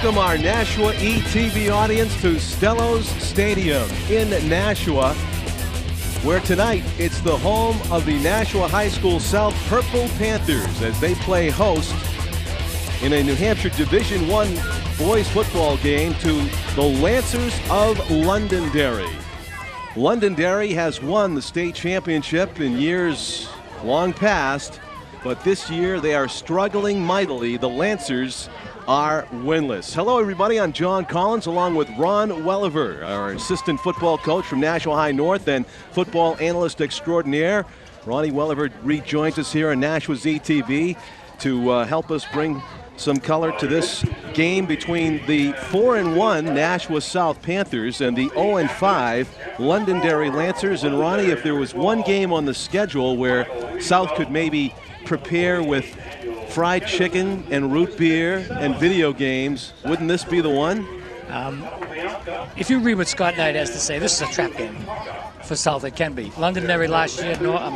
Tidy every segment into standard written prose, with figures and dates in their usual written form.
welcome our Nashua ETV audience to Stellos Stadium in Nashua, where tonight it's the home of the Nashua High School South Purple Panthers as they play host in a New Hampshire Division I boys football game to the Lancers of Londonderry. Londonderry has won the state championship in years long past, but this year they are struggling mightily. The Lancers are winless. Hello everybody, I'm John Collins along with Ron Welliver, our assistant football coach from Nashua High North and football analyst extraordinaire. Ronnie Welliver rejoins us here on Nashua's ETV to help us bring some color to this game between the 4-1 Nashua South Panthers and the 0-5 Londonderry Lancers. And Ronnie, if there was one game on the schedule where South could maybe prepare with fried chicken and root beer and video games, wouldn't this be the one? If you read what Scott Knight has to say, this is a trap game for South. It can be. Londonderry last year,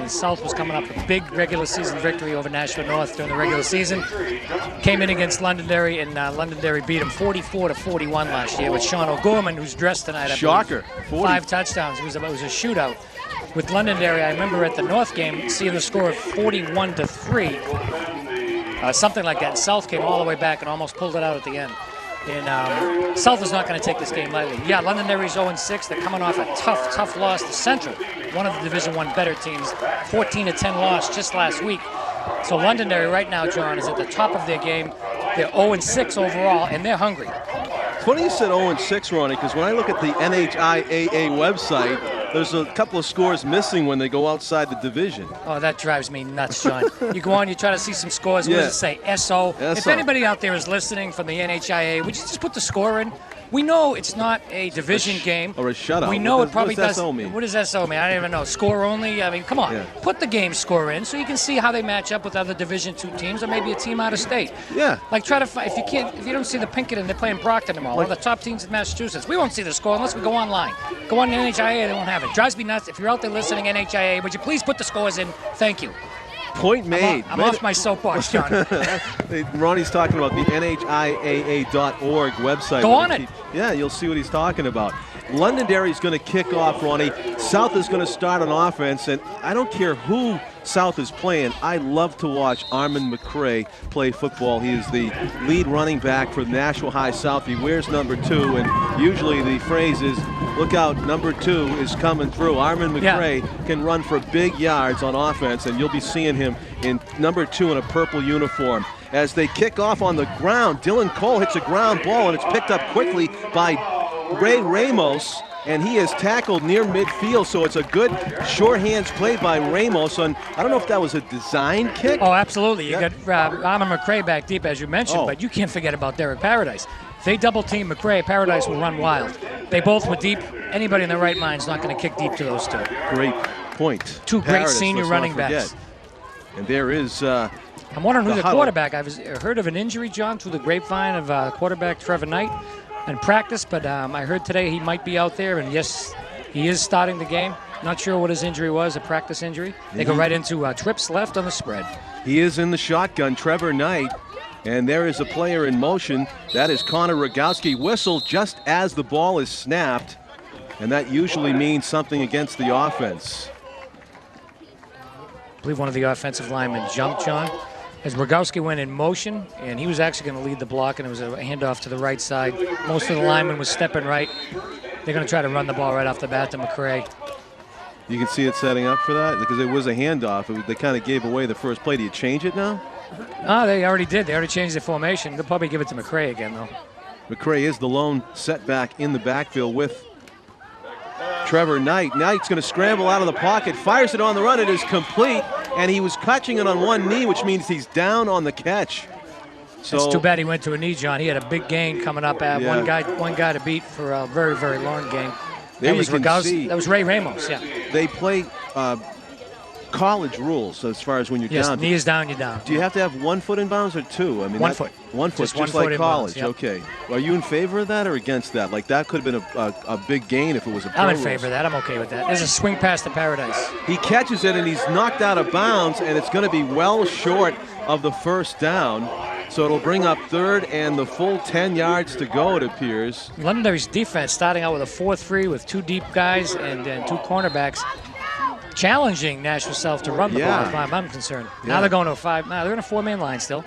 South was coming up with a big regular season victory over Nashua North during the regular season. Came in against Londonderry, and Londonderry beat them 44-41 last year with Sean O'Gorman, who's dressed tonight. Shocker. 5 touchdowns. It was a shootout. With Londonderry, I remember at the North game seeing the score of 41-3. Something like that. South came all the way back and almost pulled it out at the end. And South is not going to take this game lightly. Yeah, Londonderry's 0-6. They're coming off a tough loss to Central, one of the Division I better teams. 14-10 loss just last week. So Londonderry right now, John, is at the top of their game. They're 0-6 overall, and they're hungry. It's funny you said 0-6, Ronnie, because when I look at the NHIAA website, there's a couple of scores missing when they go outside the division. Oh, that drives me nuts, John. You go on, you try to see some scores. What does it say? SO. If anybody out there is listening from the NHIAA, would you just put the score in? We know it's not a division game. Or a shutout. We know it probably does. What does SO mean? What does SO mean? I don't even know. Score only? I mean, come on. Yeah. Put the game score in so you can see how they match up with other Division II teams or maybe a team out of state. Yeah. Like try to find, if you don't see the Pinkerton, they're playing Brockton tomorrow. One of the top teams in Massachusetts. We won't see the score unless we go online. Go on to NHIAA, they won't have it. Drives me nuts. If you're out there listening, NHIAA, would you please put the scores in? Thank you. Point made. I'm off my soapbox, John. Ronnie's talking about the NHIAA.org website. Go on it. Yeah, you'll see what he's talking about. Londonderry's going to kick off, Ronnie. South is going to start on offense, and I don't care who South is playing. I love to watch Armand McCray play football. He is the lead running back for Nashua High South. He wears number 2, and usually the phrase is, look out, number 2 is coming through. Armand McCray can run for big yards on offense, and you'll be seeing him in number 2 in a purple uniform. As they kick off on the ground, Dylan Cole hits a ground ball, and it's picked up quickly by Ray Ramos, and he is tackled near midfield, so it's a good short hands play by Ramos. And I don't know if that was a design kick. Oh, absolutely. You got Armand McCray back deep, as you mentioned, but you can't forget about Derek Paradise. If they double team McCray, Paradise will run wild. They both were deep. Anybody in their right mind is not going to kick deep to those two. Great point. Two great senior running backs. And there is I'm wondering who the quarterback. I've heard of an injury, John, through the grapevine of quarterback Trevor Knight in practice, but I heard today he might be out there, and yes, he is starting the game. Not sure what his injury was, a practice injury. They go right into trips left on the spread. He is in the shotgun, Trevor Knight, and there is a player in motion. That is Connor Rogowski. Whistle just as the ball is snapped, and that usually means something against the offense. I believe one of the offensive linemen jumped, John, as Rogowski went in motion, and he was actually going to lead the block, and it was a handoff to the right side. Most of the linemen was stepping right. They're going to try to run the ball right off the bat to McCray. You can see it setting up for that because it was a handoff. They kind of gave away the first play. Do you change it now? They already did. They already changed their formation. They'll probably give it to McCray again, though. McCray is the lone setback in the backfield with Trevor Knight. Knight's going to scramble out of the pocket, fires it on the run. It is complete, and he was catching it on one knee, which means he's down on the catch. So it's too bad he went to a knee, John. He had a big gain coming up. One guy to beat for a very, very long game. There that was Rogowski. That was Ray Ramos. Yeah. They play college rules as far as when you're down. Yes, knee is down, you're down. Do you have to have 1 foot in bounds or 2? I mean, 1 foot. 1 foot, just like college. Yep. Okay. Are you in favor of that or against that? Like that could have been a big gain if it was a pro I'm in favor of that. I'm okay with that. There's a swing pass to Paradise. He catches it and he's knocked out of bounds, and it's going to be well short of the first down. So it'll bring up third and the full 10 yards to go, it appears. Londonderry's defense starting out with a 4-3 with 2 deep guys and 2 cornerbacks, challenging Nashua South to run the ball as far as I'm concerned. Yeah. Now they're going to a 5. Now they're in a 4-man line still.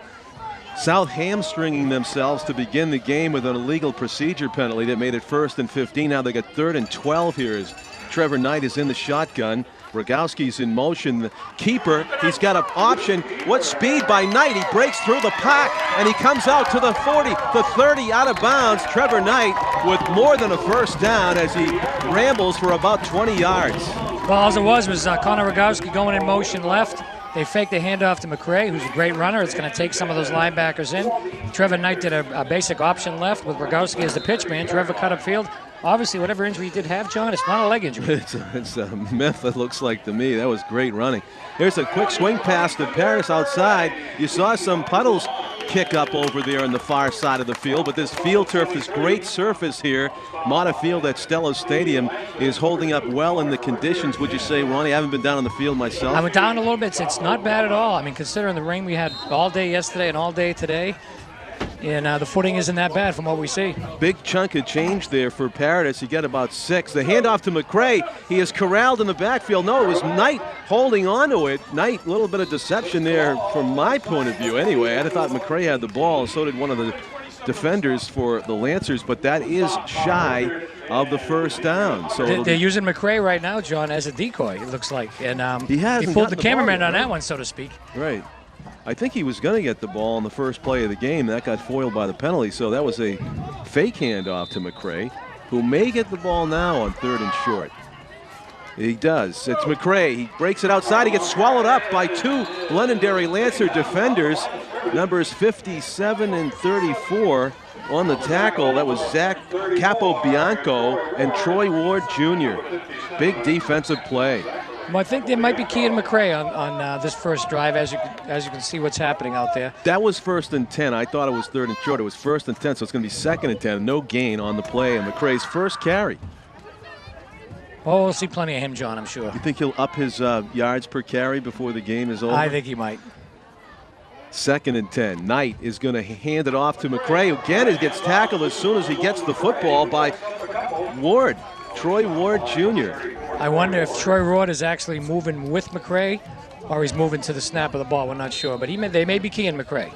South hamstringing themselves to begin the game with an illegal procedure penalty that made it 1st and 15. Now they got 3rd and 12 here as Trevor Knight is in the shotgun. Rogowski's in motion. The keeper, he's got an option. What speed by Knight. He breaks through the pack and he comes out to the 40, the 30, out of bounds. Trevor Knight with more than a first down as he rambles for about 20 yards. Well, all it was Connor Rogowski going in motion left. They faked the handoff to McRae, who's a great runner. It's going to take some of those linebackers in. Trevor Knight did a basic option left with Rogowski as the pitch man. Trevor cut upfield. Obviously, whatever injury he did have, John, it's not a leg injury. It's a myth, it looks like to me. That was great running. Here's a quick swing pass to Paris outside. You saw some puddles kick up over there on the far side of the field, but this field turf, this great surface here, Mata Field at Stellos Stadium, is holding up well in the conditions, would you say, Ronnie? I haven't been down on the field myself. I went down a little bit. It's not bad at all. I mean, considering the rain we had all day yesterday and all day today, and the footing isn't that bad from what we see. Big chunk of change there for Paradis. He got about 6. The handoff to McRae. He is corralled in the backfield. No, it was Knight holding on to it. Knight, a little bit of deception there from my point of view anyway. I thought McRae had the ball, and so did one of the defenders for the Lancers, but that is shy of the first down. So they're using McRae right now, John, as a decoy, it looks like. And he pulled the cameraman on that one, so to speak. Right. I think he was going to get the ball on the first play of the game. That got foiled by the penalty, so that was a fake handoff to McRae, who may get the ball now on 3rd and short. He does. It's McRae. He breaks it outside. He gets swallowed up by 2 Londonderry Lancer defenders, numbers 57 and 34 on the tackle. That was Zach Capobianco and Troy Ward Jr. Big defensive play. Well, I think they might be keying McRae on this first drive, as you can see what's happening out there. That was 1st and 10. I thought it was 3rd and short. It was 1st and 10, so it's going to be 2nd and 10. No gain on the play, and McRae's first carry. Oh, we'll see plenty of him, John, I'm sure. You think he'll up his yards per carry before the game is over? I think he might. 2nd and 10. Knight is going to hand it off to McRae, who again gets tackled as soon as he gets the football by Ward, Troy Ward Jr. I wonder if Troy Ward is actually moving with McRae or he's moving to the snap of the ball. We're not sure, but they may be keying McRae.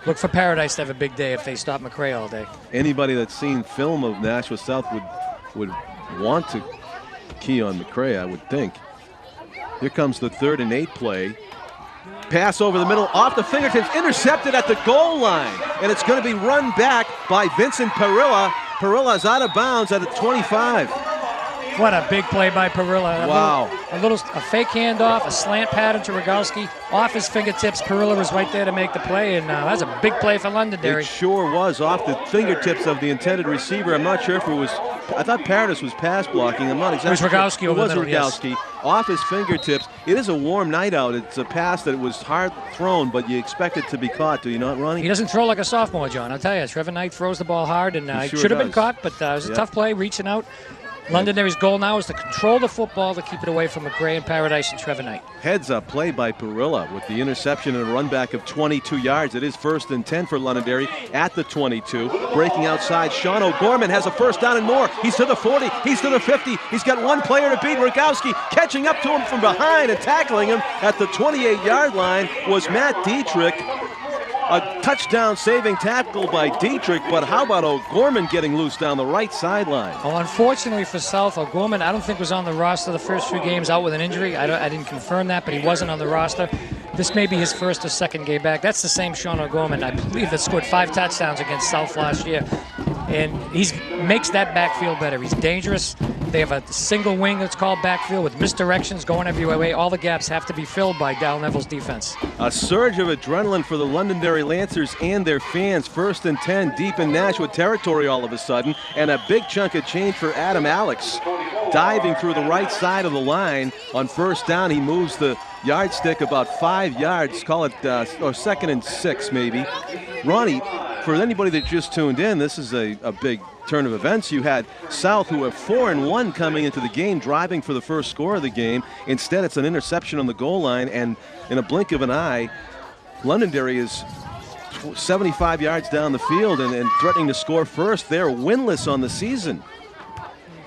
Look for Paradise to have a big day if they stop McRae all day. Anybody that's seen film of Nashua South would want to key on McRae, I would think. Here comes the 3rd and 8 play. Pass over the middle, off the fingertips, intercepted at the goal line. And it's going to be run back by Vincent Perilla. Perilla's out of bounds at the 25. What a big play by Perilla. Wow. A fake handoff, a slant pattern to Rogowski. Off his fingertips, Perilla was right there to make the play, and that's a big play for Londonderry. It sure was, off the fingertips of the intended receiver. I'm not sure if it was, I thought Paradis was pass blocking. I'm not exactly sure. It was Rogowski over the middle, Rogowski, yes. Off his fingertips. It is a warm night out. It's a pass that was hard thrown, but you expect it to be caught, do you not, Ronnie? He doesn't throw like a sophomore, John. I'll tell you, Trevor Knight throws the ball hard, and he should have been caught, but it was a tough play, reaching out. Londonderry's goal now is to control the football to keep it away from McRae and Paradise and Trevor Knight. Heads up play by Perilla with the interception and a run back of 22 yards. It is 1st and 10 for Londonderry at the 22. Breaking outside, Sean O'Gorman has a first down and more. He's to the 40, he's to the 50. He's got one player to beat. Rogowski catching up to him from behind and tackling him at the 28-yard line was Matt Dietrich. A touchdown saving tackle by Dietrich, but how about O'Gorman getting loose down the right sideline? Well, unfortunately for South, O'Gorman I don't think was on the roster the first few games out with an injury. I didn't confirm that, but he wasn't on the roster. This may be his 1st or 2nd game back. That's the same Sean O'Gorman, I believe, that scored 5 touchdowns against South last year. And he makes that backfield better. He's dangerous. They have a single wing that's called backfield with misdirections going every way. All the gaps have to be filled by Dal Neville's defense. A surge of adrenaline for the Londonderry Lancers and their fans. 1st and 10 deep in Nashua territory all of a sudden. And a big chunk of change for Adam Alex. Diving through the right side of the line on 1st down. He moves the yardstick about 5 yards. Call it or 2nd and 6 maybe. Ronnie, for anybody that just tuned in, this is a big turn of events. You had South, who have 4-1 coming into the game, driving for the first score of the game. Instead, it's an interception on the goal line, and in a blink of an eye, Londonderry is 75 yards down the field and threatening to score first. They're winless on the season.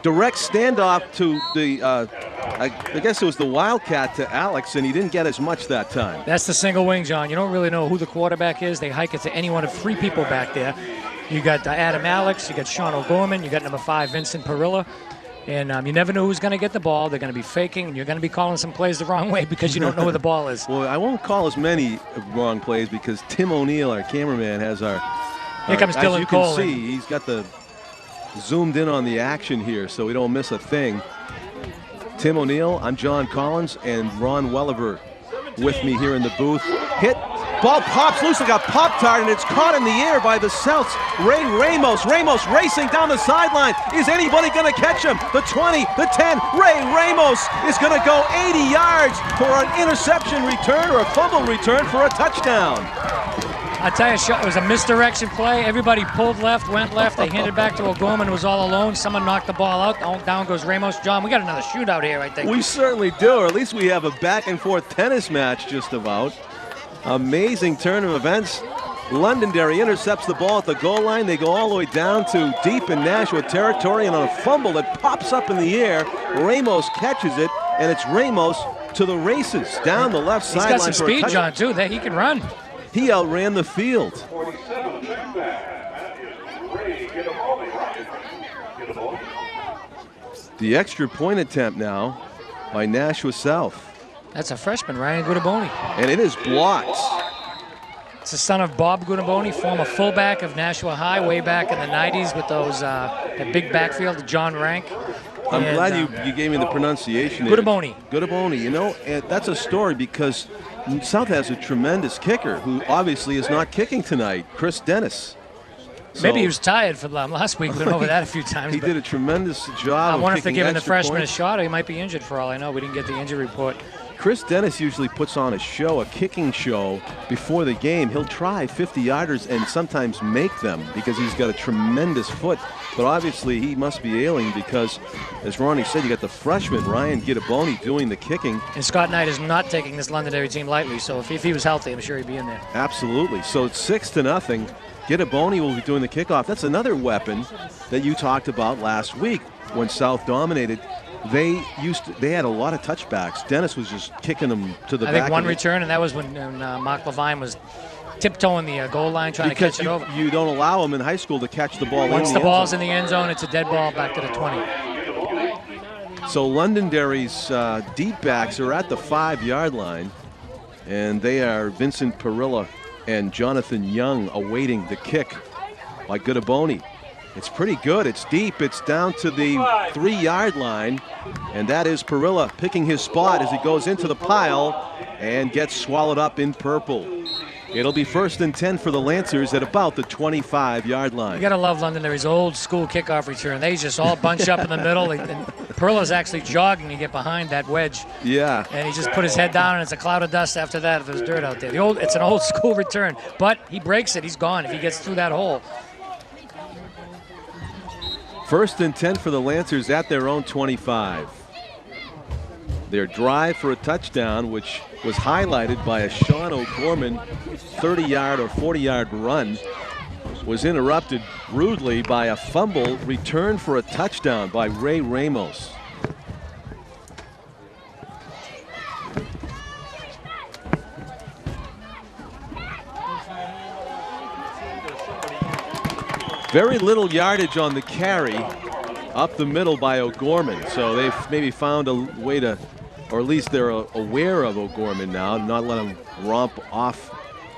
Direct standoff to the, I guess it was the Wildcat to Alex, and he didn't get as much that time. That's the single wing, John. You don't really know who the quarterback is. They hike it to any one of 3 people back there. You got Adam Alex, you got Sean O'Gorman, you got number 5, Vincent Perilla. And you never know who's going to get the ball. They're going to be faking, and you're going to be calling some plays the wrong way because you don't know where the ball is. Well, I won't call as many wrong plays because Tim O'Neill, our cameraman, has our... Here comes Dylan Cole. As you can see, he's got the zoomed in on the action here so we don't miss a thing. Tim O'Neill, I'm John Collins, and Ron Welliver with me here in the booth. Hit. Ball pops loose like a Pop-Tart, and it's caught in the air by the Souths. Ray Ramos. Ramos racing down the sideline. Is anybody going to catch him? The 20, the 10. Ray Ramos is going to go 80 yards for an interception return or a fumble return for a touchdown. I tell you, it was a misdirection play. Everybody pulled left, went left. They handed back to O'Gorman, who was all alone. Someone knocked the ball out. Down goes Ramos. John, we got another shootout here, I think. We certainly do, or at least we have a back-and-forth tennis match just about. Amazing turn of events. Londonderry intercepts the ball at the goal line. They go all the way down to deep in Nashua territory, and on a fumble that pops up in the air, Ramos catches it, and it's Ramos to the races down the left sideline. He's got some speed, John, too. He can run. He outran the field. The extra point attempt now by Nashua South. That's a freshman, Ryan Gudaboni. And it is blocked. It's the son of Bob Gudaboni, former fullback of Nashua High way back in the 90s with those that big backfield, John Rank. I'm glad you gave me the pronunciation. Gudaboni. Gudaboni. You know, that's a story because South has a tremendous kicker who obviously is not kicking tonight, Chris Dennis. Maybe he was tired from last week. We've been over that a few times. He did a tremendous job. I wonder if they're giving the freshman a shot, or he might be injured for all I know. We didn't get the injury report. Chris Dennis usually puts on a show, a kicking show, before the game. He'll try 50-yarders and sometimes make them because he's got a tremendous foot. But obviously he must be ailing because, as Ronnie said, you got the freshman, Ryan Gudaboni, doing the kicking. And Scott Knight is not taking this Londonderry team lightly, so if he was healthy, I'm sure he'd be in there. Absolutely. So it's 6-0. Gudaboni will be doing the kickoff. That's another weapon that you talked about last week when South dominated. They had a lot of touchbacks. Dennis was just kicking them to the back. I think one return, and that was when Mark Levine was tiptoeing the goal line trying to catch it over. You don't allow him in high school to catch the ball. Once the ball's in the end zone, it's a dead ball back to the 20. So Londonderry's deep backs are at the 5-yard line, and they are Vincent Perilla and Jonathan Young awaiting the kick by Gudaboni. It's pretty good. It's deep. It's down to the 3-yard line, and that is Perilla picking his spot as he goes into the pile and gets swallowed up in purple. It'll be 1st and 10 for the Lancers at about the 25-yard line. You got to love Londonderry's old school kickoff return. They just all bunch up in the middle, and Perilla's actually jogging to get behind that wedge. Yeah. And he just put his head down, and it's a cloud of dust after that if there's dirt out there. It's an old school return, but he breaks it. He's gone if he gets through that hole. 1st and 10 for the Lancers at their own 25. Their drive for a touchdown, which was highlighted by a Sean O'Gorman 30-yard or 40-yard run, was interrupted rudely by a fumble return for a touchdown by Ray Ramos. Very little yardage on the carry up the middle by O'Gorman. So they've maybe found a way to, or at least they're aware of O'Gorman now, not let him romp off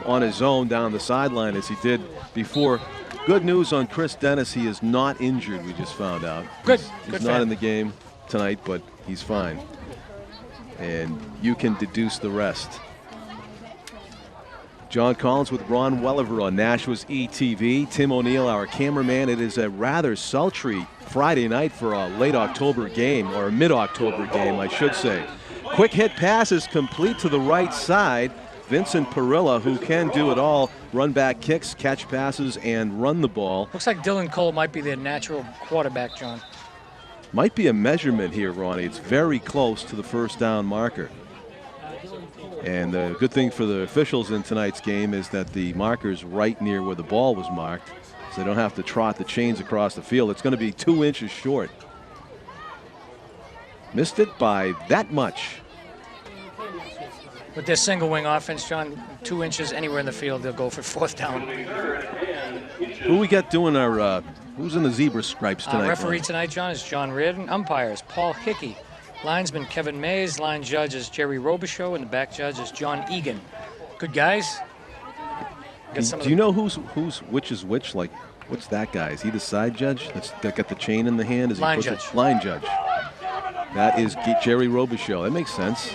on his own down the sideline as he did before. Good news on Chris Dennis. He is not injured, we just found out. Good. He's not in the game tonight, but he's fine. And you can deduce the rest. John Collins with Ron Welliver on Nashua's ETV. Tim O'Neill, our cameraman. It is a rather sultry Friday night for a late October game, or a mid-October game, I should say. Quick hit pass is complete to the right side. Vincent Perilla, who can do it all, run back kicks, catch passes, and run the ball. Looks like Dylan Cole might be their natural quarterback, John. Might be a measurement here, Ronnie. It's very close to the 1st down marker. And the good thing for the officials in tonight's game is that the marker's right near where the ball was marked, so they don't have to trot the chains across the field. It's going to be 2 inches short. Missed it by that much. With their single wing offense, John, 2 inches anywhere in the field, they'll go for 4th down. Who we got doing our, who's in the zebra stripes tonight? Referee tonight, John, is John Reardon. Umpires, Paul Hickey. Linesman, Kevin Mays. Line judge is Jerry Robichaux, and the back judge is John Egan. Good guys. Do you know who's which is which? Like, what's that guy? Is he the side judge that's got the chain in the hand? Is he line judge. Line judge. That is Jerry Robichaux. That makes sense.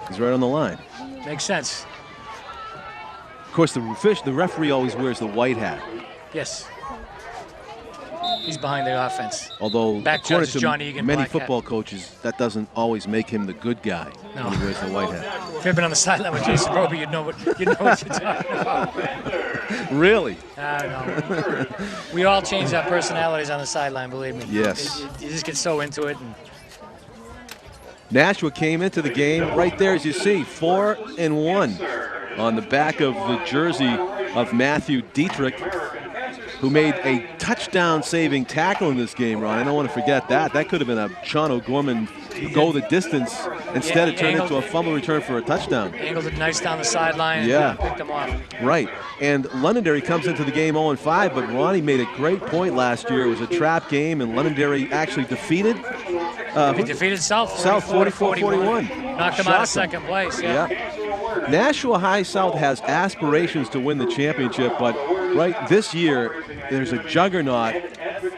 He's right on the line. Makes sense. Of course, the referee always wears the white hat. Yes. He's behind the offense. Although, back judge is John Egan, many football coaches, that doesn't always make him the good guy when he wears the white hat. If you've been on the sideline with Jason Roby, you'd know what you're talking about. Really? No. We all change our personalities on the sideline, believe me. Yes. You just get so into it. Nashua came into the game right there, as you see, 4-1 on the back of the jersey of Matthew Dietrich, who made a touchdown-saving tackle in this game, Ron. I don't want to forget that. That could have been a Sean O'Gorman go the distance. Instead, it turned into a fumble return for a touchdown. Angled it nice down the sideline and picked him off. Right. And Londonderry comes into the game 0-5, but Ronnie made a great point last year. It was a trap game, and Londonderry actually defeated he defeated South 44-41. Knocked them out of second place. Yeah. Nashua High South has aspirations to win the championship, but this year there's a juggernaut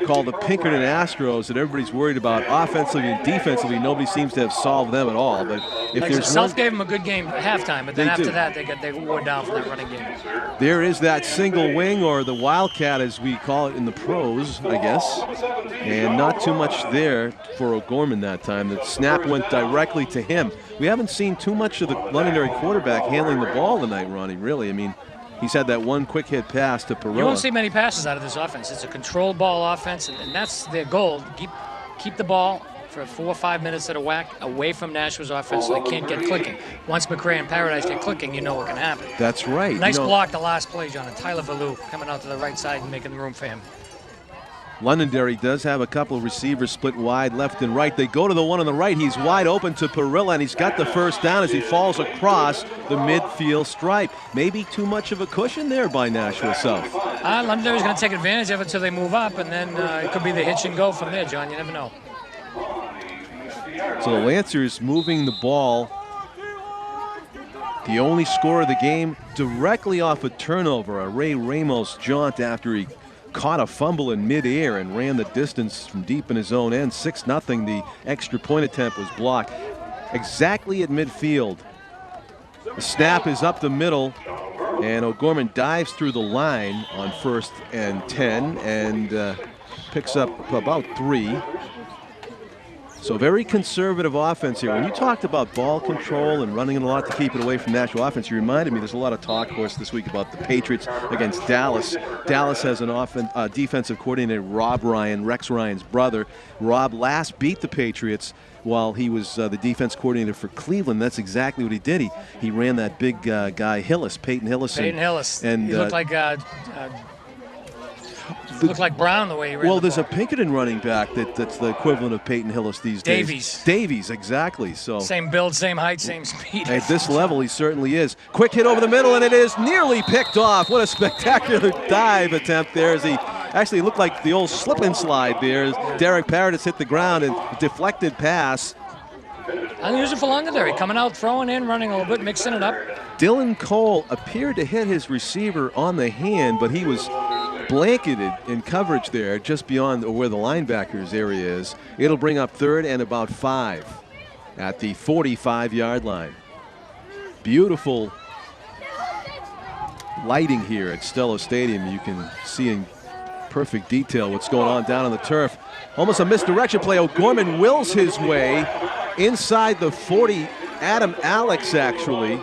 called the Pinkerton Astros that everybody's worried about offensively and defensively. Nobody seems to have solved them at all. But if South gave them a good game at halftime, but then after that they wore down for that running game. There is that single wing, or the Wildcat as we call it in the pros, I guess. And not too much there for O'Gorman that time. The snap went directly to him. We haven't seen too much of the Londonderry quarterback handling the ball tonight, Ronnie, really. I mean, he's had that one quick hit pass to Perilla. You won't see many passes out of this offense. It's a controlled ball offense, and that's their goal. Keep the ball for 4 or 5 minutes at a whack away from Nashua's offense so they can't get clicking. Once McRae and Paradise get clicking, you know what can happen. That's right. Nice block the last play, John, and Tyler Valou coming out to the right side and making room for him. Londonderry does have a couple of receivers split wide left and right. They go to the one on the right. He's wide open to Perilla, and he's got the first down as he falls across the midfield stripe. Maybe too much of a cushion there by Nashua South. Londonderry's going to take advantage of it until they move up, and then it could be the hitch and go from there, John. You never know. So the Lancers moving the ball. The only score of the game directly off a turnover, a Ray Ramos jaunt after he caught a fumble in midair and ran the distance from deep in his own end. 6-0. The extra point attempt was blocked exactly at midfield. The snap is up the middle, and O'Gorman dives through the line on 1st and 10 and picks up about 3. So very conservative offense here. When you talked about ball control and running it a lot to keep it away from Nashua offense, you reminded me there's a lot of talk, of course, this week about the Patriots against Dallas. Dallas has an defensive coordinator, Rob Ryan, Rex Ryan's brother. Rob last beat the Patriots while he was the defense coordinator for Cleveland. That's exactly what he did. He ran that big guy, Peyton Hillis. And he looked like looked like Brown the way he ran. Well, there's a Pinkerton running back that's the equivalent of Peyton Hillis these days. Davies, exactly. So same build, same height, same speed. At this level, he certainly is. Quick hit over the middle, and it is nearly picked off. What a spectacular dive attempt there as he actually looked like the old slip and slide there as Derek Paradis hit the ground and deflected pass. Unusual for Londonderry, coming out, throwing in, running a little bit, mixing it up. Dylan Cole appeared to hit his receiver on the hand, but he was blanketed in coverage there just beyond where the linebackers area is. It'll bring up 3rd and about 5 at the 45-yard line. Beautiful lighting here at Stellos Stadium. You can see in perfect detail what's going on down on the turf. Almost a misdirection play. O'Gorman wills his way inside the 40. Adam Alex actually.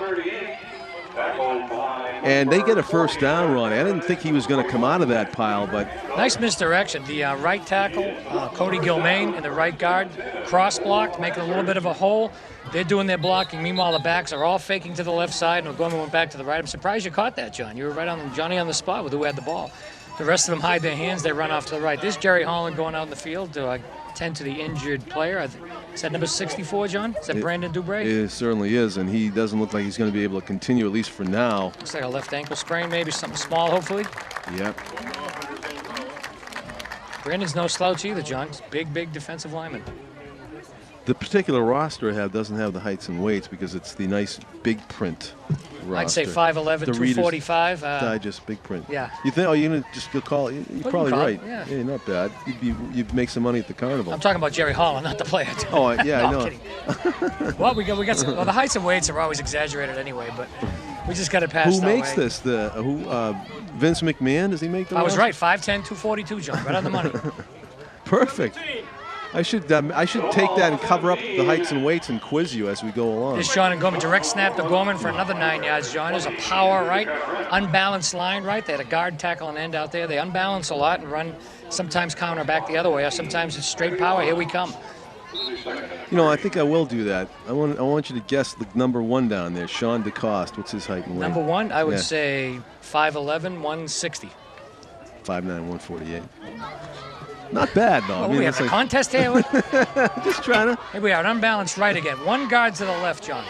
And they get a first down run. I didn't think he was going to come out of that pile, but nice misdirection. The right tackle, Cody Gilmain, and the right guard cross-blocked, making a little bit of a hole. They're doing their blocking. Meanwhile, the backs are all faking to the left side, and O'Gorman went back to the right. I'm surprised you caught that, John. You were right on Johnny on the spot with who had the ball. The rest of them hide their hands. They run off to the right. This Jerry Holland going out in the field to tend to the injured player. Is that number 64, John? Is that Brandon Dubray? It certainly is, and he doesn't look like he's going to be able to continue, at least for now. Looks like a left ankle sprain, maybe something small, hopefully. Yep. Brandon's no slouch either, John. He's big defensive lineman. The particular roster I have doesn't have the heights and weights because it's the nice big print roster. I'd say 5'11", 245. Digest big print. Yeah. You think? Oh, you're gonna just go call it? You're probably right. Yeah, not bad. You'd make some money at the carnival. I'm talking about Jerry Holland, not the player. Oh, yeah, no, I know. I'm kidding. Well, we got some, the heights and weights are always exaggerated anyway, but we just got to pass. Who makes this? Vince McMahon? Does he make the? I was right. 5'10", 242, John. Right on the money. Perfect. I should take that and cover up the heights and weights and quiz you as we go along. This Sean and Gorman, direct snap to Gorman for another 9 yards, John. There's a power right, unbalanced line right. They had a guard, tackle, and end out there. They unbalance a lot and run, sometimes counter back the other way, or sometimes it's straight power. Here we come. You know, I think I will do that. I want you to guess the number 1 down there, Sean DeCoste. What's his height and weight? Number 1, I would say 5'11", 160. 5'9", 148. Not bad, though. Well, we have a contest here. Just trying to. Here we are, unbalanced right again. 1 guard to the left, John.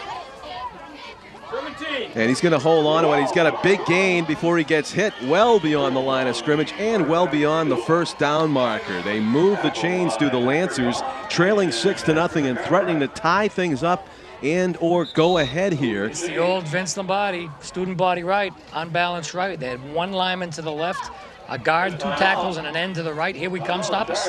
And he's going to hold on to it. He's got a big gain before he gets hit well beyond the line of scrimmage and well beyond the first down marker. They move the chains to the Lancers, trailing 6-0 and threatening to tie things up and or go ahead here. It's the old Vince Lombardi, student body right, unbalanced right. They had 1 lineman to the left, a guard, 2 tackles, and an end to the right. Here we come, stop us.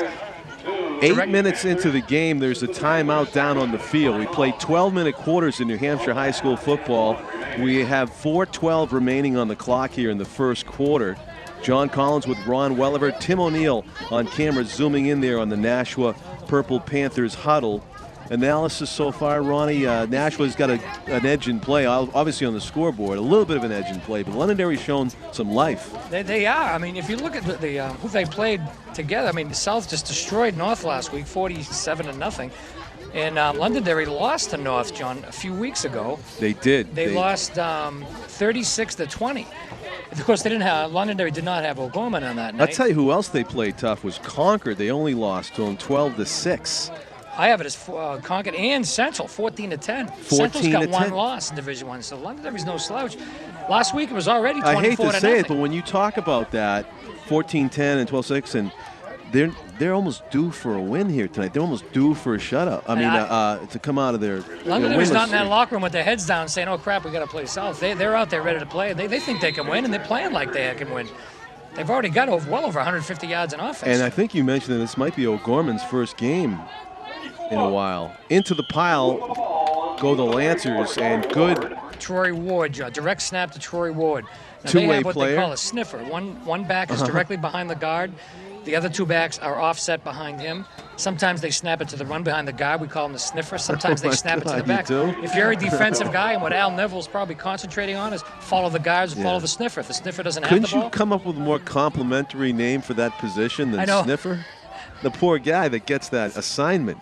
8 minutes into the game, there's a timeout down on the field. We played 12-minute quarters in New Hampshire high school football. We have 4:12 remaining on the clock here in the first quarter. John Collins with Ron Welliver, Tim O'Neill on camera zooming in there on the Nashua Purple Panthers huddle. Analysis so far, Ronnie, Nashua's got an edge in play, obviously on the scoreboard, a little bit of an edge in play, but Londonderry's shown some life. They are. I mean, if you look at who they played together, I mean, the South just destroyed North last week, 47-0. And Londonderry lost to North, John, a few weeks ago. They did. They lost 36-20. Of course, Londonderry did not have O'Gorman on that night. I'll tell you who else they played tough was Concord. They only lost to them 12-6. I have it as Concord and Central, 14-10. Central's got 1 loss in Division I, so Londonderry's no slouch. Last week it was already 24-0. I hate to say it, but when you talk about that, 14-10 and 12-6, and they're almost due for a win here tonight. They're almost due for a shutout. I mean, to come out of their Londonderry's not in that locker room with their heads down saying, oh, crap, we got to play South. They're out there ready to play. They think they can win, and they're playing like they can win. They've already got well over 150 yards in offense. And I think you mentioned that this might be O'Gorman's first game in a while. Into the pile go the Lancers, and good. Troy Ward, direct snap to Troy Ward. Now, Two-way they have what player. They call a sniffer. One back is directly behind the guard. The other 2 backs are offset behind him. Sometimes they snap it to the run behind the guard. We call him the sniffer. Sometimes they snap it to the back. If you're a defensive guy, and what Al Neville's probably concentrating on is follow the guards and follow the sniffer. If the sniffer doesn't have the ball. Couldn't you come up with a more complimentary name for that position than sniffer? The poor guy that gets that assignment.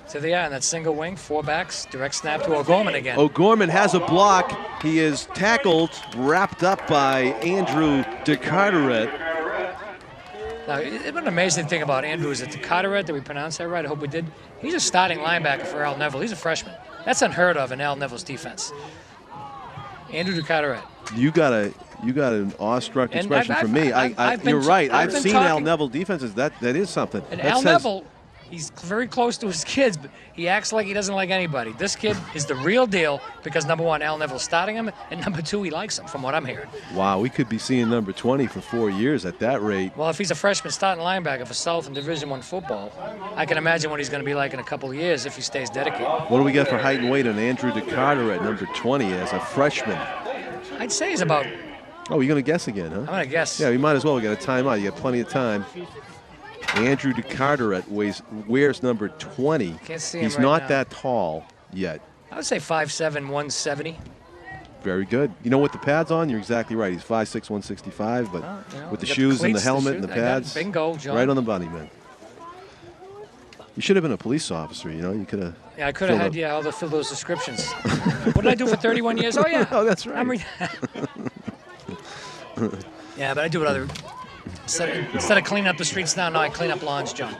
So they are in that single wing, 4 backs, direct snap to O'Gorman again. O'Gorman has a block. He is tackled, wrapped up by Andrew DeCarteret. Now, what an amazing thing about Andrew is that DeCarteret, did we pronounce that right? I hope we did. He's a starting linebacker for Al Neville. He's a freshman. That's unheard of in Al Neville's defense. Andrew DeCarteret. You got an awestruck expression from me. You're right. I've seen Al Neville defenses. That is something. And Al Neville, he's very close to his kids, but he acts like he doesn't like anybody. This kid is the real deal because, number 1, Al Neville's starting him, and number 2, he likes him, from what I'm hearing. Wow, we could be seeing number 20 for 4 years at that rate. Well, if he's a freshman starting linebacker for South and Division I football, I can imagine what he's going to be like in a couple of years if he stays dedicated. What do we get for height and weight on Andrew DeCarteret, number 20, as a freshman? I'd say he's about... Oh, you're going to guess again, huh? I'm going to guess. Yeah, we might as well. We got a timeout. You got plenty of time. Andrew DeCarteret wears number 20. Can't see him He's right not now. that tall yet. I would say 5'7", 170. Very good. You know, with the pads on, you're exactly right. He's 5'6", 165, but with the shoes and the helmet and the pads, bingo, John. right on the money, man. You should have been a police officer, you know. You could have. Yeah, I could have had all the fill those descriptions. What did I do for 31 years? Oh yeah. Oh, that's right. Yeah, but I do what other. Instead of cleaning up the streets now I clean up lawns, John.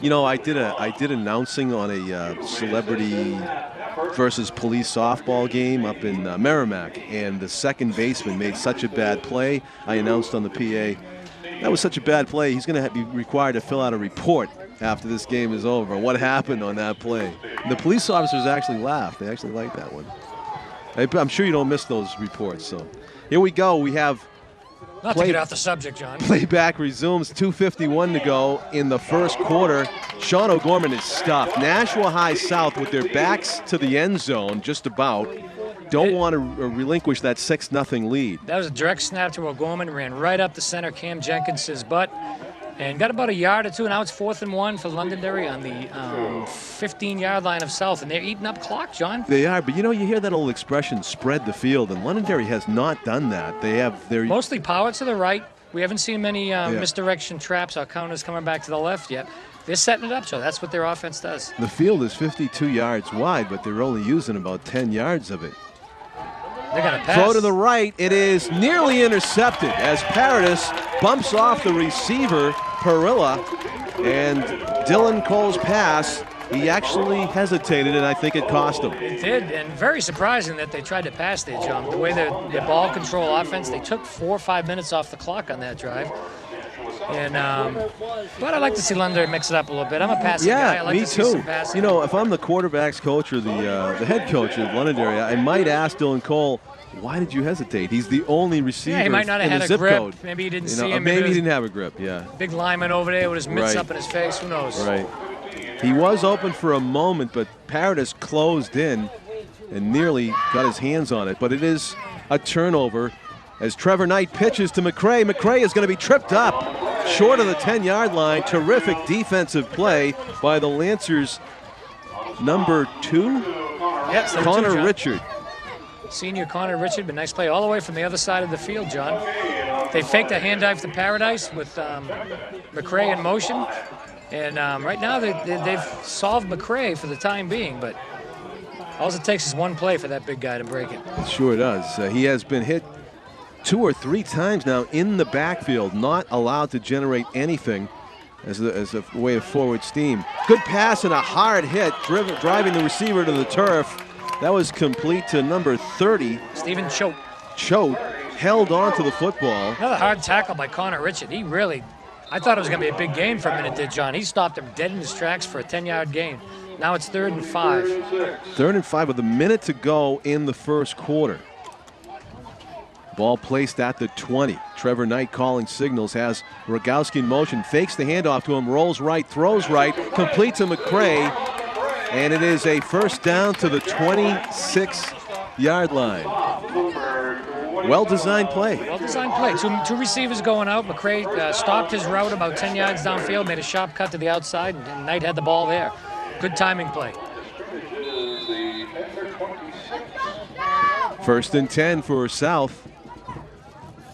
You know, I did announcing on a celebrity versus police softball game up in Merrimack, and the second baseman made such a bad play. I announced on the PA, that was such a bad play, he's going to be required to fill out a report after this game is over. What happened on that play? The police officers actually laughed. They actually liked that one. I'm sure you don't miss those reports. So here we go. We have Not to get off the subject, John. Playback resumes. 2:51 to go in the first quarter. Sean O'Gorman is stuffed. Nashua High South with their backs to the end zone, just about. Don't want to relinquish that 6-0 lead. That was a direct snap to O'Gorman. Ran right up the center, Cam Jenkins's butt, and got about a yard or two. Now it's 4th and 1 for Londonderry on the 15-yard line of South, and they're eating up clock, John. They are, but you know, you hear that old expression, spread the field, and Londonderry has not done that. They have their mostly power to the right. We haven't seen many misdirection traps or counters coming back to the left yet. They're setting it up, so that's what their offense does. The field is 52 yards wide, but they're only using about 10 yards of it. They got a pass. Throw to the right. It is nearly intercepted as Paradis bumps off the receiver, Perilla, and Dylan Cole's pass. He actually hesitated, and I think it cost him. It did, and very surprising that they tried to pass there, John. The way their ball control offense, they took 4 or 5 minutes off the clock on that drive. And but I like to see Londonderry mix it up a little bit. I'm a passing guy. I like to see some passing. You know, if I'm the quarterback's coach or the head coach of Londonderry, I might ask Dylan Cole, why did you hesitate? He's the only receiver he might not have in had the a zip grip. code. Maybe he didn't see him. Maybe he didn't have a grip, yeah. Big lineman over there with his mitts up in his face. Who knows? Right. He was open for a moment, but Paradis closed in and nearly got his hands on it. But it is a turnover as Trevor Knight pitches to McCray. McCray is going to be tripped up short of the 10-yard line. Terrific defensive play by the Lancers' number 2, yes, Connor Richard. Senior Connor Richard, but nice play all the way from the other side of the field, John. They faked a hand dive to Paradise with McCray in motion. And right now they've solved McCray for the time being, but all it takes is one play for that big guy to break it. It sure does. He has been hit 2 or 3 times now in the backfield, not allowed to generate anything as a way of forward steam. Good pass and a hard hit, driving the receiver to the turf. That was complete to number 30. Stephen Choate. Choate held on to the football. Another hard tackle by Connor Richard. He really, I thought it was going to be a big gain for a minute, did John. He stopped him dead in his tracks for a 10-yard gain. Now it's 3rd and 5. 3rd and 5 with a minute to go in the first quarter. Ball placed at the 20. Trevor Knight calling signals, has Rogowski in motion, fakes the handoff to him, rolls right, throws right, complete to McCray, and it is a first down to the 26-yard line. Well-designed play. Well-designed play. Two receivers going out. McCray stopped his route about 10 yards downfield, made a sharp cut to the outside, and Knight had the ball there. Good timing play. 1st and 10 for South.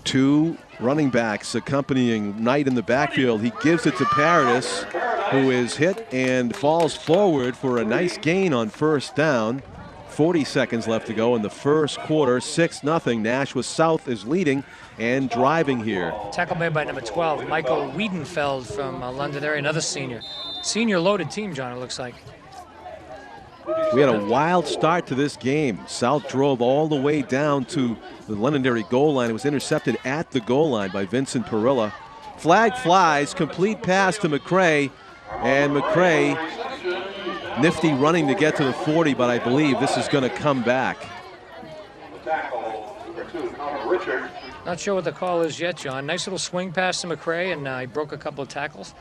2 running backs accompanying Knight in the backfield. He gives it to Paradis, who is hit and falls forward for a nice gain on first down. 40 seconds left to go in the first quarter. 6-0. Nashua South is leading and driving here. Tackle made by number 12, Michael Wiedenfeld from Londonderry, another senior. Senior loaded team, John, it looks like. We had a wild start to this game. South drove all the way down to the Londonderry goal line. It was intercepted at the goal line by Vincent Perilla. Flag flies, complete pass to McCray, and McCray nifty running to get to the 40, but I believe this is going to come back. Not sure what the call is yet, John. Nice little swing pass to McCray, and he broke a couple of tackles.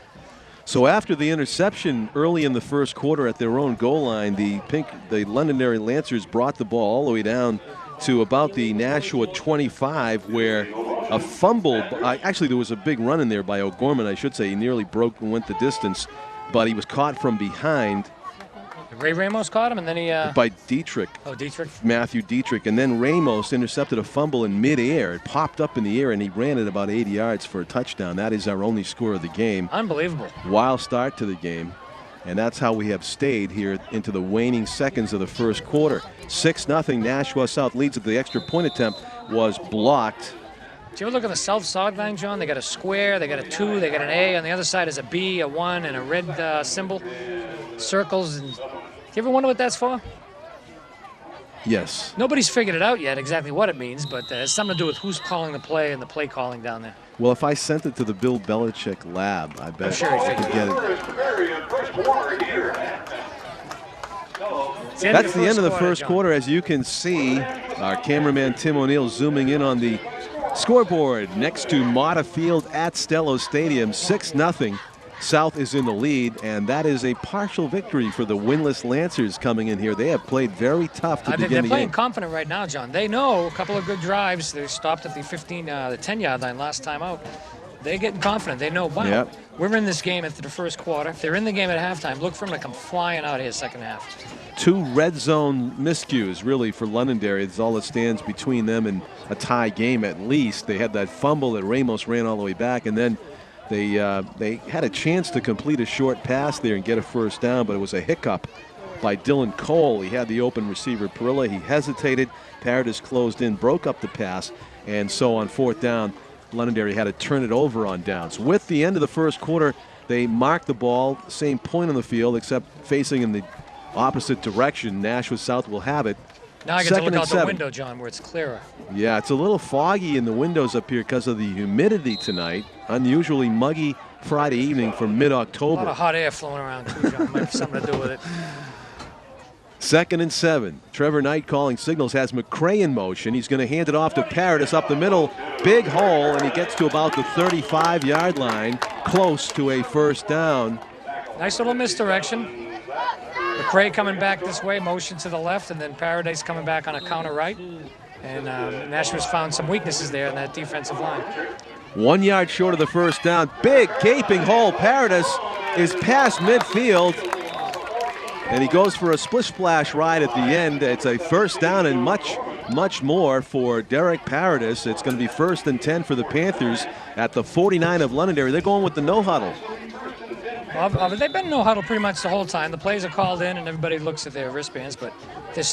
So after the interception early in the first quarter at their own goal line, the Londonderry Lancers brought the ball all the way down to about the Nashua 25, where a fumble, actually there was a big run in there by O'Gorman, I should say. He nearly broke and went the distance, but he was caught from behind. Ray Ramos caught him, and then he... by Dietrich. Oh, Dietrich. Matthew Dietrich. And then Ramos intercepted a fumble in midair. It popped up in the air, and he ran it about 80 yards for a touchdown. That is our only score of the game. Unbelievable. Wild start to the game. And that's how we have stayed here into the waning seconds of the first quarter. 6-0, Nashua South leads at the extra point attempt was blocked. Did you ever look at the South sideline, John? They got a square, they got a 2, they got an A. On the other side is a B, a 1, and a red symbol, circles. And do you ever wonder what that's for? Yes. Nobody's figured it out yet exactly what it means, but it has something to do with who's calling the play and the play calling down there. Well, if I sent it to the Bill Belichick lab, I bet sure I could get it. That's the end of the first quarter. As you can see, our cameraman Tim O'Neill zooming in on the scoreboard next to Mata Field at Stellos Stadium. 6-0. South is in the lead, and that is a partial victory for the winless Lancers coming in here. They have played very tough to begin the game. They're playing confident right now, John. They know a couple of good drives. They stopped at the 10-yard line last time out. They're getting confident. They know, wow, we're in this game after the first quarter. If they're in the game at halftime, look for them to come flying out here second half. 2 red zone miscues, really, for Londonderry. It's all that stands between them and a tie game at least. They had that fumble that Ramos ran all the way back, and then they had a chance to complete a short pass there and get a first down, but it was a hiccup by Dylan Cole. He had the open receiver, Perilla. He hesitated. Paradis closed in, broke up the pass, and so on fourth down, Londonderry had to turn it over on downs. With the end of the first quarter, they marked the ball, same point on the field, except facing in the opposite direction. Nashua South will have it. Now I get to look out the window, John, where it's clearer. Yeah, it's a little foggy in the windows up here because of the humidity tonight. Unusually muggy Friday evening for mid-October. A lot of hot air flowing around too, John. Might have something to do with it. 2nd and 7. Trevor Knight calling signals, has McCray in motion. He's going to hand it off to Paradis up the middle. Big hole, and he gets to about the 35-yard line, close to a first down. Nice little misdirection. McCray coming back this way, motion to the left, and then Paradise coming back on a counter right. And Nashua's found some weaknesses there in that defensive line. 1 yard short of the first down. Big gaping hole. Paradis is past midfield. And he goes for a splish-splash ride at the end. It's a first down and much more for Derek Paradis. It's going to be 1st and 10 for the Panthers at the 49 of Londonderry. They're going with the no huddle. Well, they've been no huddle pretty much the whole time. The plays are called in and everybody looks at their wristbands, but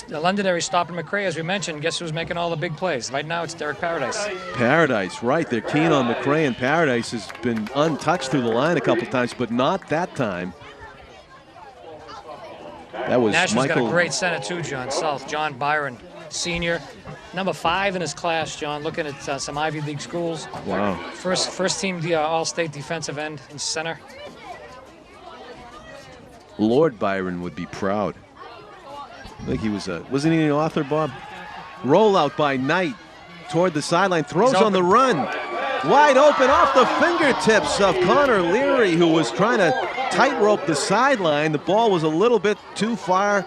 Londonderry stopping McCray, as we mentioned. Guess who's making all the big plays? Right now it's Derek Paradise. Paradise, right. They're keen on McCray, and Paradise has been untouched through the line a couple times, but not that time. That was Nashua's Michael. Got a great center too, John. South, John Byron, senior. Number 5 in his class, John, looking at some Ivy League schools. Wow. First team All-State defensive end and center. Lord Byron would be proud. I think he was wasn't he an author, Bob? Rollout by Knight toward the sideline, throws on the run. Wide open off the fingertips of Connor Leary, who was trying to tightrope the sideline. The ball was a little bit too far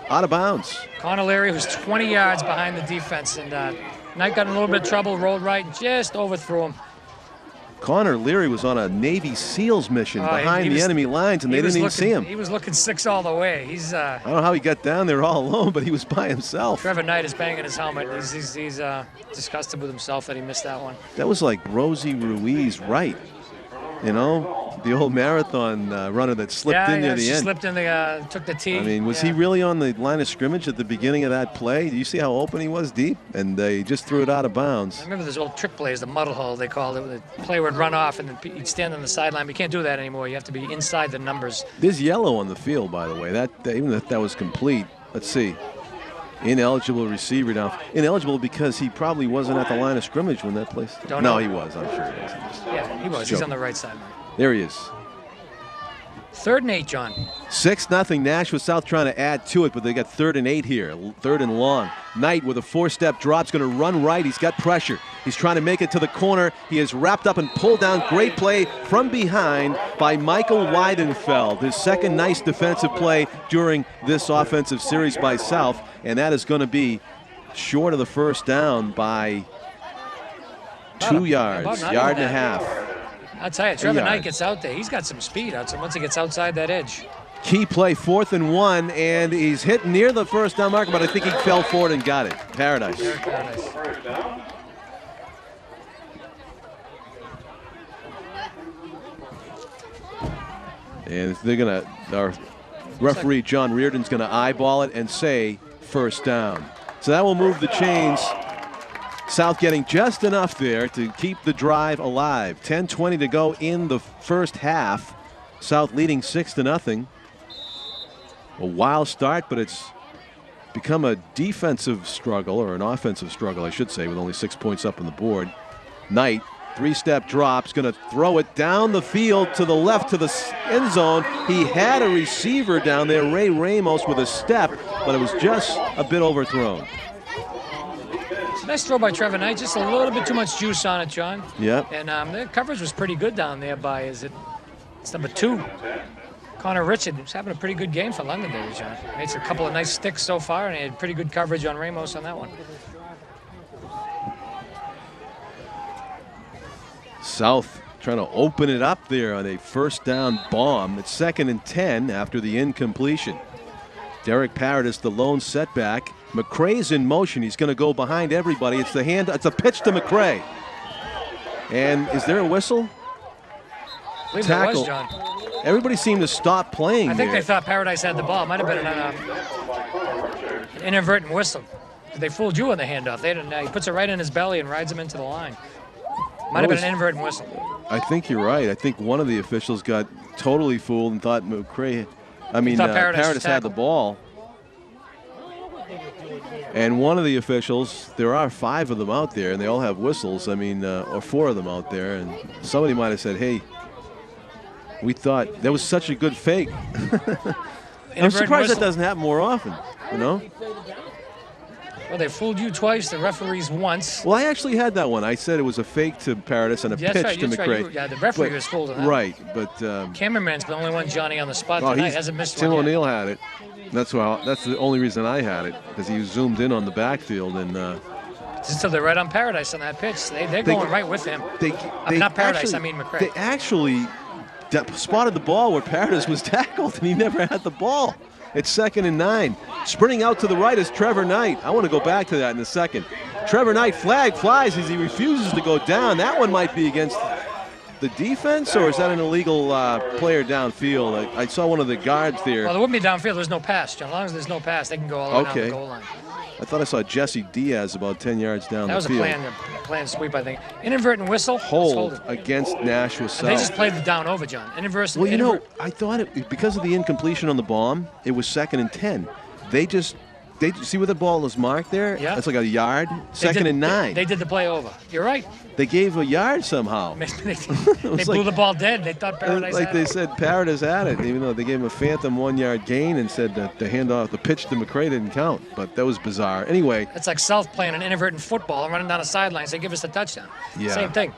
out of bounds. Connor Leary, who's 20 yards behind the defense, and Knight got in a little bit of trouble, rolled right, and just overthrew him. Connor Leary was on a Navy SEALs mission behind the enemy lines, and they didn't even see him. He was looking 6 all the way. He's. I don't know how he got down there all alone, but he was by himself. Trevor Knight is banging his helmet. He's disgusted with himself that he missed that one. That was like Rosie Ruiz Wright, you know, the old marathon runner that slipped in near the end. Slipped in took the tee. I mean, was he really on the line of scrimmage at the beginning of that play? Do you see how open he was deep? And they just threw it out of bounds. I remember those old trick plays, the muddle hole, they called it. The player would run off and then he'd stand on the sideline. We can't do that anymore. You have to be inside the numbers. There's yellow on the field, by the way. Even if that was complete. Let's see. Ineligible receiver now. Ineligible because he probably wasn't at the line of scrimmage when that place. No, he was. I'm sure he was. Yeah, he was. He's on the right sideline. There he is. 3rd and 8, John. 6-0. Nashua South trying to add to it, but they got 3rd and 8 here. 3rd and long. Knight with a 4-step drop's going to run right. He's got pressure. He's trying to make it to the corner. He is wrapped up and pulled down. Great play from behind by Michael Weidenfeld. His 2nd nice defensive play during this offensive series by South, and that is going to be short of the first down by 2 yards, yard and a half. I'll tell you, Trevor Knight gets out there. He's got some speed once he gets outside that edge. Key play, 4th and 1, and he's hit near the first down marker, but I think he fell forward and got it. Paradise. And our referee John Reardon's gonna eyeball it and say first down. So that will move the chains. South getting just enough there to keep the drive alive. 10:20 to go in the first half. South leading 6-0. A wild start, but it's become a defensive struggle, or an offensive struggle, I should say, with only 6 points up on the board. Knight, three-step drops, going to throw it down the field to the left to the end zone. He had a receiver down there, Ray Ramos, with a step, but it was just a bit overthrown. It's a nice throw by Trevor Knight, just a little bit too much juice on it, John. Yep. And the coverage was pretty good down there by, it's number 2. Connor Richard, who's having a pretty good game for Londonderry, John. Made a couple of nice sticks so far, and he had pretty good coverage on Ramos on that one. South trying to open it up there on a first down bomb. It's 2nd and 10 after the incompletion. Derek Paradis, the lone setback. McCray's in motion. He's going to go behind everybody. It's a pitch to McCray. And is there a whistle? I believe there was, John. Everybody seemed to stop playing. I think they thought Paradise had the ball. Might have been an inadvertent whistle. They fooled you on the handoff. He puts it right in his belly and rides him into the line. Might have been an inadvertent whistle. I think you're right. I think one of the officials got totally fooled and thought Paradis had the ball. And one of the officials, there are 5 of them out there, and they all have whistles. Or 4 of them out there, and somebody might have said, "Hey, we thought that was such a good fake." I'm surprised that doesn't happen more often, you know? Well, they fooled you twice, the referees once. Well, I actually had that one. I said it was a fake to Paradis and a pitch to McCray. Right. Yeah, the referee was fooled on that. Right, but... cameraman's the only one, Johnny, on the spot tonight. Hasn't missed Tim one yet. O'Neill had it. That's the only reason I had it, because he zoomed in on the backfield and... Just till they're right on Paradise on that pitch. They're going right with him. Not Paradise, I mean McCray. They actually spotted the ball where Paradis was tackled, and he never had the ball. It's 2nd and 9. Sprinting out to the right is Trevor Knight. I want to go back to that in a second. Trevor Knight, flag flies as he refuses to go down. That one might be against the defense, or is that an illegal player downfield? I saw one of the guards there. Well, there wouldn't be downfield. There's no pass, John. As long as there's no pass, they can go all the way down the goal line. I thought I saw Jesse Diaz about 10 yards down the field. That was a planned sweep, I think. Inadvertent whistle. Hold against Nashua South. They just played the down over, John. Well, I thought because of the incompletion on the bomb, it was 2nd and 10. They see where the ball was marked there? Yeah. It's like a yard. 2nd and 9. They did the play over. You're right. They gave a yard somehow. They blew the ball dead. They thought Paradise had it. They said Paradis had it, even though they gave him a phantom 1-yard gain and said that the handoff, the pitch to McCray didn't count. But that was bizarre. Anyway. That's like South playing an inadvertent football and running down the sidelines. They give us a touchdown. Yeah. Same thing.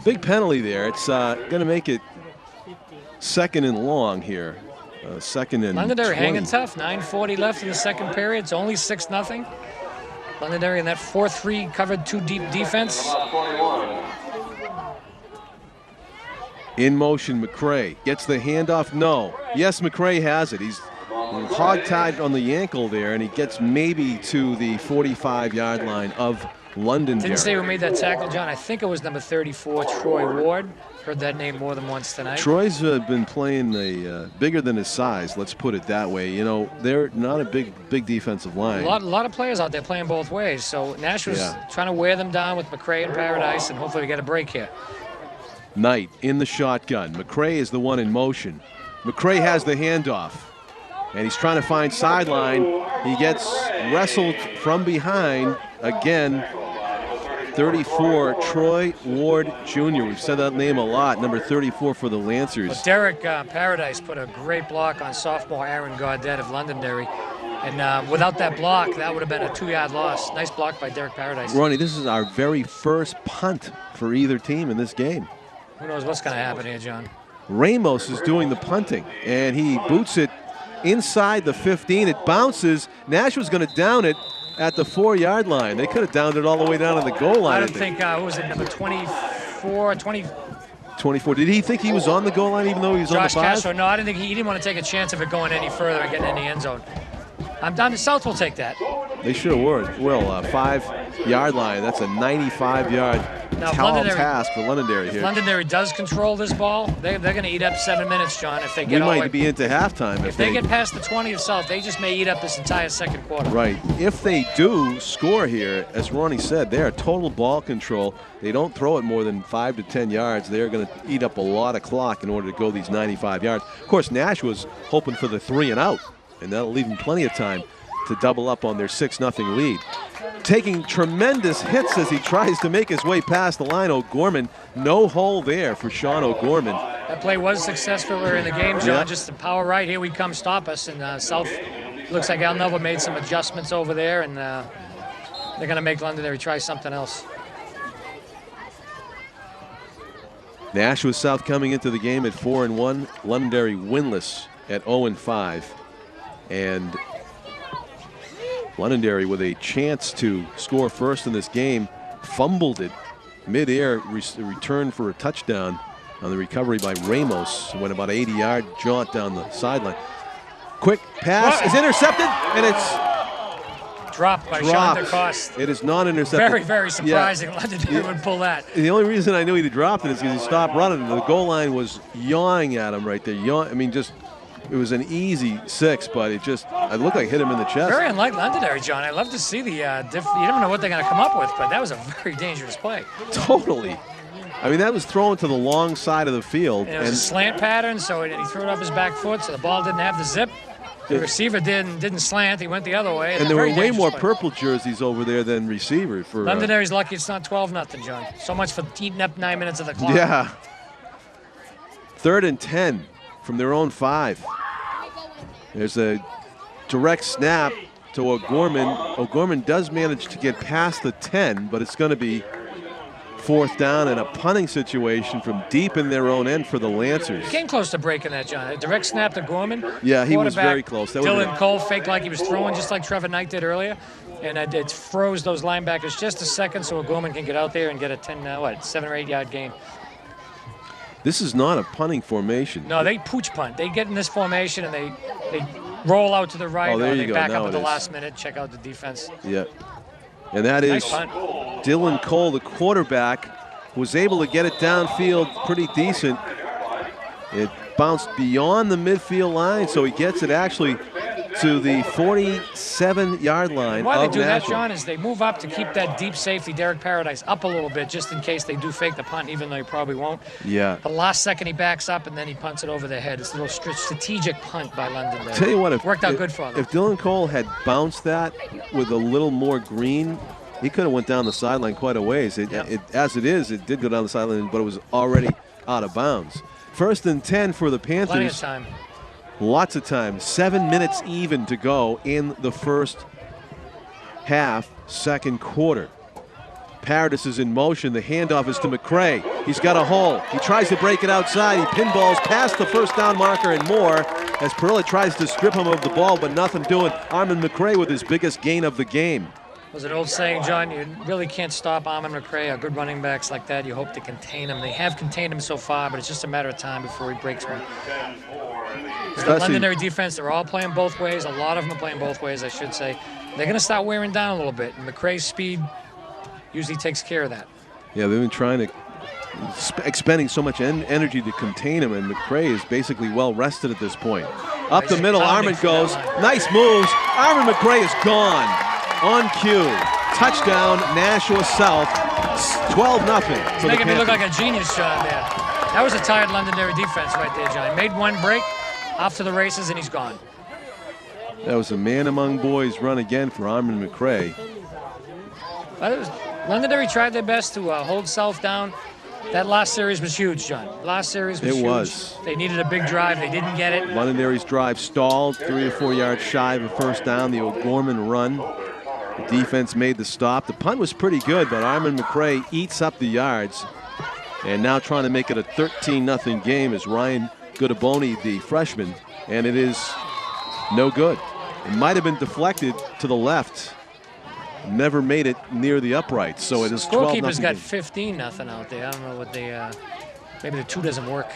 Big penalty there. It's going to make it 2nd and long here. 2nd and Londonderry 20. hanging tough. 9:40 left in the second period. It's only 6-0. Londonderry in that 4-3 covered 2 deep defense. In motion, McCray gets the handoff. No. Yes, McCray has it. He's hog-tied on the ankle there, and he gets maybe to the 45-yard line of Londonderry. Didn't say who made that tackle, John. I think it was number 34, Troy Ward. Heard that name more than once tonight. Troy's been playing bigger than his size, let's put it that way. You know, they're not a big defensive line. A lot of players out there playing both ways. So Nashua's trying to wear them down with McCray and Paradise, and hopefully we get a break here. Knight in the shotgun. McCray is the one in motion. McCray has the handoff, and he's trying to find sideline. He gets wrestled from behind again. 34, Troy Ward Jr. We've said that name a lot, number 34 for the Lancers. Well, Derek Paradise put a great block on sophomore Aaron Gaudet of Londonderry. And without that block, that would have been a 2-yard loss. Nice block by Derek Paradise. Ronnie, this is our very first punt for either team in this game. Who knows what's going to happen here, John? Ramos is doing the punting, and he boots it inside the 15. It bounces. Nashua's going to down it at the 4-yard line. They could have downed it all the way down to the goal line. I don't think, who was it, number 24, 24. Did he think he was on the goal line even though he was on the 5? Josh Castro, no, I didn't think he didn't want to take a chance of it going any further and getting in the end zone. I'm down to South will take that. They should have worked. Well, 5-yard line. That's a 95-yard tall task for Londonderry here. If Londonderry does control this ball, they're going to eat up 7 minutes, John. If they get we might be into halftime. If they get past the 20 of South, they just may eat up this entire second quarter. Right. If they do score here, as Ronnie said, they are total ball control. They don't throw it more than 5 to 10 yards. They're going to eat up a lot of clock in order to go these 95 yards. Of course, Nashua's hoping for the 3 and out, and that'll leave them plenty of time to double up on their 6-0 lead. Taking tremendous hits as he tries to make his way past the line. O'Gorman, no hole there for Sean O'Gorman. That play was successful earlier in the game, John. Just the power right. Here we come, stop us. And South looks like Al Neville made some adjustments over there, and they're going to make Londonderry try something else. Nashua South coming into the game at 4-1. Londonderry winless at 0-5. And Londonderry with a chance to score first in this game, fumbled it mid-air, returned for a touchdown on the recovery by Ramos. Went about 80-yard jaunt down the sideline. Quick pass is intercepted, and it's dropped by Sean DeCoste. It is not intercepted. Very, very surprising. Londonderry would pull that. The only reason I knew he'd dropped it is because he stopped running. The goal line was yawing at him right there. I mean, just. It was an easy 6, but it looked like it hit him in the chest. Very unlike Londonderry, John. I'd love to see the you never know what they're going to come up with, but that was a very dangerous play. Totally. I mean, that was thrown to the long side of the field. And it was a slant pattern, so he threw it up his back foot, so the ball didn't have the zip. The receiver didn't slant. He went the other way. And there were way more purple jerseys over there than receiver. For Londonderry's lucky it's not 12-0, John. So much for eating up 9 minutes of the clock. Yeah. 3rd and 10 from their own 5. There's a direct snap to O'Gorman. O'Gorman does manage to get past the 10, but it's going to be 4th down and a punting situation from deep in their own end for the Lancers. He came close to breaking that, John. A direct snap to Gorman. Yeah, he was very close. Dylan Cole faked like he was throwing, just like Trevor Knight did earlier. And it froze those linebackers just a second so O'Gorman can get out there and get a 7 or 8 yard gain. This is not a punting formation. No, they pooch punt. They get in this formation and they roll out to the right, or they back up at the last minute, check out the defense. Yeah. And that is Dylan Cole, the quarterback, was able to get it downfield pretty decent. It bounced beyond the midfield line, so he gets it actually to the 47-yard line. Why they do that, John, is they move up to keep that deep safety, Derek Paradise, up a little bit just in case they do fake the punt, even though he probably won't. Yeah. The last second he backs up and then he punts it over their head. It's a little strategic punt by Londonderry. Tell you what, it worked out good for them. If Dylan Cole had bounced that with a little more green, he could have went down the sideline quite a ways. As it is, it did go down the sideline, but it was already out of bounds. 1st and 10 for the Panthers. Plenty of time. Lots of time. 7 minutes even to go in the first half, second quarter. Paradis is in motion. The handoff is to McCray. He's got a hole. He tries to break it outside. He pinballs past the first down marker and more as Perilla tries to strip him of the ball, but nothing doing. Armin McCray with his biggest gain of the game. There's an old saying, John, you really can't stop Armin McCray. Good running backs like that, you hope to contain him. They have contained him so far, but it's just a matter of time before he breaks one. The Londonderry defense, they're all playing both ways. A lot of them are playing both ways, I should say. They're going to start wearing down a little bit, and McCray's speed usually takes care of that. Yeah, they've been trying to expending so much energy to contain him, and McCray is basically well rested at this point. Up the middle, Armin goes. Nice moves. Armin McCray is gone. On cue. Touchdown, Nashua South. 12-0. He's making me look like a genius, John, there. That was a tired Londonderry defense right there, John. He made one break, off to the races, and he's gone. That was a man among boys run again for Armin McCray. Londonderry tried their best to hold South down. That last series was huge, John. Last series was huge. It was. They needed a big drive. They didn't get it. Londonderry's drive stalled, 3 or 4 yards shy of a first down. The O'Gorman run. The defense made the stop. The punt was pretty good, but Armin McCray eats up the yards. And now trying to make it a 13-0 game is Ryan Goodaboni, the freshman, and it is no good. It might have been deflected to the left. Never made it near the uprights, so it is 12-0. Scorekeeper's got 15-0 out there. I don't know what they, maybe the 2 doesn't work.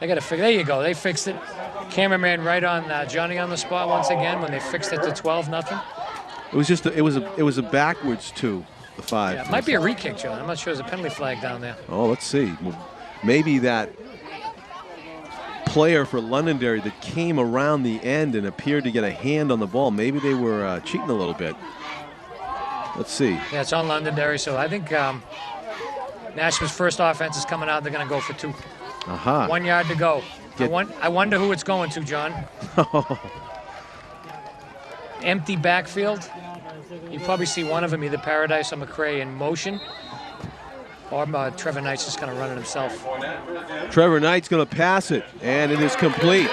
They got to figure, there you go, they fixed it. Cameraman right on Johnny on the spot once again when they fixed it to 12-0. It was just, it was a backwards 2. the 5. Yeah, it might be a re-kick, John. I'm not sure there's a penalty flag down there. Oh, let's see. Maybe that player for Londonderry that came around the end and appeared to get a hand on the ball, maybe they were cheating a little bit. Let's see. Yeah, it's on Londonderry, so I think Nashua's first offense is coming out. They're going to go for 2. 1 yard to go. I wonder who it's going to, John. Empty backfield. You probably see one of them, either Paradise or McCray, in motion. Or Trevor Knight's just going to run it himself. Trevor Knight's going to pass it, and it is complete.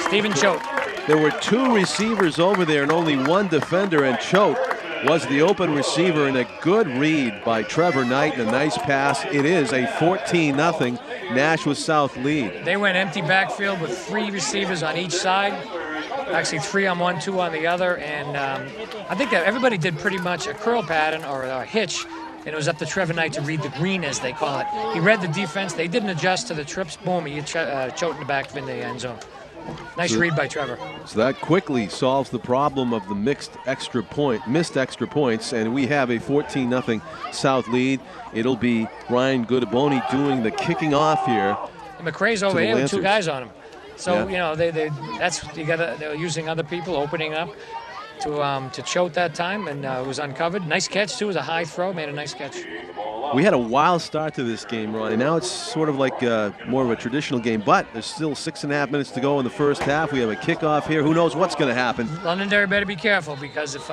Stephen Choate. There were 2 receivers over there and only 1 defender, and Choate was the open receiver, and a good read by Trevor Knight and a nice pass. It is a 14-0 Nashua South lead. They went empty backfield with 3 receivers on each side. Actually 3 on one, 2 on the other, and I think that everybody did pretty much a curl pattern or a hitch, and it was up to Trevor Knight to read the green, as they call it. He read the defense. They didn't adjust to the trips. Boom, he Choate in the back in the end zone. Nice read by Trevor. So that quickly solves the problem of the missed extra points, and we have a 14-0 South lead. It'll be Ryan Goodaboni doing the kicking off here. And McCray's over here with 2 guys on him. So, you know, they're using other people, opening up to Choate that time, and it was uncovered. Nice catch, too. It was a high throw, made a nice catch. We had a wild start to this game, Ron, and now it's sort of like more of a traditional game, but there's still 6.5 minutes to go in the first half. We have a kickoff here. Who knows what's going to happen? Londonderry better be careful, because if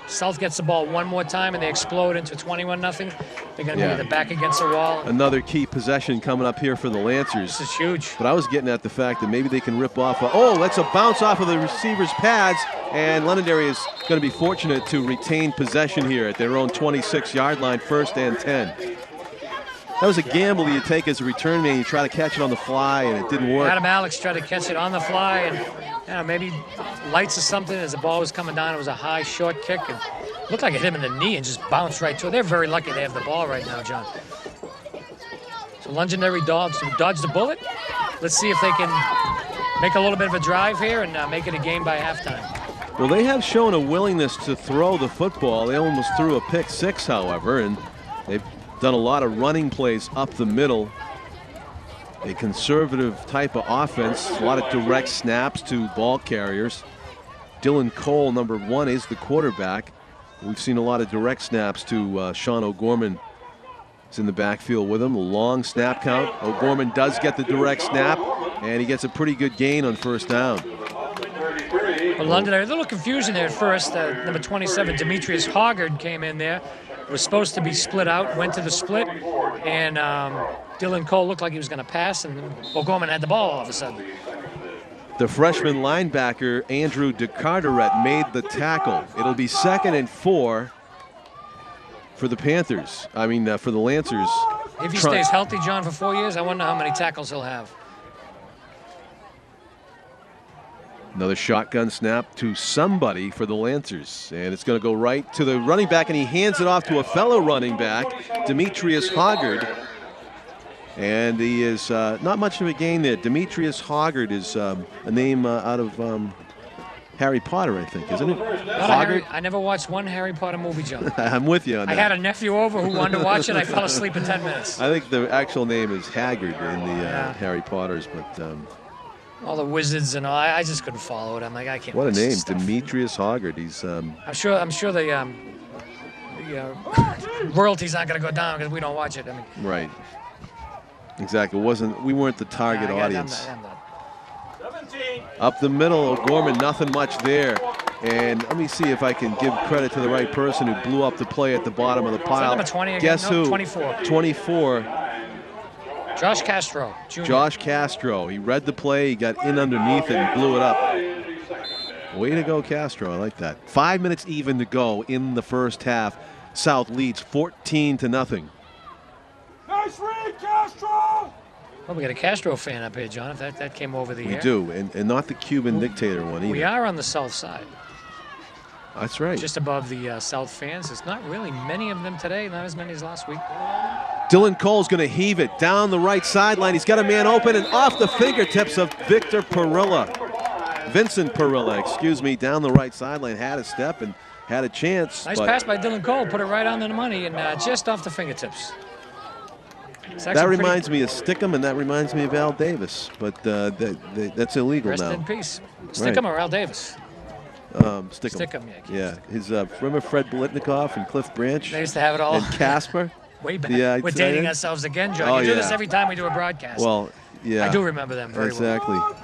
South gets the ball one more time and they explode into 21-0, they're going to be either back against the wall. Another key possession coming up here for the Lancers. This is huge. But I was getting at the fact that maybe they can rip off. That's a bounce off of the receiver's pads, and Londonderry is going to be fortunate to retain possession here at their own 26-yard line, 1st and 10. That was a gamble you take as a return man. You try to catch it on the fly, and it didn't work. Adam Alex tried to catch it on the fly, and maybe lights or something as the ball was coming down. It was a high, short kick, and looked like it hit him in the knee and just bounced right to it. They're very lucky they have the ball right now, John. So Londonderry dogs who dodged the bullet. Let's see if they can make a little bit of a drive here and make it a game by halftime. Well, they have shown a willingness to throw the football. They almost threw a pick 6, however, and they've done a lot of running plays up the middle. A conservative type of offense, a lot of direct snaps to ball carriers. Dylan Cole, number 1, is the quarterback. We've seen a lot of direct snaps to Sean O'Gorman. He's in the backfield with him. A long snap count. O'Gorman does get the direct snap, and he gets a pretty good gain on 1st down. Well, Londonderry, a little confusion there at first. Number 27, Demetrius Hoggard, came in there. Was supposed to be split out, went to the split, and Dylan Cole looked like he was going to pass, and O'Gorman had the ball all of a sudden. The freshman linebacker, Andrew DeCarteret, made the tackle. It'll be 2nd and 4 for the Panthers. For the Lancers. If he stays healthy, John, for 4 years, I wonder how many tackles he'll have. Another shotgun snap to somebody for the Lancers, and it's going to go right to the running back, and he hands it off to a fellow running back, Demetrius Hoggard. And he is not much of a gain there. Demetrius Hoggard is a name out of Harry Potter, I think, isn't it? Hoggard? I never watched one Harry Potter movie, John. I'm with you on that. I had a nephew over who wanted to watch it. I fell asleep in 10 minutes. I think the actual name is Haggard in the Harry Potters, but all the wizards and all. I just couldn't follow it. I'm like, I can't. What a name, Demetrius Hoggard. He's. I'm sure the royalty's not going to go down because we don't watch it. Right. Exactly. We weren't the target audience. I'm not. Up the middle, O'Gorman, nothing much there. And let me see if I can give credit to the right person who blew up the play at the bottom of the pile. Number 20 again? Guess who? 24. 24. Josh Castro, Jr. Josh Castro. He read the play, he got in underneath it and blew it up. Way to go, Castro. I like that. 5 minutes even to go in the first half. South leads 14-0. Nice read, Castro! Well, we got a Castro fan up here, John, if that came over the air. We do, and not the Cuban dictator one either. We are on the south side. That's right. Just above the South fans. There's not really many of them today, not as many as last week. Dylan Cole's going to heave it down the right sideline. He's got a man open and off the fingertips of Vincent Perilla, excuse me, down the right sideline. Had a step and had a chance. Nice pass by Dylan Cole, put it right on the money and just off the fingertips. That reminds me of Stickham, and that reminds me of Al Davis, but that's illegal now. Rest in peace. Stickham or Al Davis? Stickham. Yeah. His remember Fred Blitnikoff and Cliff Branch? They used to have it all. And Casper. Way back. Yeah, we're dating ourselves again, John. Oh, you do this every time we do a broadcast. Well, yeah. I do remember them very well.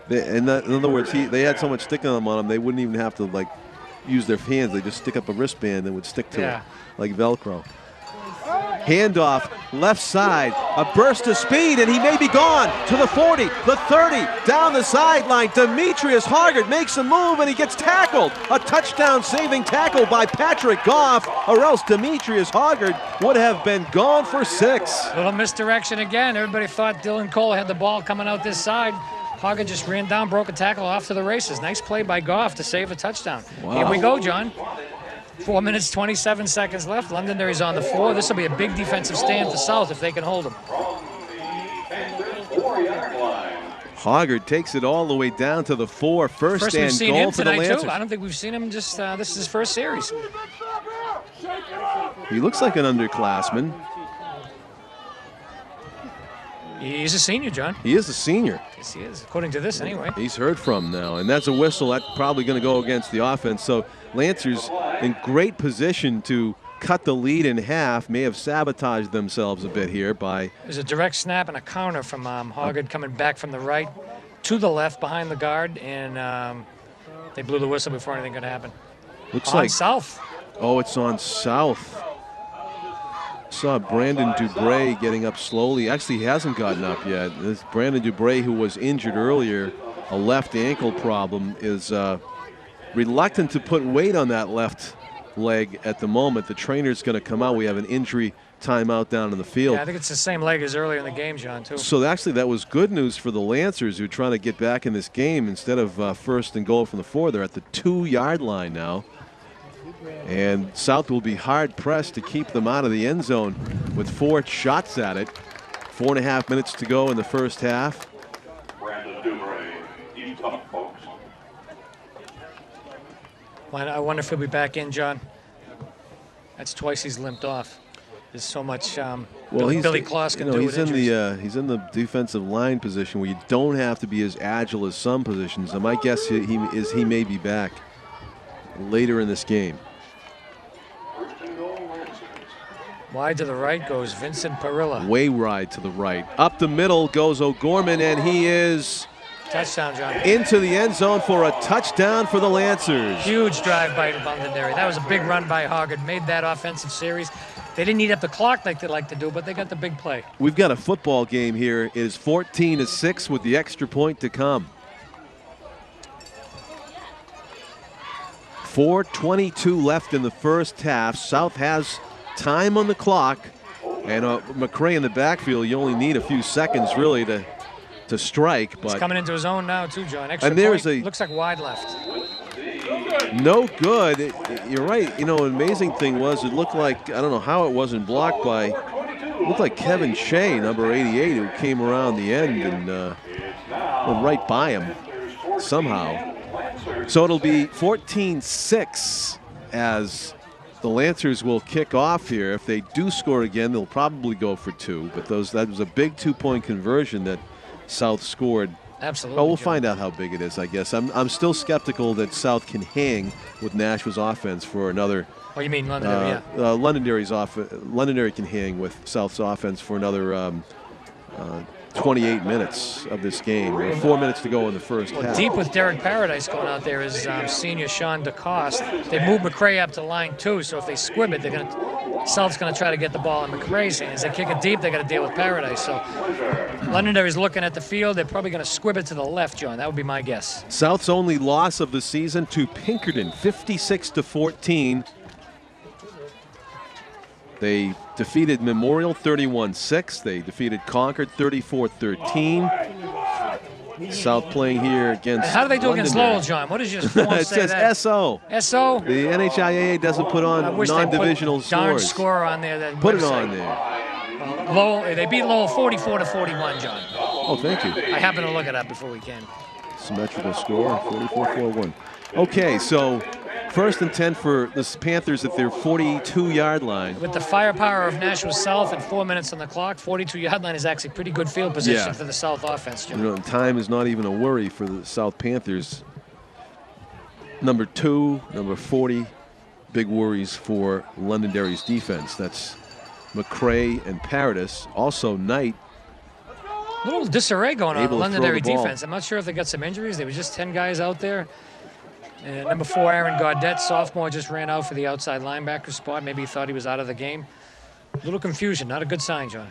In other words, they had so much stick on them, they wouldn't even have to like use their hands. They just stick up a wristband and would stick to it like Velcro. Handoff, left side, a burst of speed, and he may be gone to the 40, the 30, down the sideline. Demetrius Hoggard makes a move, and he gets tackled. A touchdown-saving tackle by Patrick Goff, or else Demetrius Hoggard would have been gone for 6. Little misdirection again. Everybody thought Dylan Cole had the ball coming out this side. Hoggard just ran down, broke a tackle, off to the races. Nice play by Goff to save a touchdown. Wow. Here we go, John. 4 minutes, 27 seconds left. Londonderry's on the 4. This will be a big defensive stand for South if they can hold him. Hoggard takes it all the way down to the 4. First and goal for the Lancers. Too. I don't think we've seen him this is his first series. He looks like an underclassman. He's a senior, John. He is a senior. Yes, he is, according to this anyway. He's heard from now, and that's a whistle. That's probably going to go against the offense. So Lancers in great position to cut the lead in half. May have sabotaged themselves a bit here by... There's a direct snap and a counter from Hoggard coming back from the right to the left behind the guard, and they blew the whistle before anything could happen. Looks on like South. Oh, it's on South. Saw Brandon Dubray getting up slowly. Actually, he hasn't gotten up yet. This Brandon Dubray, who was injured earlier, a left ankle problem, is reluctant to put weight on that left leg at the moment. The trainer's going to come out. We have an injury timeout down in the field. Yeah, I think it's the same leg as earlier in the game, John, too. So actually, that was good news for the Lancers, who are trying to get back in this game. Instead of first and goal from the 4, they're at the 2-yard line now. And South will be hard-pressed to keep them out of the end zone with 4 shots at it. 4.5 minutes to go in the first half. I wonder if he'll be back in, John. That's twice he's limped off. There's so much Billy Kloss can do with injuries. He's in the defensive line position where you don't have to be as agile as some positions. And my guess he may be back later in this game. Wide to the right goes Vincent Parilla. Way wide to the right. Up the middle goes O'Gorman, and he is... Touchdown, John. Into the end zone for a touchdown for the Lancers. Huge drive by Londonderry. That was a big run by Hoggard. Made that offensive series. They didn't eat up the clock like they like to do, but they got the big play. We've got a football game here. It is 14-6 with the extra point to come. 4:22 left in the first half. South has time on the clock, and McRae in the backfield. You only need a few seconds really to strike. But he's coming into his own now too, John. Extra and there's point. Looks like wide left. No good. You're right. You know, an amazing thing was it looked like, I don't know how it wasn't blocked by, it looked like Kevin Shea, number 88, who came around the end and went right by him somehow. So it'll be 14-6 as the Lancers will kick off here. If they do score again, they'll probably go for 2. But that was a big 2-point conversion that South scored. Absolutely. Oh, we'll find out how big it is, I guess. I'm still skeptical that South can hang with Nashua's offense for another. Oh, you mean Londonderry? Yeah. Londonderry can hang with South's offense for another 28 minutes of this game. 4 minutes to go in the first half. Deep with Derek Paradise going out there is senior Sean DeCoste. They moved McRae up to line 2, so if they squib it, South's going to try to get the ball in McRae's hands. They kick it deep, they got to deal with Paradise. So Londonderry's looking at the field. They're probably going to squib it to the left, John. That would be my guess. South's only loss of the season to Pinkerton, 56-14. They defeated Memorial 31-6. They defeated Concord 34-13. South playing here against. How do they do against Lowell, John? What does your form it say? Says that? SO. SO? The NHIAA doesn't put on non-divisional scores. Darn score on there. Put it on there. Lowell, they beat Lowell 44-41, John. Oh, thank you. I happened to look it up before we came. Symmetrical score, 44-41. Okay, so First and 10 for the Panthers at their 42-yard line. With the firepower of Nashua South and 4 minutes on the clock, 42-yard line is actually pretty good field position for the South offense, Jim. You know, time is not even a worry for the South Panthers. Number 2, number 40, big worries for Londonderry's defense. That's McCray and Paradis. Also Knight. A little disarray going on in the Londonderry the ball. defense. I'm not sure if they got some injuries. There were just 10 guys out there. And number 4, Aaron Gaudette, sophomore, just ran out for the outside linebacker spot. Maybe he thought he was out of the game. A little confusion, not a good sign, John.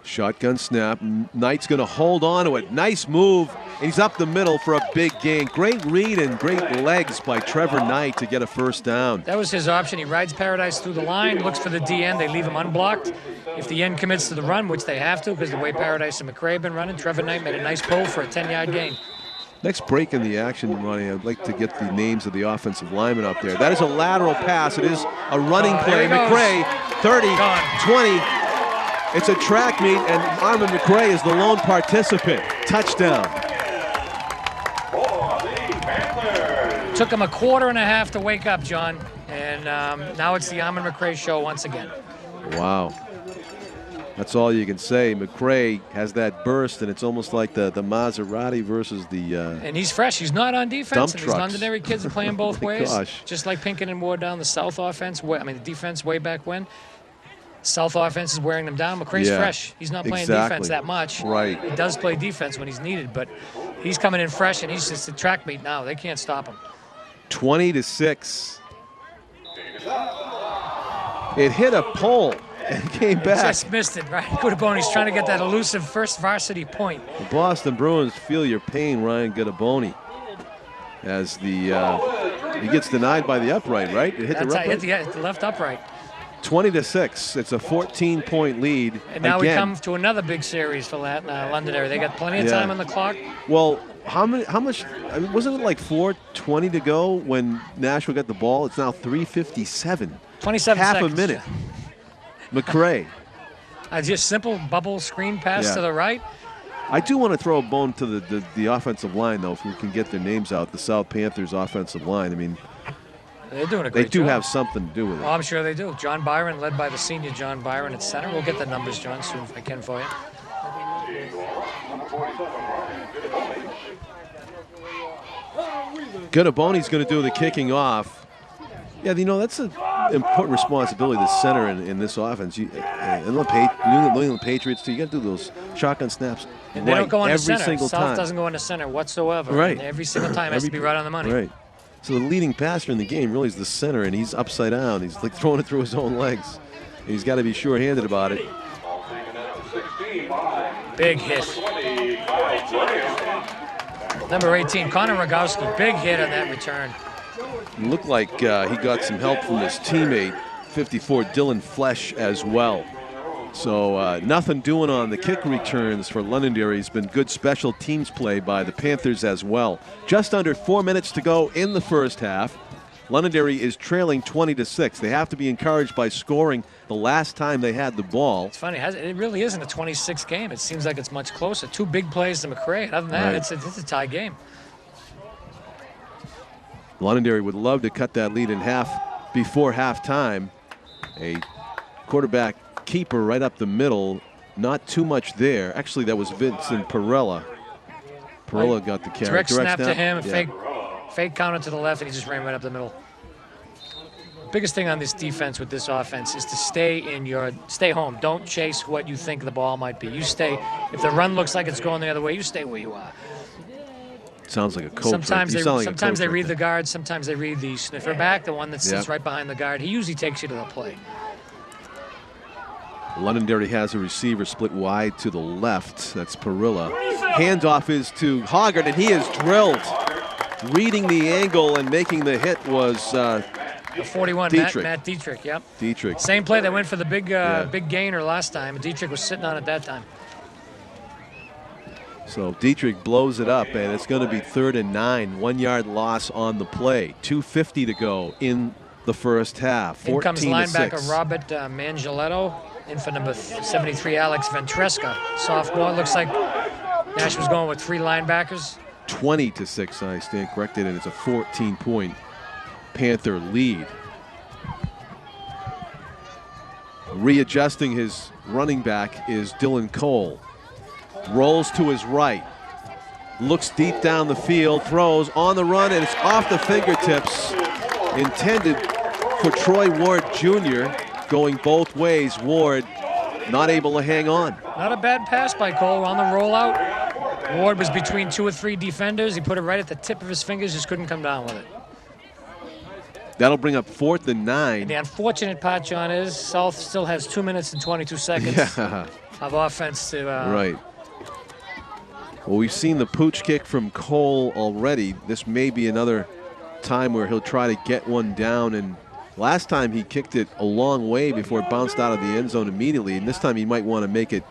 Shotgun snap. Knight's going to hold on to it. Nice move. And he's up the middle for a big gain. Great read and great legs by Trevor Knight to get a first down. That was his option. He rides Paradise through the line, looks for the DN. They leave him unblocked. If the end commits to the run, which they have to because the way Paradise and McCray have been running, Trevor Knight made a nice pull for a 10-yard gain. Next break in the action, Ronnie, I'd like to get the names of the offensive linemen up there. That is a lateral pass. It is a running play. McCray, 30, 20. It's a track meet, and Armin McCray is the lone participant. Touchdown. Took him a quarter and a half to wake up, John. And now it's the Armin McCray show once again. Wow. That's all you can say. McCray has that burst, and it's almost like the Maserati versus the and he's fresh. He's not on defense. And these trucks. Londonderry kids are playing both ways. Gosh. Just like Pinkin and Ward down the South offense. I mean, the defense way back when. South offense is wearing them down. McCray's fresh. He's not playing defense that much. Right. He does play defense when he's needed, but he's coming in fresh, and he's just a track meet now. They can't stop him. 20-6. It hit a pole and came back. Just missed it, right? Guidaboni's trying to get that elusive first varsity point. The Boston Bruins feel your pain, Ryan Guidaboni, as the he gets denied by the upright, right? It hit the upright. Hit the left upright. 20-6. It's a 14-point lead. And now we come to another big series for Londonderry. They got plenty of time on the clock. Well, how much? I mean, wasn't it like 4:20 to go when Nashua got the ball? It's now 3:57. 27 half seconds. a minute. McCray. Just simple bubble screen pass to the right. I do want to throw a bone to the offensive line, though, if we can get their names out. The South Panthers offensive line. I mean, they're doing a great job. They do have something to do with it. Oh, I'm sure they do. John Byron, led by the senior John Byron at center. We'll get the numbers, John, soon if I can for you. Guidaboni's going to do the kicking off. Yeah, you know, that's an important responsibility, the center in this offense. And the New England Patriots, too, you got to do those shotgun snaps and they don't go on every the center. single South time. doesn't go on the center whatsoever. Right. And every single time has to be right on the money. Right. So the leading passer in the game really is the center, and he's upside down. He's like throwing it through his own legs. And he's got to be sure-handed about it. Big hit. Number 18, Connor Rogowski, big hit on that return. It looked like he got some help from his teammate, 54, Dylan Flesh, as well. So nothing doing on the kick returns for Londonderry. It's been good special teams play by the Panthers as well. Just under 4 minutes to go in the first half. Londonderry is trailing 20-6. They have to be encouraged by scoring the last time they had the ball. It's funny, it really isn't a 26 game. It seems like it's much closer. 2 big plays to McCray. Other than that, it's a tie game. Londonderry would love to cut that lead in half before halftime. A quarterback keeper right up the middle. Not too much there. Actually, that was Vincent Perella. Perella got the carry. Direct snap to him, fake counter to the left, and he just ran right up the middle. Biggest thing on this defense with this offense is to stay home. Don't chase what you think the ball might be. You stay. If the run looks like it's going the other way, you stay where you are. Sounds like a coach. Sometimes they read the guard. Sometimes they read the sniffer back, the one that sits right behind the guard. He usually takes you to the play. Londonderry has a receiver split wide to the left. That's Perilla. Handoff is to Hoggart, and he is drilled. Reading the angle and making the hit was the 41, Dietrich. Matt Dietrich, yep. Dietrich. Same play. They went for the big gainer last time. Dietrich was sitting on it that time. So Dietrich blows it up, and it's going to be 3rd and 9. 1 yard loss on the play. 2:50 to go in the first half. In comes 14-6. linebacker Robert Mangialetto. In for number 73, Alex Ventresca. Sophomore. Looks like Nash was going with 3 linebackers. 20-6, I stand corrected, and it's a 14-point Panther lead. Readjusting his running back is Dylan Cole. Rolls to his right. Looks deep down the field, throws on the run, and it's off the fingertips. Intended for Troy Ward Jr. going both ways. Ward not able to hang on. Not a bad pass by Cole on the rollout. Ward was between 2 or 3 defenders. He put it right at the tip of his fingers, just couldn't come down with it. That'll bring up 4th and 9. And the unfortunate part, John, is South still has 2 minutes and 22 seconds of offense to... Right. Well, we've seen the pooch kick from Cole already. This may be another time where he'll try to get one down. And last time he kicked it a long way before it bounced out of the end zone immediately. And this time he might want to make it.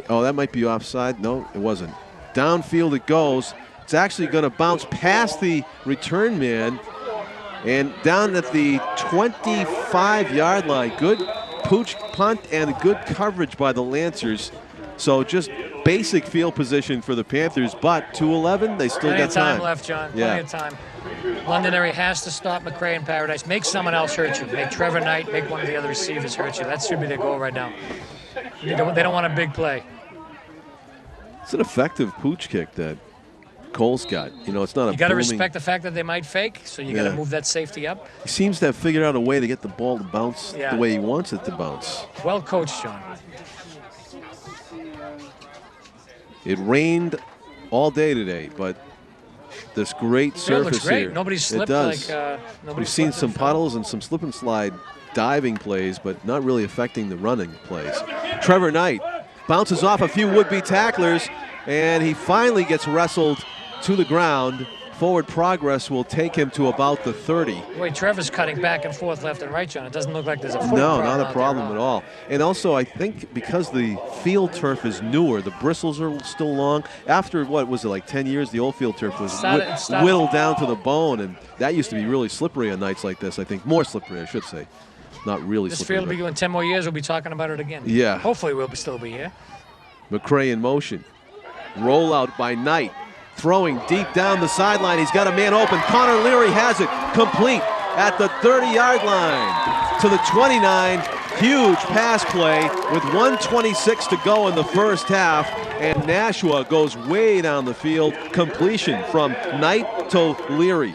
Oh, that might be offside. No, it wasn't. Downfield it goes. It's actually going to bounce past the return man and down at the 25-yard line. Good pooch punt and good coverage by the Lancers. So just basic field position for the Panthers, but 2:11, they still got time. Plenty of time left, John. Plenty of time. Londonderry has to stop McCray in Paradise. Make someone else hurt you. Make Trevor Knight, make one of the other receivers hurt you. That should be their goal right now. They don't want a big play. It's an effective pooch kick that Cole's got. You know, it's not a. You got to respect the fact that they might fake, so you got to move that safety up. He seems to have figured out a way to get the ball to bounce the way he wants it to bounce. Well coached, John. It rained all day today, but this great surface looks great. here. Nobody slipped. It does. Nobody We've seen some puddles and some slip and slide diving plays, but not really affecting the running plays. Trevor Knight bounces off a few would-be tacklers, and he finally gets wrestled to the ground. Forward progress will take him to about the 30. Wait, Trevor's cutting back and forth left and right, John. It doesn't look like there's a foot No, problem not a problem at all. And also, I think because the field turf is newer, the bristles are still long. After, what was it, like 10 years, the old field turf was whittled down to the bone, and that used to be really slippery on nights like this, I think. More slippery, I should say. Not really slippery. This field will be going 10 more years. We'll be talking about it again. Yeah. Hopefully we'll still be here. McCray in motion. Rollout by Knight. Throwing deep down the sideline. He's got a man open. Connor Leary has it complete at the 30-yard line to the 29. Huge pass play with 1:26 to go in the first half. And Nashua goes way down the field. Completion from Knight to Leary.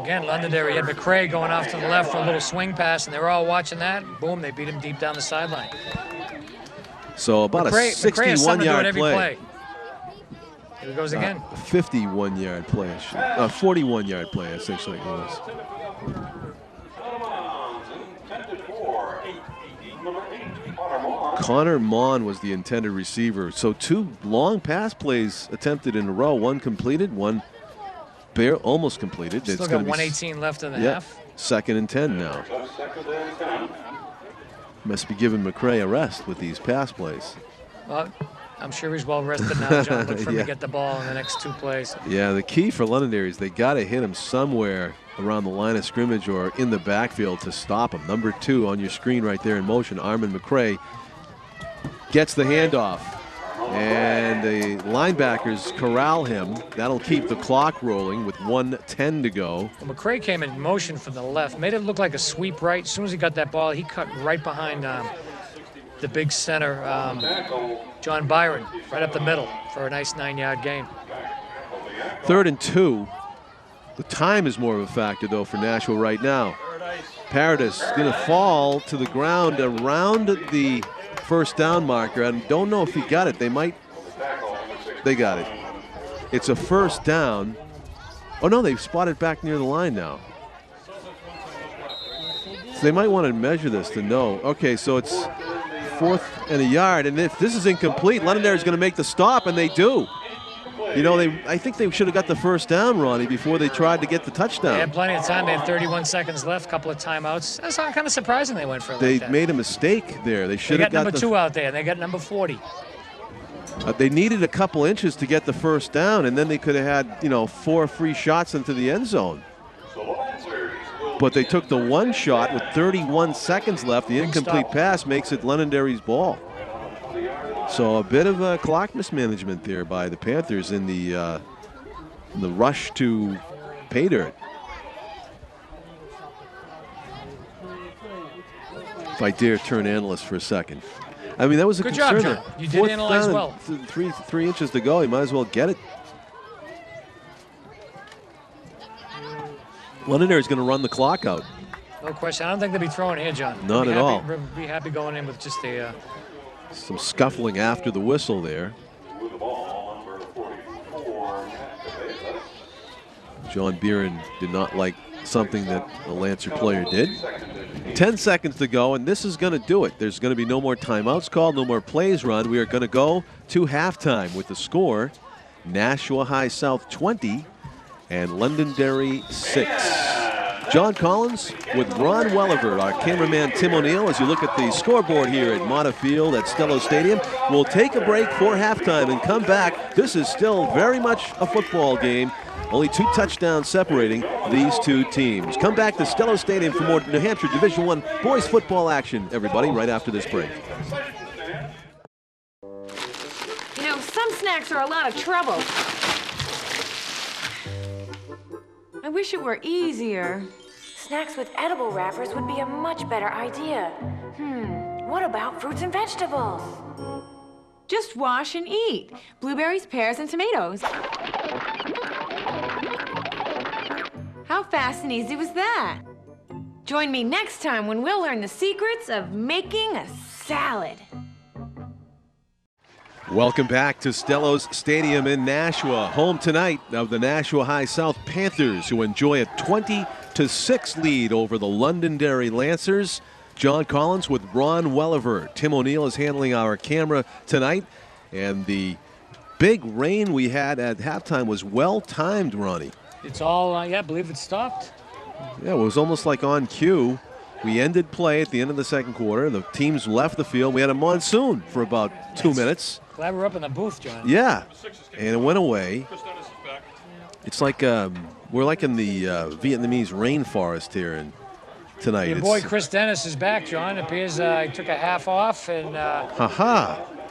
Again, Londonderry had McCray going off to the left for a little swing pass, and they were all watching that. Boom, they beat him deep down the sideline. So about McCray, a 61-yard play. Here it goes again. 51-yard play. 41-yard play, essentially it was. Connor Mon was the intended receiver. So 2 long pass plays attempted in a row. One completed, one almost completed. Still got 1:18 left in the half. 2nd and 10 now. Must be giving McCray a rest with these pass plays. Well, I'm sure he's well rested now, John. Look for him to get the ball in the next 2 plays. Yeah, the key for Londonderry is they got to hit him somewhere around the line of scrimmage or in the backfield to stop him. Number 2 on your screen right there in motion, Armin McCray, gets the handoff. And the linebackers corral him. That'll keep the clock rolling with 1:10 to go. Well, McCray came in motion from the left, made it look like a sweep right. As soon as he got that ball, he cut right behind the big center, John Byron, right up the middle for a nice 9-yard gain. 3rd and 2. The time is more of a factor, though, for Nashua right now. Paradis is going to fall to the ground around the first down marker. I don't know if he got it. They got it. It's a first down. Oh, no, they've spotted back near the line now. So they might want to measure this to know. Okay, so it's 4th and a yard, and if this is incomplete, Londonderry is going to make the stop, and they do. You know, I think they should have got the first down, Ronnie, before they tried to get the touchdown. They had plenty of time. They had 31 seconds left, a couple of timeouts. That's kind of surprising they went for it They like that. made a mistake there. They should have got number 2 out there. They got number 40. They needed a couple inches to get the first down, and then they could have had, 4 free shots into the end zone. But they took the one shot with 31 seconds left. The incomplete pass makes it Londonderry's ball. So a bit of a clock mismanagement there by the Panthers in the rush to pay dirt. If I dare turn analyst for a second. I mean, that was a good concern. job, John. You did analyze well. 3 inches to go. He might as well get it. Londonderry is going to run the clock out. No question. I don't think they'll be throwing here, John. Not at all. We'll be happy going in with just a... Some scuffling after the whistle there. John Beeran did not like something that a Lancer player did. 10 seconds to go, and this is going to do it. There's going to be no more timeouts called, no more plays run. We are going to go to halftime with the score, Nashua High South 20 and Londonderry 6. John Collins with Ron Welliver, our cameraman Tim O'Neill, as you look at the scoreboard here at Mata Field at Stellos Stadium. We'll take a break for halftime and come back. This is still very much a football game. Only 2 touchdowns separating these 2 teams. Come back to Stellos Stadium for more New Hampshire Division I boys football action, everybody, right after this break. You know, some snacks are a lot of trouble. I wish it were easier. Snacks with edible wrappers would be a much better idea. What about fruits and vegetables? Just wash and eat. Blueberries, pears, and tomatoes. How fast and easy was that? Join me next time when we'll learn the secrets of making a salad. Welcome back to Stellos Stadium in Nashua, home tonight of the Nashua High South Panthers, who enjoy a 20-6 lead over the Londonderry Lancers. John Collins with Ron Welliver. Tim O'Neill is handling our camera tonight, and the big rain we had at halftime was well-timed, Ronnie. It's all, yeah, I believe it stopped. Yeah, it was almost like on cue. We ended play at the end of the second quarter. The teams left the field. We had a monsoon for about 2 minutes. Glad we're up in the booth, John. Yeah, and it went away. It's like we're like in the Vietnamese rainforest here tonight. Your boy Chris Dennis is back, John. It appears he took a half off, and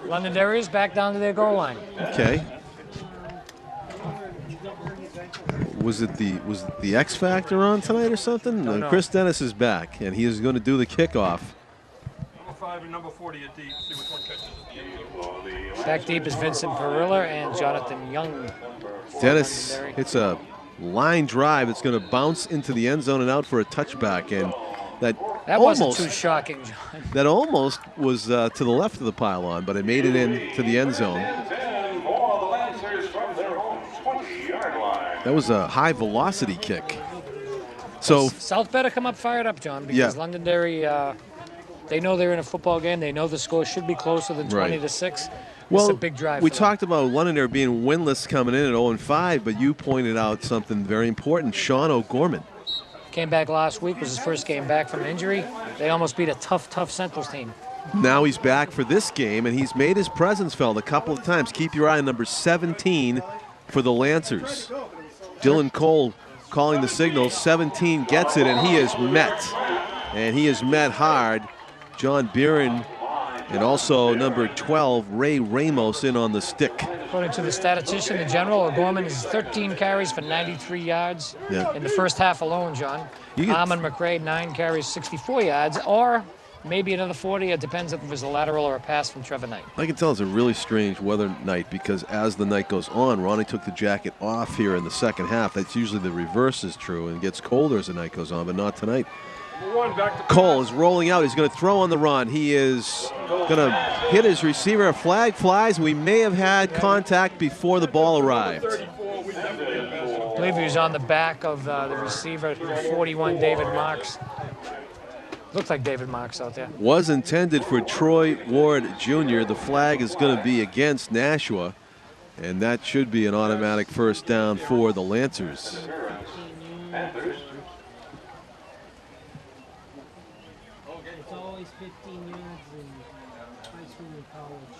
Londonderry is back down to their goal line. Okay. Was the X Factor on tonight or something? No. Chris Dennis is back, and he is going to do the kickoff. Number 5 and number 40 at deep. See which one catches at the end. Back deep is Vincent Perilla and Jonathan Young. Dennis hits a line drive that's going to bounce into the end zone and out for a touchback, and that wasn't too shocking, John. That almost was to the left of the pylon, but it made it in to the end zone. That was a high velocity kick. So South better come up fired up, John, because Londonderry, they know they're in a football game. They know the score should be closer than 20-6. Well, it's a big drive. We talked about Londonderry being winless coming in at 0-5, but you pointed out something very important. Sean O'Gorman came back last week. Was his first game back from injury. They almost beat a tough Centrals team. Now he's back for this game, and he's made his presence felt a couple of times. Keep your eye on number 17 for the Lancers. Dylan Cole calling the signal. 17 gets it, and he is met. And he is met hard. John Beeran and also number 12, Ray Ramos, in on the stick. According to the statistician, the general, O'Gorman is 13 carries for 93 yards in the first half alone, John. Armand McRae, 9 carries, 64 yards, or maybe another 40. It depends if it was a lateral or a pass from Trevor Knight. I can tell it's a really strange weather night because as the night goes on, Ronnie took the jacket off here in the second half. That's usually the reverse is true, and it gets colder as the night goes on, but not tonight. Cole is rolling out. He's going to throw on the run. He is going to hit his receiver. A flag flies. We may have had contact before the ball arrived. I believe he was on the back of the receiver, 41, David Marks. Looks like David Marks out there. Was intended for Troy Ward Jr. The flag is going to be against Nashua, and that should be an automatic first down for the Lancers. It's always 15 yards in high school and college.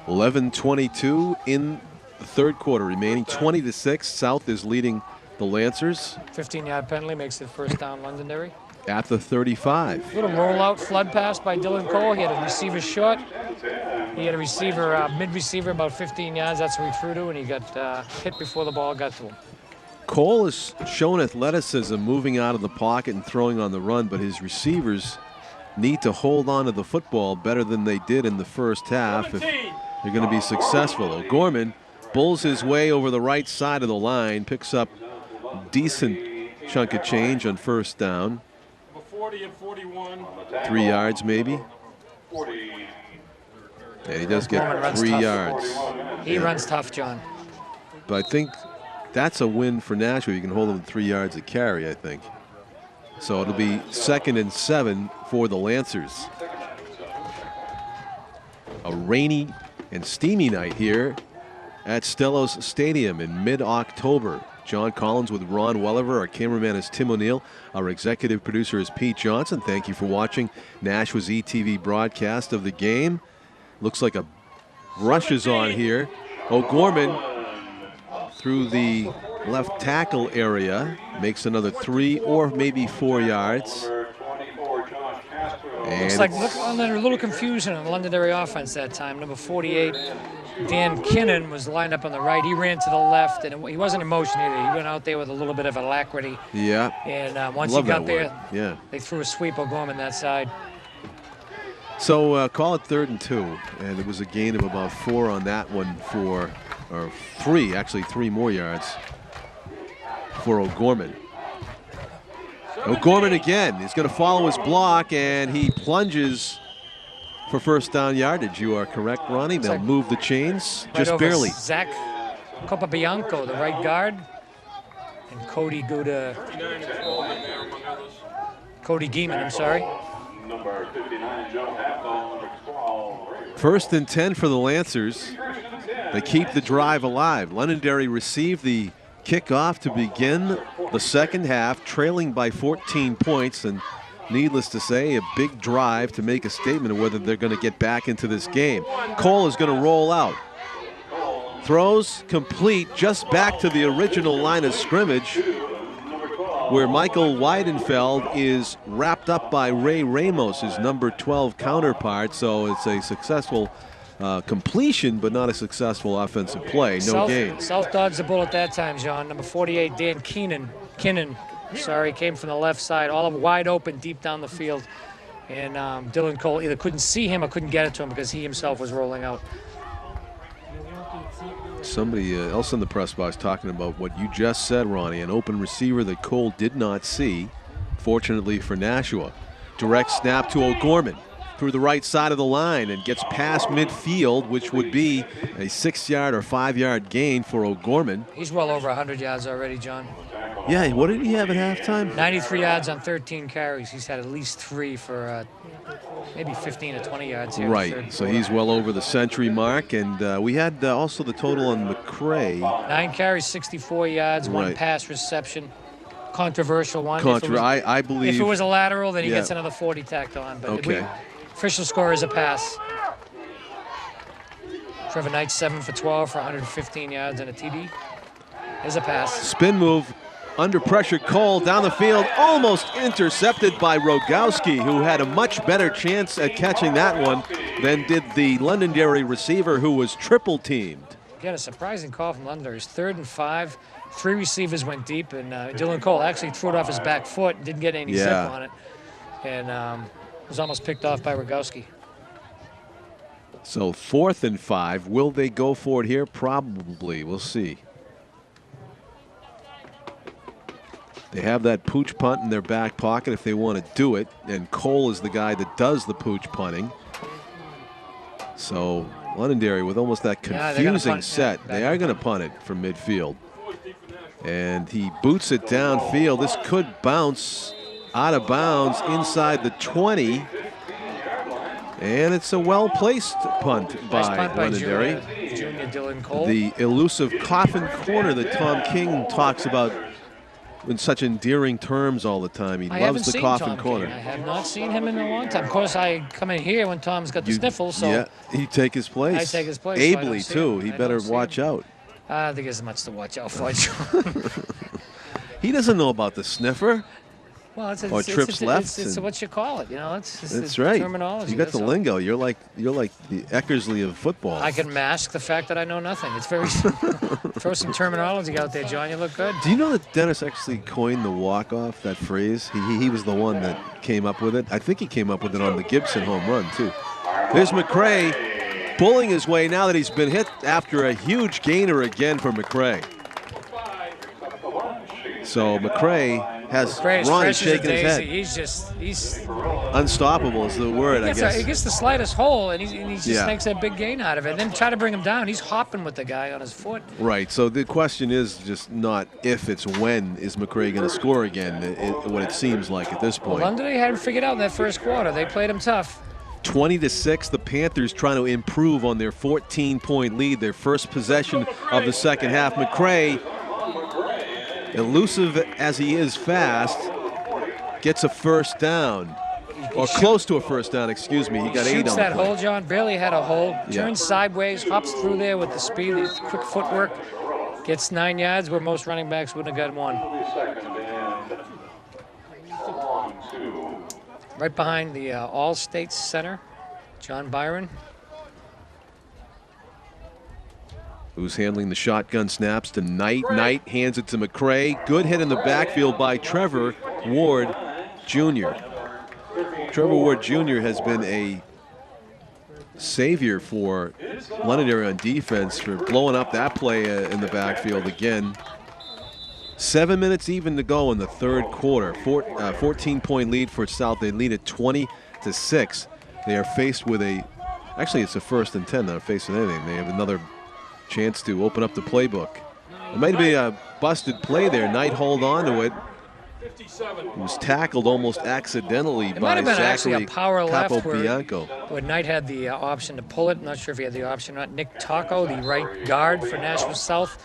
11:22 in the third quarter remaining. 20-6. South is leading the Lancers. 15-yard penalty makes it first down Londonderry. At the 35. Little rollout flood pass by Dylan Cole. He had a receiver short. He had a receiver, mid-receiver, about 15 yards. That's where he threw to, and he got hit before the ball got to him. Cole has shown athleticism moving out of the pocket and throwing on the run, but his receivers need to hold on to the football better than they did in the first half if they're going to be successful. O'Gorman bulls his way over the right side of the line, picks up a decent chunk of change on first down. 40 and 41. 3 yards maybe. And he does get 3 yards. He runs tough, John. But I think that's a win for Nashua. You can hold them 3 yards a carry, I think. So it'll be 2nd and 7 for the Lancers. A rainy and steamy night here at Stellos Stadium in mid-October. John Collins with Ron Welliver. Our cameraman is Tim O'Neill. Our executive producer is Pete Johnson. Thank you for watching Nashua's ETV broadcast of the game. Looks like a rush is on here. O'Gorman through the left tackle area makes another 3 or maybe 4 yards. And looks like a little confusion on the Londonderry offense that time. Number 48, Dan Kinnan, was lined up on the right. He ran to the left, and he wasn't in motion either. He went out there with a little bit of alacrity. Yeah. And once he got there, yeah, they threw a sweep O'Gorman that side. So call it 3rd and 2, and it was a gain of about 4 on that one or 3, actually 3 more yards for O'Gorman. O'Gorman again is going to follow his block, and he plunges for first down yardage. You are correct, Ronnie. They'll move the chains Right just over barely. Zach Copabianco, the right guard, and Cody Gouda. Cody Geeman, I'm sorry. Number 59, Joe Hathaway. 1st and 10 for the Lancers. They keep the drive alive. Londonderry received the kickoff to begin the second half, trailing by 14 points, and needless to say, a big drive to make a statement of whether they're going to get back into this game. Cole is going to roll out. Throws complete just back to the original line of scrimmage, where Michael Weidenfeld is wrapped up by Ray Ramos, his number 12 counterpart. So it's a successful completion, but not a successful offensive play. No gain. South dodged the bullet that time, John. Number 48, Dan Kinnan, came from the left side, all wide open, deep down the field. And Dylan Cole either couldn't see him or couldn't get it to him because he himself was rolling out. Somebody else in the press box talking about what you just said, Ronnie, an open receiver that Cole did not see, fortunately for Nashua. Direct snap to O'Gorman through the right side of the line and gets past midfield, which would be a 6-yard or 5-yard gain for O'Gorman. He's well over 100 yards already, John. Yeah, what did he have at halftime? 93 yards on 13 carries. He's had at least 3 for maybe 15 to 20 yards here. Right, so he's well over the century mark. And we had also the total on McCray. 9 carries, 64 yards, 1 pass reception. Controversial one. I believe. If it was a lateral, then he gets another 40 tacked on. But okay. Official score is a pass. Trevor Knight 7 for 12 for 115 yards and a TD. Is a pass. Spin move. Under pressure, Cole down the field, almost intercepted by Rogowski, who had a much better chance at catching that one than did the Londonderry receiver, who was triple teamed. Again, a surprising call from Londonderry. 3rd and 5. 3 receivers went deep, and Dylan Cole actually threw it off his back foot and didn't get any zip on it. And was almost picked off by Rogowski. So 4th and 5. Will they go for it here? Probably. We'll see. They have that pooch punt in their back pocket if they want to do it, and Cole is the guy that does the pooch punting. So Londonderry with almost that confusing set. They are going to punt it from midfield. And he boots it downfield. This could bounce out of bounds inside the 20. And it's a well-placed punt by Londonderry. Junior Dylan Cole. The elusive coffin corner that Tom King talks about in such endearing terms all the time. He loves the coffin corner. I have not seen him in a long time. Of course, I come in here when Tom's got the sniffles. So yeah, he'd take his place. I take his place. Ably, too. He better watch out. I don't think there's much to watch out for. He doesn't know about the sniffer. Well, it's trips left. It's what you call it, you know. That's right. Terminology. You got the lingo. You're like the Eckersley of football. I can mask the fact that I know nothing. It's very throw some terminology out there, John. You look good. Do you know that Dennis actually coined the walk-off, that phrase? He was the one that came up with it. I think he came up with it on the Gibson home run, too. There's McCray pulling his way now that he's been hit after a huge gainer again for McCray. So McCray has Ron shaking his head. He's unstoppable is the word, I guess. He gets the slightest hole, and he just makes that big gain out of it. And then try to bring him down. He's hopping with the guy on his foot. Right. So the question is just not if, it's when is McCray going to score again, what it seems like at this point. Well, Londonderry hadn't figured out in that first quarter. They played him tough. 20-6, the Panthers trying to improve on their 14-point lead, their first possession of the second half. McCray, elusive as he is fast, gets a first down. Or close to a first down, excuse me. He got 8 on the play. Shoots that hole, John. Barely had a hole. Turns sideways, hops through there with the speed, the quick footwork. Gets 9 yards where most running backs wouldn't have gotten 1. Right behind the All-State Center, John Byron. Who's handling the shotgun snaps to Knight. Knight hands it to McCray. Good hit in the backfield by Trevor Ward Jr. Trevor Ward Jr. has been a savior for Londonderry on defense for blowing up that play in the backfield again. 7 minutes even to go in the third quarter. 14-point lead for South. They lead at 20-6. They are faced with actually it's a 1st and 10, not facing anything. They have another chance to open up the playbook. It might be a busted play there. Knight hold on to it. He was tackled almost accidentally by Zachary a power left Capobianco. where Knight had the option to pull it. I'm not sure if he had the option or not. Nick Taco, the right guard for Nashua South,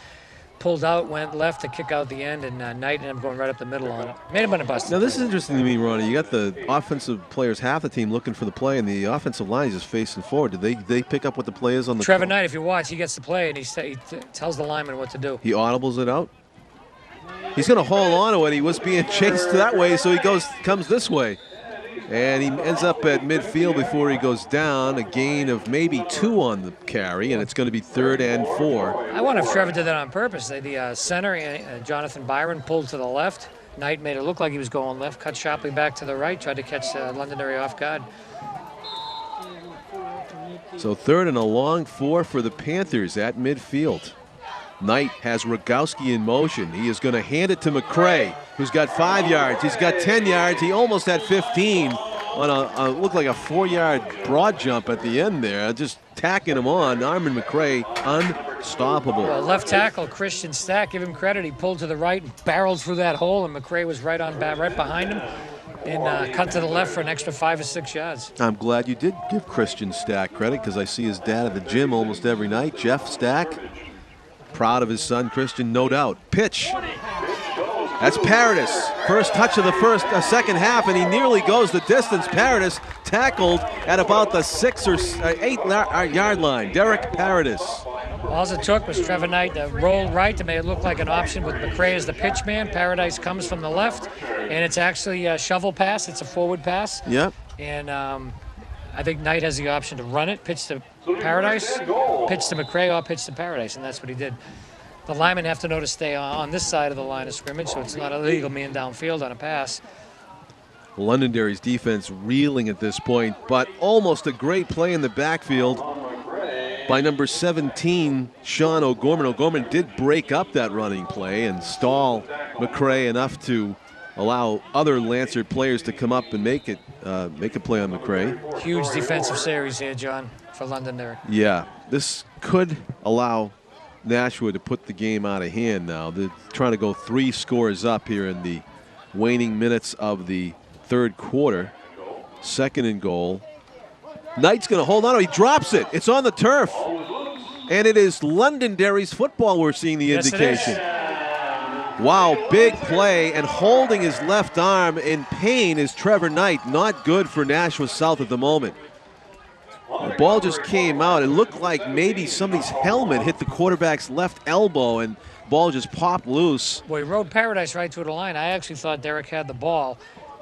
pulled out, went left to kick out the end, and Knight ended up going right up the middle on it. Made him on a busted. Now this is interesting to me, Ronnie. You got the offensive players, half the team looking for the play, and the offensive line is just facing forward. Did they pick up what the play is on the Trevor Knight, if you watch, he gets the play, and he tells the lineman what to do. He audibles it out. He's going to hold on to it. He was being chased that way, so he comes this way. And he ends up at midfield before he goes down. A gain of maybe 2 on the carry, and it's going to be 3rd and 4. I wonder if Trevor did that on purpose. The center, Jonathan Byron, pulled to the left. Knight made it look like he was going left, cut sharply back to the right, tried to catch Londonderry off guard. So 3rd and a long 4 for the Panthers at midfield. Knight has Rogowski in motion. He is going to hand it to McCray, who's got 5 yards. He's got 10 yards. He almost had 15 on looked like a 4-yard broad jump at the end there. Just tacking him on. Armin McCray, unstoppable. Well, left tackle Christian Stack, give him credit. He pulled to the right and barreled through that hole, and McCray was right behind him and cut to the left for an extra 5 or 6 yards. I'm glad you did give Christian Stack credit, because I see his dad at the gym almost every night. Jeff Stack. Proud of his son, Christian, no doubt. Pitch. That's Paradis. First touch of the second half, and he nearly goes the distance. Paradis tackled at about the 6 or 8 yard line. Derek Paradis. All it took was Trevor Knight to roll right to make it look like an option with McCray as the pitch man. Paradis comes from the left, and it's actually a shovel pass. It's a forward pass. Yep. And I think Knight has the option to run it, pitch to Paradise, pitch to McCray, or pitch to Paradise, and that's what he did. The linemen have to know to stay on this side of the line of scrimmage, so it's not illegal man downfield on a pass. Londonderry's defense reeling at this point, but almost a great play in the backfield by number 17, Sean O'Gorman. O'Gorman did break up that running play and stall McCray enough to allow other Lancer players to come up and make a play on McCray. Huge defensive series here, John, for Londonderry. Yeah, this could allow Nashua to put the game out of hand now. They're trying to go 3 scores up here in the waning minutes of the third quarter. 2nd and goal. Knight's going to hold on. He drops it. It's on the turf. And it is Londonderry's football we're seeing the indication. Wow, big play, and holding his left arm in pain is Trevor Knight. Not good for Nashua South at the moment. The ball just came out. It looked like maybe somebody's helmet hit the quarterback's left elbow, and ball just popped loose. Well, he rode Paradise right to the line. I actually thought Derek had the ball.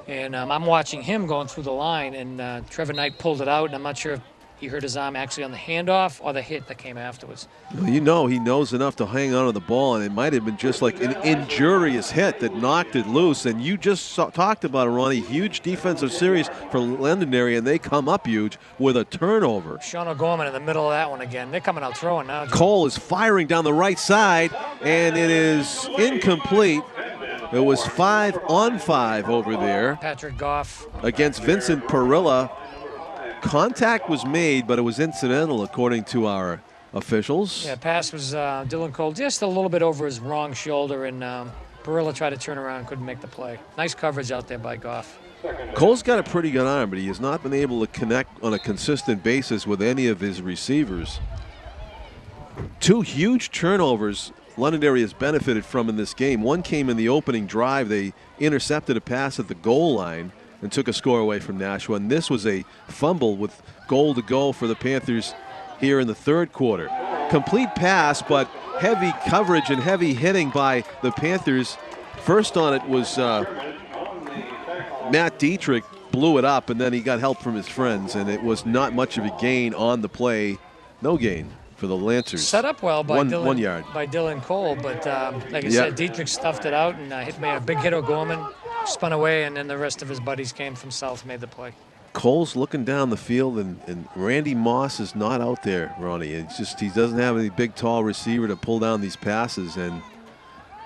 And I'm watching him going through the line, and Trevor Knight pulled it out, and I'm not sure if he hurt his arm actually on the handoff or the hit that came afterwards. Well, you know, he knows enough to hang on to the ball, and it might have been just like an injurious hit that knocked it loose. And you just talked about it, Ronnie. Huge defensive series for Londonderry, and they come up huge with a turnover. Sean O'Gorman in the middle of that one again. They're coming out throwing now. Cole is firing down the right side, and it is incomplete. It was 5-on-5 over there. Patrick Goff Against Vincent Perilla. Contact was made, but it was incidental, according to our officials. Yeah, pass was Dylan Cole just a little bit over his wrong shoulder, and Perilla tried to turn around and couldn't make the play. Nice coverage out there by Goff. Cole's got a pretty good arm, but he has not been able to connect on a consistent basis with any of his receivers. 2 huge turnovers Londonderry has benefited from in this game. One came in the opening drive. They intercepted a pass at the goal line and took a score away from Nashua. And this was a fumble with goal to go for the Panthers here in the third quarter. Complete pass, but heavy coverage and heavy hitting by the Panthers. First on it was Matt Dietrich, blew it up, and then he got help from his friends, and it was not much of a gain on the play. No gain for the Lancers. Set up well by one yard. By Dylan Cole, but like I said, Dietrich stuffed it out and made a big hit O'Gorman, spun away, and then the rest of his buddies came from south, made the play. Cole's looking down the field, and Randy Moss is not out there, Ronnie. It's just he doesn't have any big, tall receiver to pull down these passes, and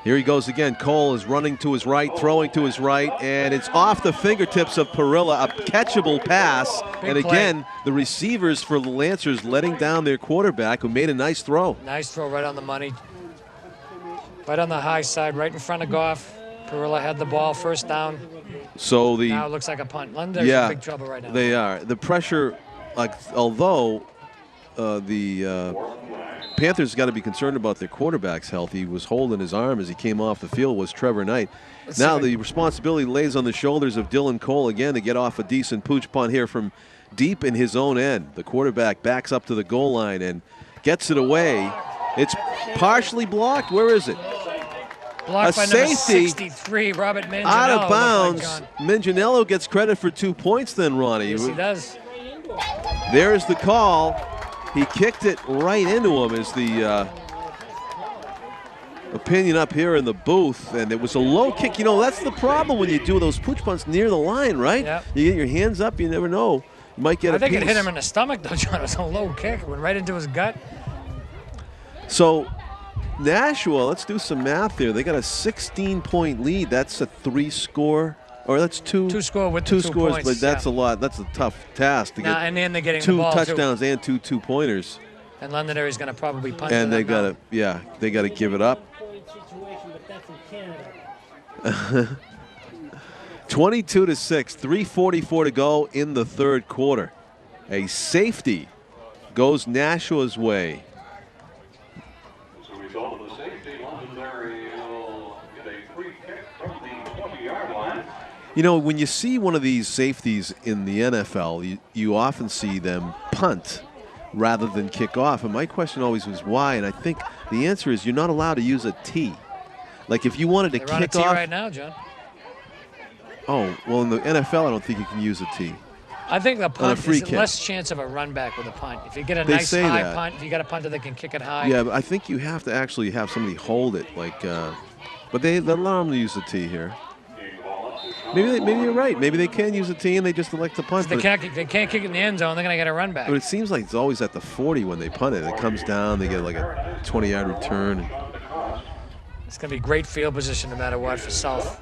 here he goes again. Cole is running to his right, throwing to his right, and it's off the fingertips of Perilla, a catchable pass. Big and again, the receivers for the Lancers letting down their quarterback, who made a nice throw. Nice throw right on the money. Right on the high side, right in front of Goff. Perilla had the ball, first down. So now it looks like a punt. Londonderry's in big trouble right now. They are. The pressure, like, although the Panthers got to be concerned about their quarterback's health. He was holding his arm as he came off the field, was Trevor Knight. Now the responsibility lays on the shoulders of Dylan Cole again to get off a decent pooch punt here from deep in his own end. The quarterback backs up to the goal line and gets it away. It's partially blocked. Where is it? Blocked by safety, number 63, Robert Manganiello. out of bounds. Manganiello gets credit for 2 points then, Ronnie. Yes, he does. There's the call. He kicked it right into him, is the opinion up here in the booth. And it was a low kick. You know, that's the problem when you do those pooch punts near the line, right? Yep. You get your hands up, you never know. You might get a piece. I think it hit him in the stomach, though, John. It was a low kick. It went right into his gut. So Nashua, let's do some math there. They got a 16-point lead. That's a 3-score. Or that's two score with two the 2 scores, points, but that's a lot. That's a tough task to get. And then they're getting 2 the ball touchdowns too. and 2 2-pointers. And Londonderry's going to probably punt. And they got to, they got to give it up. 22-6, 3:44 to go in the third quarter. A safety goes Nashua's way. As a result of the safety, Londonderry will get a free kick from the 20-yard line. You know, when you see one of these safeties in the NFL, you often see them punt rather than kick off. And my question always was why, and I think the answer is you're not allowed to use a tee. Like if you wanted to They're kick on a tee off right now, John. Oh, well, in the NFL, I don't think you can use a tee. I think the punt is kick. less chance of a run back with a punt. If you get a They nice say high that. punt, if you got a punter that can kick it high. Yeah, but I think you have to actually have somebody hold it. Like, but they allow them to use the tee here. Maybe you're right. Maybe they can use a tee and they just elect to punt. If they can't kick it in the end zone, they're going to get a run back. But it seems like it's always at the 40 when they punt it. It comes down, they get like a 20-yard return. It's going to be great field position no matter what for South.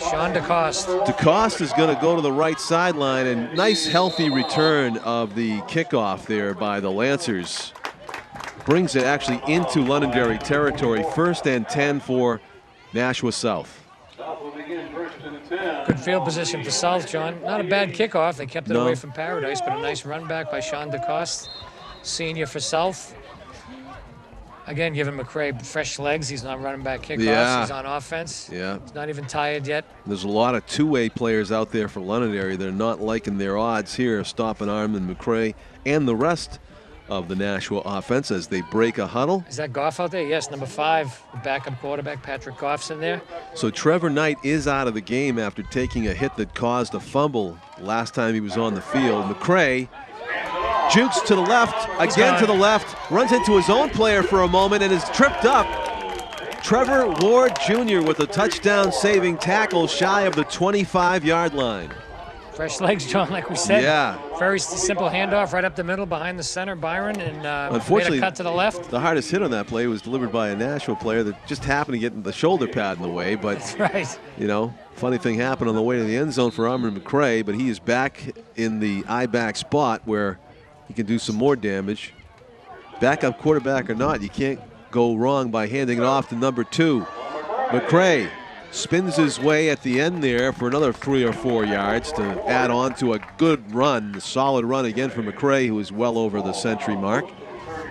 Sean DeCoste. DeCoste is going to go to the right sideline, and nice healthy return of the kickoff there by the Lancers. Brings it actually into Londonderry territory. 1st and 10 for Nashua South. Good field position for South, John. Not a bad kickoff. They kept it away from Paradise, but a nice run back by Sean DeCoste, senior for South. Again, giving McCray fresh legs. He's not running back kickoffs. Yeah. He's on offense. Yeah. He's not even tired yet. There's a lot of two-way players out there for Londonderry. They're not liking their odds here, stopping Armin McCray and the rest of the Nashua offense as they break a huddle. Is that Goff out there? Yes, number 5, the backup quarterback, Patrick Goff's in there. So Trevor Knight is out of the game after taking a hit that caused a fumble last time he was on the field. McCray jukes to the left, again to the left, runs into his own player for a moment and is tripped up. Trevor Ward Jr. with a touchdown-saving tackle shy of the 25-yard line. Fresh legs, John, like we said. Yeah. Very simple handoff right up the middle behind the center, Byron, and unfortunately, made a cut to the left. The hardest hit on that play was delivered by a Nashua player that just happened to get the shoulder pad in the way. But, that's right. You know, funny thing happened on the way to the end zone for Armin McCray, but he is back in the I-back spot where he can do some more damage. Backup quarterback or not, you can't go wrong by handing it off to number 2. McCray spins his way at the end there for another 3 or 4 yards to add on to a good run, a solid run again for McCray, who is well over the century mark.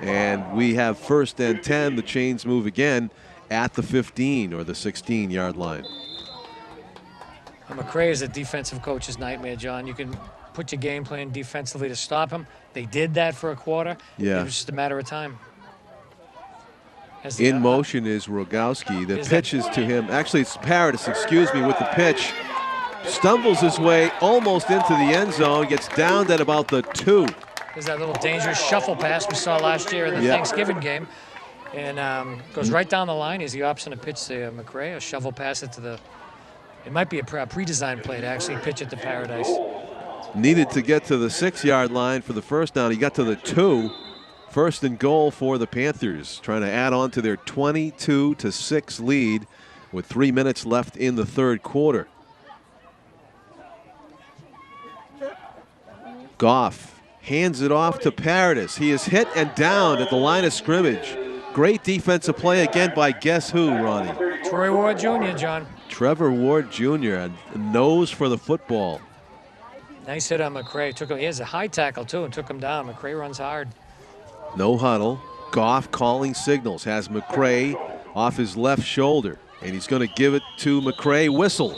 And we have 1st and 10. The chains move again at the 15 or the 16-yard line. McCray is a defensive coach's nightmare, John. You can put your game plan defensively to stop him. They did that for a quarter. Yeah. It was just a matter of time. In motion is Rogowski. The pitch is to him. Actually, it's Paradis, excuse me, with the pitch. Stumbles his way almost into the end zone. Gets downed at about the 2. There's that little dangerous shuffle pass we saw last year in the Thanksgiving game. And goes right down the line. He's the option to pitch to McCray. A shovel pass it to the... It might be a pre-designed play to actually pitch it to Paradise. Needed to get to the 6-yard line for the first down. He got to the 2. 1st and goal for the Panthers, trying to add on to their 22-6 lead with 3 minutes left in the 3rd quarter. Goff hands it off to Paradis. He is hit and downed at the line of scrimmage. Great defensive play again by guess who, Ronnie? Troy Ward Jr., John. Trevor Ward Jr., a nose for the football. Nice hit on McCray. He has a high tackle, too, and took him down. McCray runs hard. No huddle. Goff calling signals. Has McCray off his left shoulder. And he's going to give it to McCray. Whistle.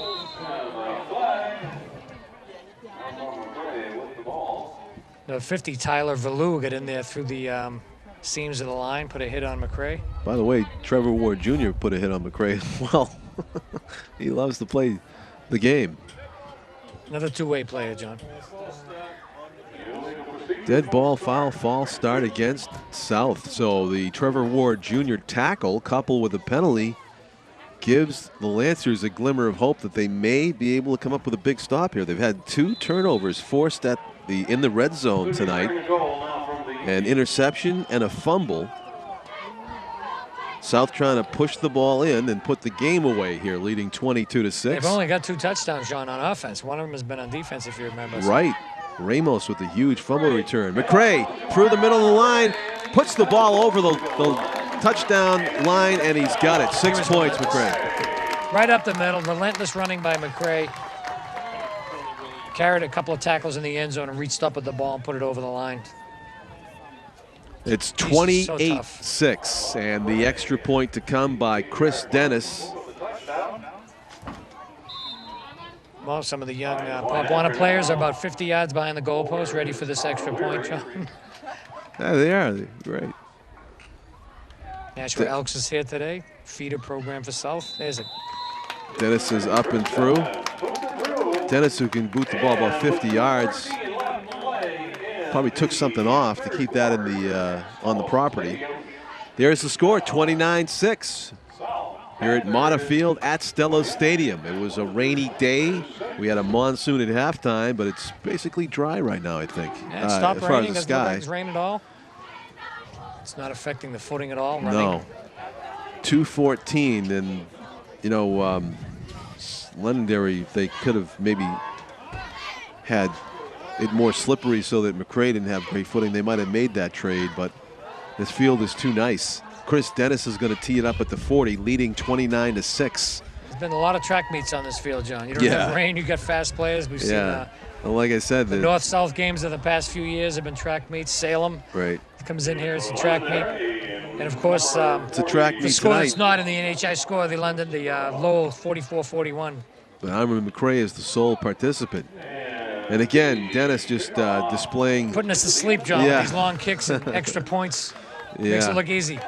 The 50, Tyler Valou, got in there through the seams of the line, put a hit on McCray. By the way, Trevor Ward Jr. put a hit on McCray as well. He loves to play the game. Another two-way player, John. Dead ball, foul, false start against South. So the Trevor Ward Jr. tackle, coupled with a penalty, gives the Lancers a glimmer of hope that they may be able to come up with a big stop here. They've had 2 turnovers forced in the red zone tonight. An interception and a fumble. South trying to push the ball in and put the game away here, leading 22-6. They've only got 2 touchdowns, John, on offense. One of them has been on defense, if you remember. Right. Ramos with a huge fumble return. McCray through the middle of the line, puts the ball over the touchdown line, and he's got it. 6 points, McCray. Right up the middle, relentless running by McCray. Carried a couple of tackles in the end zone and reached up with the ball and put it over the line. It's 28-6, and the extra point to come by Chris Dennis. Well, some of the young Papuana players are about 50 yards behind the goalpost, ready for this extra point, John. Yeah, they are. Right. Nashua Elks is here today. Feeder program for South. There's it. Dennis is up and through. Dennis, who can boot the ball about 50 yards, probably took something off to keep that in the on the property. There's the score, 29-6. Here at Mata Field at Stellos Stadium. It was a rainy day. We had a monsoon at halftime, but it's basically dry right now, I think. Yeah, it stopped as far raining. as the sky. Doesn't rain at all. It's not affecting the footing at all. No. 2:14, and you know, Londonderry, they could have maybe had it more slippery so that McCray didn't have great footing. They might have made that trade, but this field is too nice. Chris Dennis is going to tee it up at the 40, leading 29-6. There's been a lot of track meets on this field, John. You don't have rain, you got fast players. We've seen well, like I said, the North-South games of the past few years have been track meets. Salem comes in here, it's a track meet. And of course, it's a track meet the score tonight. that's not in the NHI score, the Lowell 44-41. But Armin McCray is the sole participant. And again, Dennis just displaying. Putting us to sleep, John, Yeah. with these long kicks and extra points. Yeah. Makes it look easy.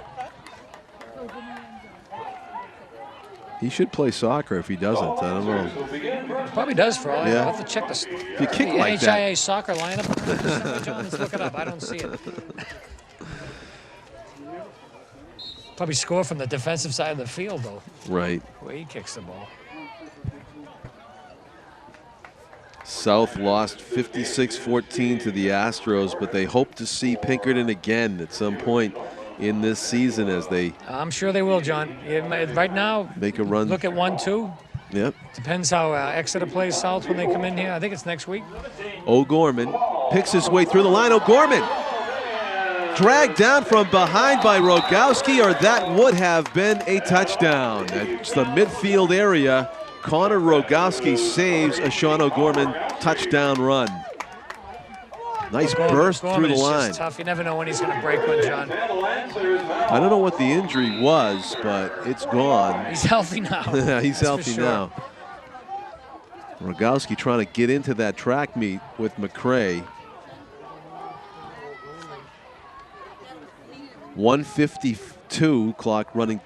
He should play soccer if he doesn't. I don't know. Probably does for all I know. Yeah. I'll have to check the you kick like that. NHIAA soccer lineup. John, let's look it up. I don't see it. Probably score from the defensive side of the field, though. Right. The way he kicks the ball. South lost 56-14 to the Astros, but they hope to see Pinkerton again at some point in this season as they I'm sure they will, John. Right now, make a run. look at 1-2. Yep. Depends how Exeter plays South when they come in here. I think it's next week. O'Gorman picks his way through the line. O'Gorman dragged down from behind by Rogowski, or that would have been a touchdown. It's the midfield area. Connor Rogowski saves a Sean O'Gorman touchdown run. Nice burst through the line. Just tough. You never know when he's going to break one, John. I don't know what the injury was, but it's gone. He's healthy now. Yeah, he's That's healthy for sure. now. Rogowski trying to get into that track meet with McCray. 1:52 clock running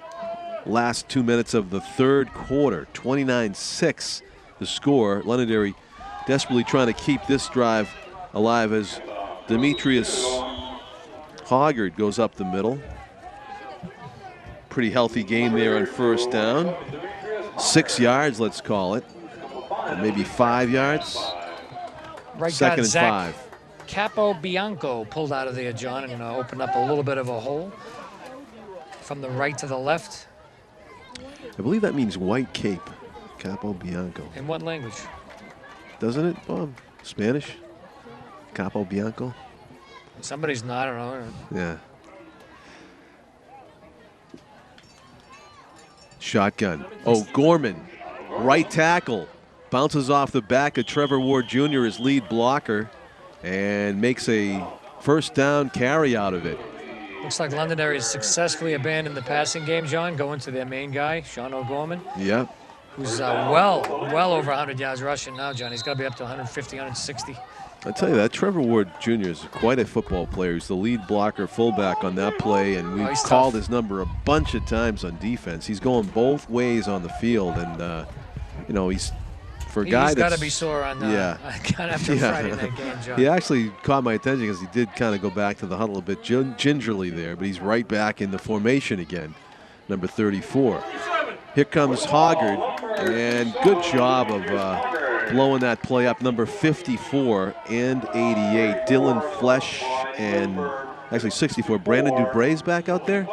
last 2 minutes of the third quarter. 29-6 the score. Londonderry desperately trying to keep this drive alive as Demetrius Hoggard goes up the middle. Pretty healthy game there on first down. 6 yards, let's call it. Or maybe 5 yards. Right Second guard, and Zach 5. Capo Bianco pulled out of there, John, and opened up a little bit of a hole from the right to the left. I believe that means white cape. Capo Bianco. In what language? Doesn't it, Bob? Spanish? Capo Bianco? Somebody's not, I don't know. Yeah. Shotgun. O'Gorman, right tackle. Bounces off the back of Trevor Ward Jr., his lead blocker, and makes a first down carry out of it. Looks like Londonderry has successfully abandoned the passing game, John, going to their main guy, Sean O'Gorman, Yep. who's well over 100 yards rushing now, John. He's got to be up to 150, 160. I tell you that, Trevor Ward Jr. is quite a football player. He's the lead blocker, fullback on that play, and we've he's called tough. his number a bunch of times on defense. He's going both ways on the field, and you know, he's for a guy He's got that's to be sore on after Yeah. Friday night game, John. He actually caught my attention because he did kind of go back to the huddle a bit gingerly there, but he's right back in the formation again, number 34. Here comes Hoggard, and good job of blowing that play up, number 54 and 88. Dylan Flesh and actually 64. Brandon Dubray's back out there?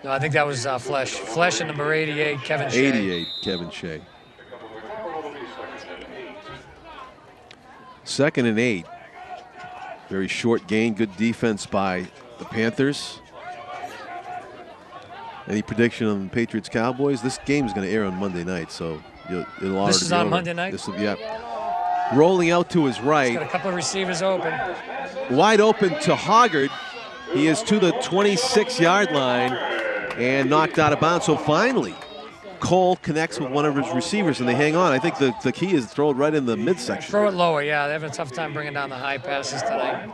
No, I think that was Flesh. Flesh and number 88, Kevin Shea. 88, Kevin Shea. 2nd and 8. Very short gain, good defense by the Panthers. Any prediction on Patriots Cowboys? This game is going to air on Monday night, so it'll already This is be on over. Monday night? This will, yep. Rolling out to his right. Got a couple of receivers open. Wide open to Hoggard. He is to the 26-yard line and knocked out of bounds. So finally, Cole connects with one of his receivers, and they hang on. I think the key is throw it right in the midsection. Throw it lower, yeah. They have a tough time bringing down the high passes tonight.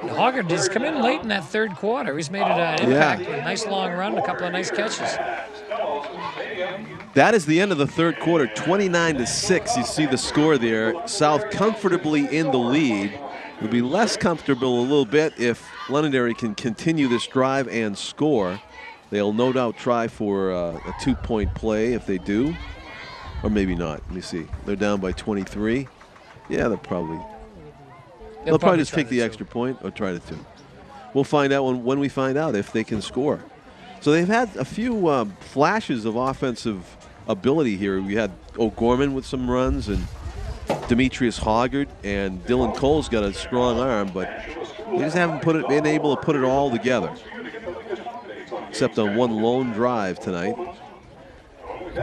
And Hoggard has come in late in that third quarter. He's made it an impact with a nice long run, a couple of nice catches. That is the end of the third quarter, 29-6. You see the score there. South comfortably in the lead. It'll be less comfortable a little bit if Londonderry can continue this drive and score. They'll no doubt try for a 2-point play if they do, or maybe not. Let me see. They're down by 23. Yeah, they'll probably just try take the extra point or try to 2. We'll find out when we find out if they can score. So they've had a few flashes of offensive ability here. We had O'Gorman with some runs and Demetrius Hoggard, and Dylan Cole's got a strong arm, but they just haven't been able to put it all together. Except on one lone drive tonight.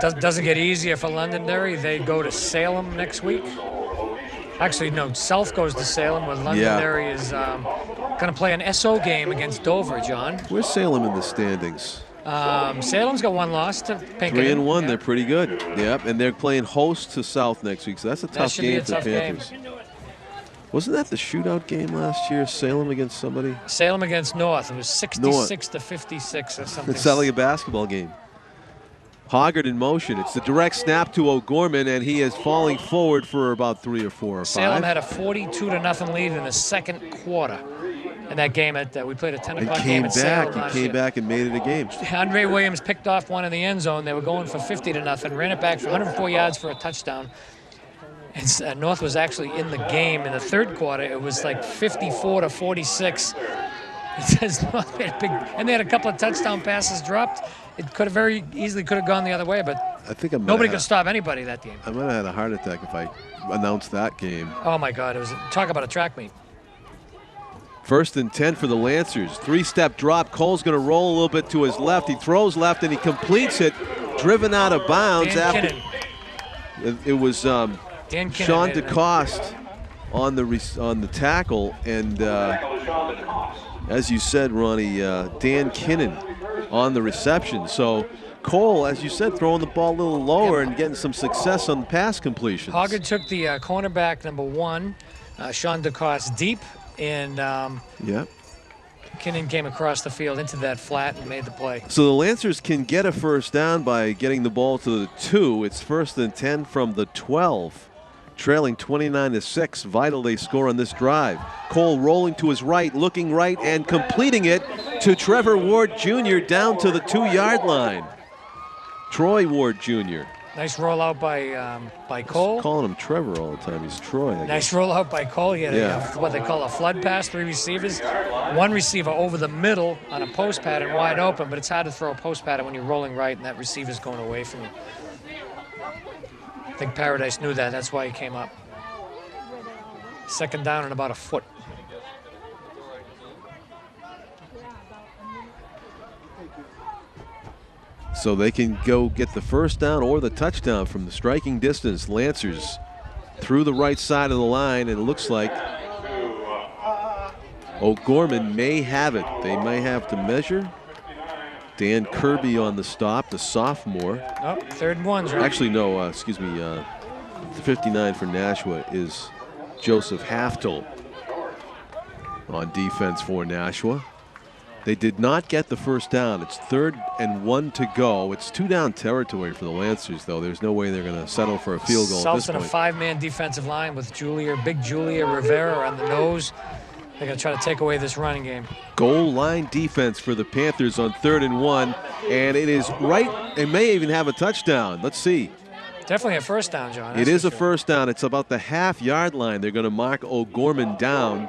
Doesn't get easier for Londonderry. They go to Salem next week. Actually, no, South goes to Salem, where Londonderry is going to play an SO game against Dover, John. Where's Salem in the standings? Salem's got 1 loss to Pinkerton. 3-1. They're pretty good. Yep, and they're playing host to South next week, so that's a tough game for the Panthers. Wasn't that the shootout game last year? Salem against somebody? Salem against North. It was 66 to 56 or something. It sounded like a basketball game. Hoggard in motion. It's the direct snap to O'Gorman, and he is falling forward for about 3 or 4 or 5. Salem had a 42-0 lead in the second quarter. In that game, we played a 10 o'clock game at Salem last year. He came back and made it a game. Andre Williams picked off one in the end zone. They were going for 50-0, ran it back for 104 yards for a touchdown. And North was actually in the game in the third quarter. It was like 54 to 46. It says North made a big, and they had a couple of touchdown passes dropped. It could have very easily gone the other way, but I think nobody could stop anybody that game. I might have had a heart attack if I announced that game. Oh my God! It was talk about a track meet. 1st and 10 for the Lancers. 3-step drop. Cole's going to roll a little bit to his left. He throws left and he completes it. Driven out of bounds after. It was Sean DeCoste on the tackle, and as you said, Ronnie, Dan Kinnan on the reception. So Cole, as you said, throwing the ball a little lower and getting some success on pass completions. Hoggard took the cornerback number 1, Sean DeCoste, deep, and Kinnan came across the field into that flat and made the play. So the Lancers can get a first down by getting the ball to the 2. It's 1st and 10 from the 12. Trailing 29-6. Vital they score on this drive. Cole rolling to his right, looking right, and completing it to Trevor Ward Jr. down to the 2-yard line. Troy Ward Jr. Nice rollout by Cole. I'm calling him Trevor all the time. He's Troy. Nice rollout by Cole. He had what they call a flood pass, 3 receivers. 1 receiver over the middle on a post pattern wide open, but it's hard to throw a post pattern when you're rolling right and that receiver's going away from you. I think Paradise knew that. That's why he came up. 2nd down and about a foot. So they can go get the first down or the touchdown from the striking distance. Lancers through the right side of the line, and it looks like O'Gorman may have it. They may have to measure. Dan Kirby on the stop, the sophomore. Oh, 3rd and 1's right. Actually, no, excuse me. The 59 for Nashua is Joseph Haftel on defense for Nashua. They did not get the first down. It's 3rd and 1 to go. It's 2-down territory for the Lancers, though. There's no way they're going to settle for a field goal at this point. South's in a 5-man defensive line with Big Julia Rivera on the nose. They're going to try to take away this running game. Goal line defense for the Panthers on 3rd and 1, and it is right. It may even have a touchdown. Let's see. Definitely a first down, John. It is a first down. It's about the half-yard line. They're going to mark O'Gorman down.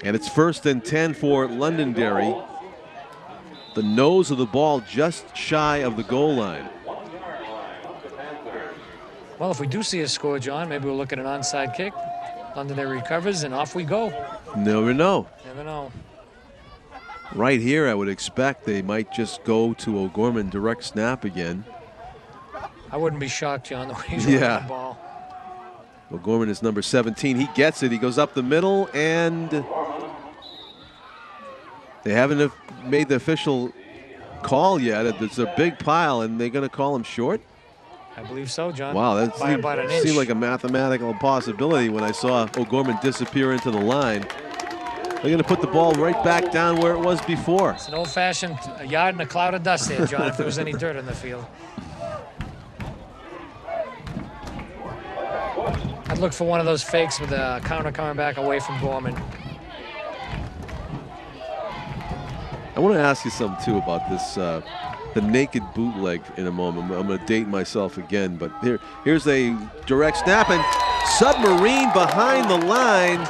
And it's 1st and 10 for Londonderry. The nose of the ball just shy of the goal line. Well, if we do see a score, John, maybe we'll look at an onside kick. Londonderry recovers, and off we go. Never know. Never know. Right here, I would expect they might just go to O'Gorman direct snap again. I wouldn't be shocked, John, the way he's running the ball. O'Gorman is number 17. He gets it. He goes up the middle, and they haven't made the official call yet. It's a big pile, and they're going to call him short? I believe so, John. Wow, that by about an inch. Seemed like a mathematical impossibility when I saw O'Gorman disappear into the line. They're going to put the ball right back down where it was before. It's an old-fashioned yard in a cloud of dust there, John, if there was any dirt in the field. I'd look for one of those fakes with a counter coming back away from Gorman. I want to ask you something, too, about this, the naked bootleg in a moment. I'm going to date myself again, but here's a direct snap, and submarine behind the line.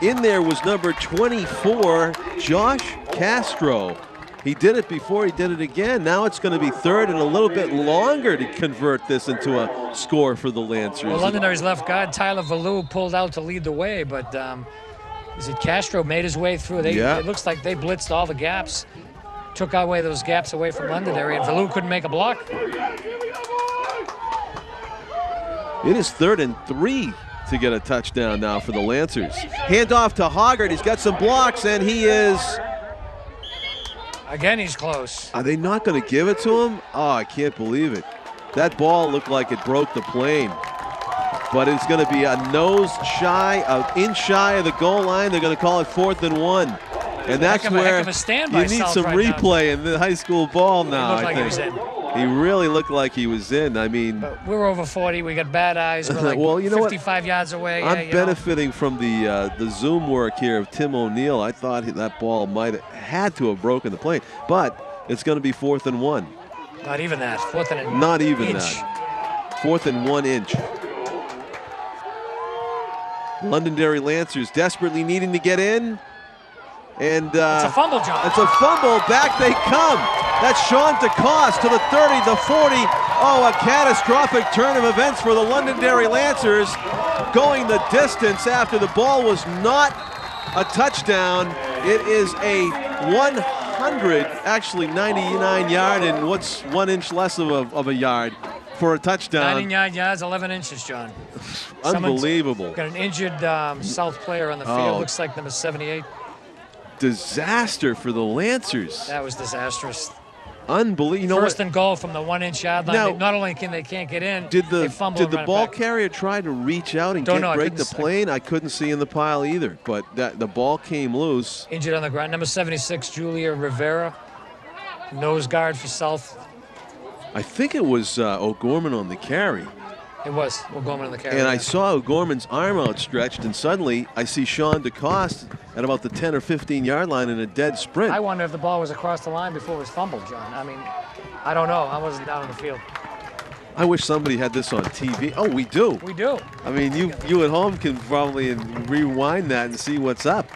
In there was number 24, Josh Castro. He did it before, he did it again. Now it's going to be 3rd and a little bit longer to convert this into a score for the Lancers. Well, Londonderry's left guard, Tyler Valou, pulled out to lead the way, but is it Castro made his way through? It looks like they blitzed all the gaps, took away those gaps away from Londonderry, and Valou couldn't make a block. It is 3rd and 3 to get a touchdown now for the Lancers. Hand off to Hoggard. He's got some blocks, and he is Again, he's close. Are they not going to give it to him? Oh, I can't believe it. That ball looked like it broke the plane. But it's going to be a inch shy of the goal line. They're going to call it 4th and 1. And that's where you need some replay in the high school ball now, I think. He really looked like he was in. I mean, but we're over 40. We got bad eyes. We're like well, you know 55 yards away. I'm benefiting from the zoom work here of Tim O'Neill. I thought that ball might have had to have broken the plane, but it's going to be 4th and 1. Not even that. 4th and an Not even inch. that. 4th and 1 inch. Londonderry Lancers desperately needing to get in. And it's a fumble, John. It's a fumble. Back they come. That's Sean DeCoste to the 30, the 40. Oh, a catastrophic turn of events for the Londonderry Lancers, going the distance after the ball was not a touchdown. It is a 100, actually 99 yard, and what's 1 inch less of a yard for a touchdown. 99 yards, 11 inches, John. Unbelievable. Got an injured South player on the field. Looks like number 78. Disaster for the Lancers. That was disastrous. Unbelievable. First and goal from the 1 inch yard line. Now, not only they can't get in, they fumble. Did the ball carrier try to reach out and break the plane? I couldn't see in the pile either, but the ball came loose. Injured on the ground. Number 76, Julia Rivera, nose guard for South. I think it was O'Gorman on the carry. It was O'Gorman on the carry. And I saw O'Gorman's arm outstretched, and suddenly I see Sean DeCoste at about the 10 or 15 yard line in a dead sprint. I wonder if the ball was across the line before it was fumbled, John. I mean, I don't know. I wasn't down on the field. I wish somebody had this on TV. Oh, we do. We do. I mean, you at home can probably rewind that and see what's up.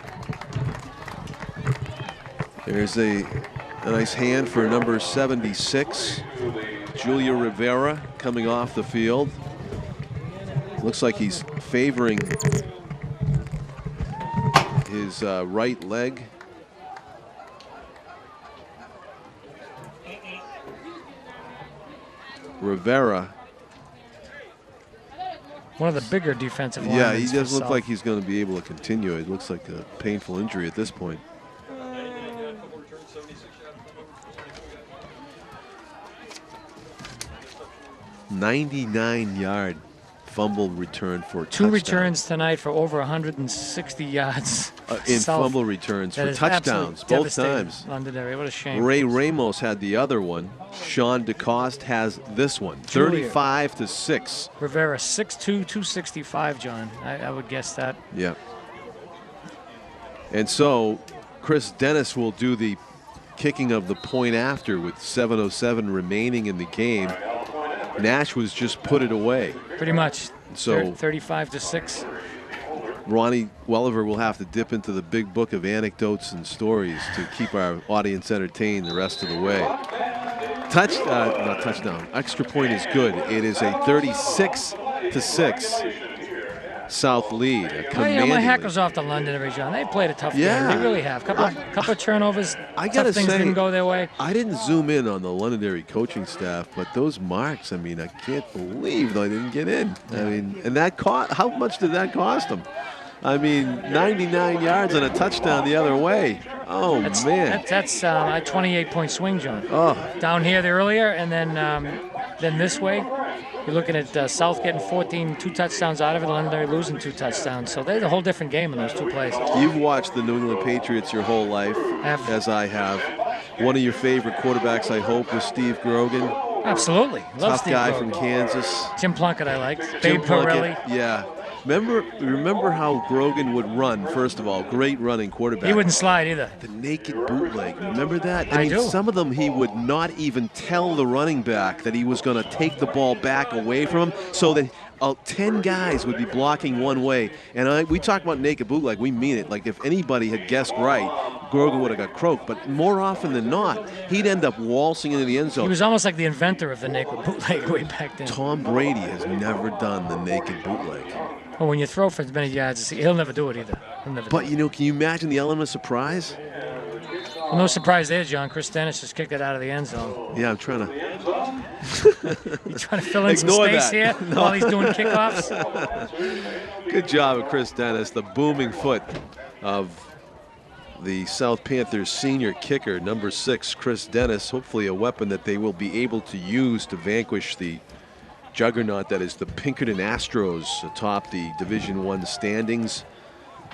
There's a nice hand for number 76, Julia Rivera, coming off the field. Looks like he's favoring his right leg. Rivera. One of the bigger defensive linemen. Yeah, he doesn't look like he's going to be able to continue. It looks like a painful injury at this point. 99-yard fumble return for a touchdown. 2 returns tonight for over 160 yards. In fumble returns for touchdowns, both times. Londonderry, what a shame. Ray Ramos had the other one. Sean DeCoste has this one, 35-6. Rivera, 6'2", 265, John. I would guess that. Yeah. And so Chris Dennis will do the kicking of the point after with 7:07 remaining in the game. Nash was just put it away. Pretty much. So 35-6. Ronnie Welliver will have to dip into the big book of anecdotes and stories to keep our audience entertained the rest of the way. Not touchdown. Extra point is good. It is a 36-6 South lead. My hat goes off to Londonderry, John. They played a tough game. They really have. Couple of turnovers. I gotta things didn't go their way. I didn't zoom in on the Londonderry coaching staff, but those marks, I mean, I can't believe they didn't get in. I mean, and that how much did that cost them? I mean, 99 yards and a touchdown the other way. Oh, man. That's a 28-point swing, John. Oh. Down here earlier, and then this way. You're looking at South getting 2 touchdowns out of it, Londonderry losing 2 touchdowns. So they're a whole different game in those 2 plays. You've watched the New England Patriots your whole life, as I have. One of your favorite quarterbacks, I hope, was Steve Grogan. Absolutely. Love Tough Steve guy Grogan. from Kansas. Tim Plunkett I liked. Jim Babe Pirelli. Yeah. Remember how Grogan would run, first of all. Great running quarterback. He wouldn't slide either. The naked bootleg. Remember that? I do. Some of them he would not even tell the running back that he was going to take the ball back away from him, so that 10 guys would be blocking one way. And we talk about naked bootleg. We mean it. Like, if anybody had guessed right, Grogan would have got croaked. But more often than not, he'd end up waltzing into the end zone. He was almost like the inventor of the naked bootleg way back then. Tom Brady has never done the naked bootleg. Well, when you throw for as many yards, he'll never do it either. But, can you imagine the element of surprise? Well, no surprise there, John. Chris Dennis just kicked it out of the end zone. Yeah, I'm trying to... You trying to fill in some space here while he's doing kickoffs? Good job of Chris Dennis, the booming foot of the South Panthers senior kicker, number 6, Chris Dennis. Hopefully a weapon that they will be able to use to vanquish the juggernaut that is the Pinkerton Astros atop the Division I standings,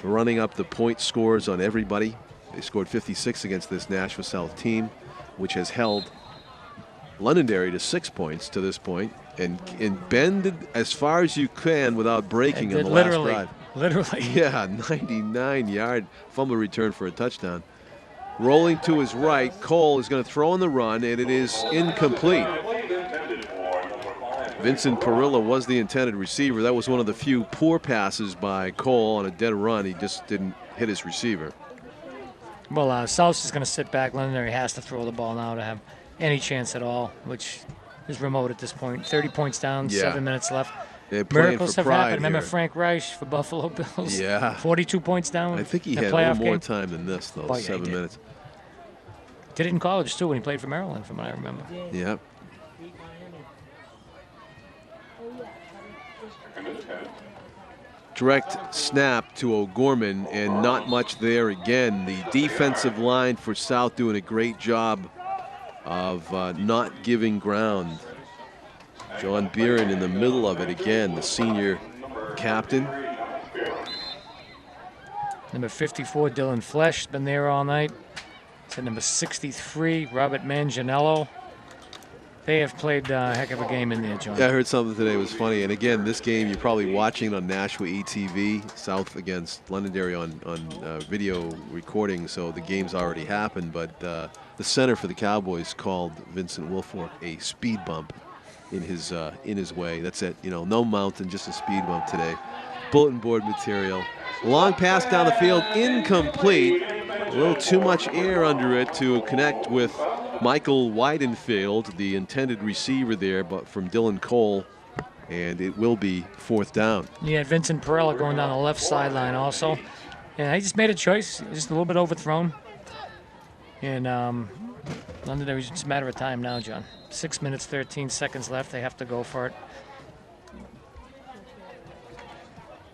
running up the point scores on everybody. They scored 56 against this Nashua South team, which has held Londonderry to 6 points to this point, and bended as far as you can without breaking on the last drive. Literally. Yeah, 99-yard fumble return for a touchdown. Rolling to his right, Cole is going to throw on the run, and it is incomplete. Vincent Perilla was the intended receiver. That was one of the few poor passes by Cole on a dead run. He just didn't hit his receiver. Well, South is going to sit back. Londonderry has to throw the ball now to have any chance at all, which is remote at this point. 30 points down, 7 minutes left. They're playing Miracles for have pride happened. Remember here. Frank Reich for Buffalo Bills? Yeah. 42 points down. I think he in a had a little playoff more game. time than this, though. Oh, yeah, 7 he did. minutes. Did it in college, too, when he played for Maryland, from what I remember. Yep. Direct snap to O'Gorman, and not much there again. The defensive line for South doing a great job of not giving ground. John Beeran in the middle of it again, the senior captain. Number 54, Dylan Flesh, been there all night. To number 63, Robert Manganiello. They have played a heck of a game in there, John. Yeah, I heard something today was funny. And again, this game you're probably watching on Nashua ETV, South against Londonderry on video recording, so the game's already happened. But the center for the Cowboys called Vincent Wilfork a speed bump in his way. That's it. You know, no mountain, just a speed bump today. Bulletin board material. Long pass down the field, incomplete. A little too much air under it to connect with Michael Weidenfeld, the intended receiver there, but from Dylan Cole, and it will be 4th down. You had Vincent Perella going down the left sideline also. And he just made a choice, just a little bit overthrown. And Londonderry, it's just a matter of time now, John. 6 minutes, 13 seconds left. They have to go for it.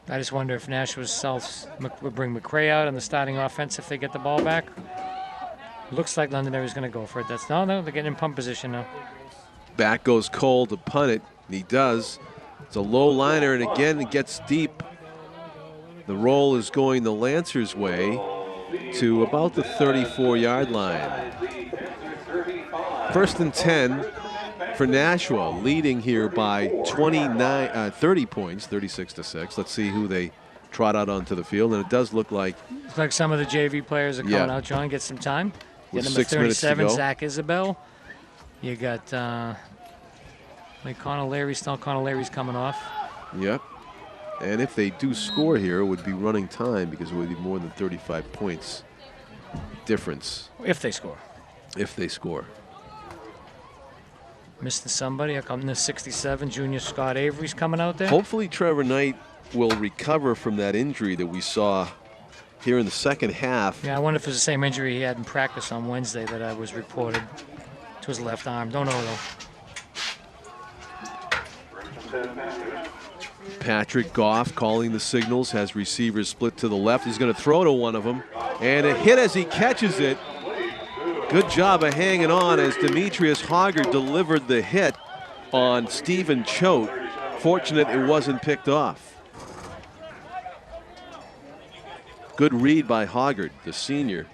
I just wonder if Nashua South will bring McCray out on the starting offense if they get the ball back. Looks like Londonderry is going to go for it. No, they're getting in punt position now. Back goes Cole to punt it. He does. It's a low liner, and again it gets deep. The roll is going the Lancers' way to about the 34-yard line. 1st and 10 for Nashua, leading here by 30 points, 36-6. Let's see who they trot out onto the field, and it does look like some of the JV players are coming out. John, get some time. You got number 37, Zach Isabel. You got Connor Larry. Still Connor Larry's coming off. Yep. And if they do score here, it would be running time because it would be more than 35 points difference. If they score. If they score. Missing somebody. How come the 67, Junior Scott Avery's coming out there? Hopefully Trevor Knight will recover from that injury that we saw here in the second half. Yeah, I wonder if it's the same injury he had in practice on Wednesday that I was reported to his left arm. Don't know, though. Patrick Goff calling the signals, has receivers split to the left. He's going to throw to one of them, and a hit as he catches it. Good job of hanging on as Demetrius Hoggard delivered the hit on Stephen Choate. Fortunate it wasn't picked off. Good read by Hoggard, the senior.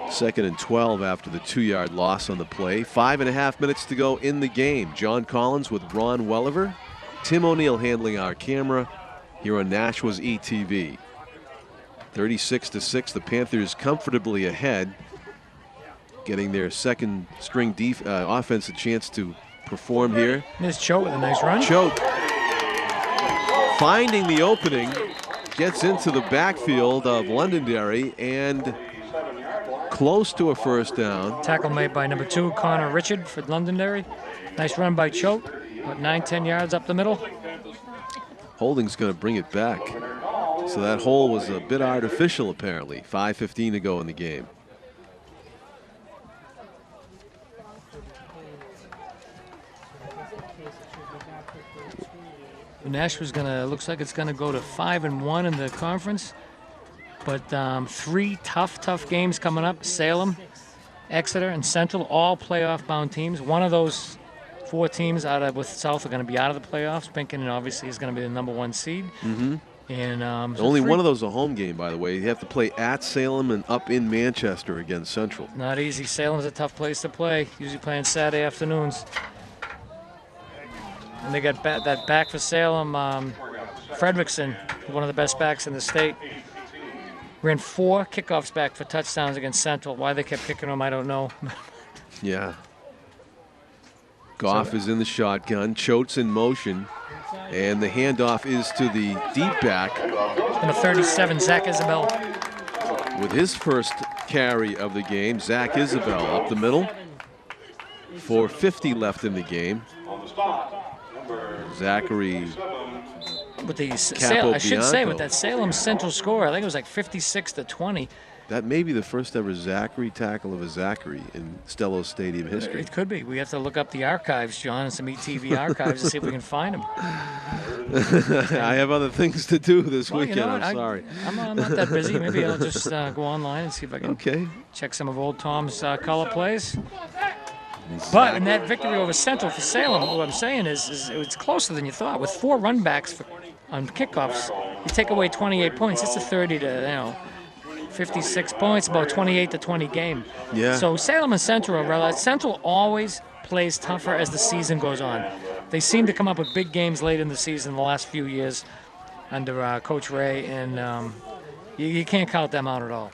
2nd and 12 after the 2-yard loss on the play. 5.5 minutes to go in the game. John Collins with Ron Welliver. Tim O'Neill handling our camera here on Nashua's ETV. 36-6, the Panthers comfortably ahead, getting their second string offense a chance to perform here. There's Choate with a nice run. Choate finding the opening, gets into the backfield of Londonderry and close to a 1st down. Tackle made by number 2, Connor Richard for Londonderry. Nice run by Choate, about 9-10 yards up the middle. Holding's going to bring it back. So that hole was a bit artificial, apparently. 5:15 to go in the game. Nashua's looks like it's gonna go to 5-1 in the conference. But 3 tough games coming up. Salem, Exeter, and Central, all playoff-bound teams. One of those 4 teams with South are going to be out of the playoffs. Pinkerton obviously is going to be the #1 seed. Mm-hmm. And only one of those is a home game, by the way. You have to play at Salem and up in Manchester against Central. Not easy. Salem's a tough place to play. Usually playing Saturday afternoons. And they got that back for Salem, Fredrickson, one of the best backs in the state. Ran 4 kickoffs back for touchdowns against Central. Why they kept kicking them, I don't know. Yeah. Goff is in the shotgun. Choate's in motion. And the handoff is to the deep back. Number 37, Zach Isabel. With his first carry of the game, Zach Isabel up the middle. 4:50 left in the game. Zachary With the I should say, with that Salem Central score, I think it was like 56-20. That may be the first ever Zachary tackle of a Zachary in Stellos Stadium history. It could be. We have to look up the archives, John, and some ETV archives to see if we can find them. I have other things to do this weekend. You know I'm sorry. I'm not that busy. Maybe I'll just go online and see if I can check some of old Tom's color plays. But in that victory over Central for Salem, what I'm saying is it's closer than you thought. With 4 run backs on kickoffs, you take away 28 points. It's a 30 to 56 points, about 28-20 game. Yeah. So Salem and Central Central always plays tougher as the season goes on. They seem to come up with big games late in the season the last few years under Coach Ray, and you can't count them out at all.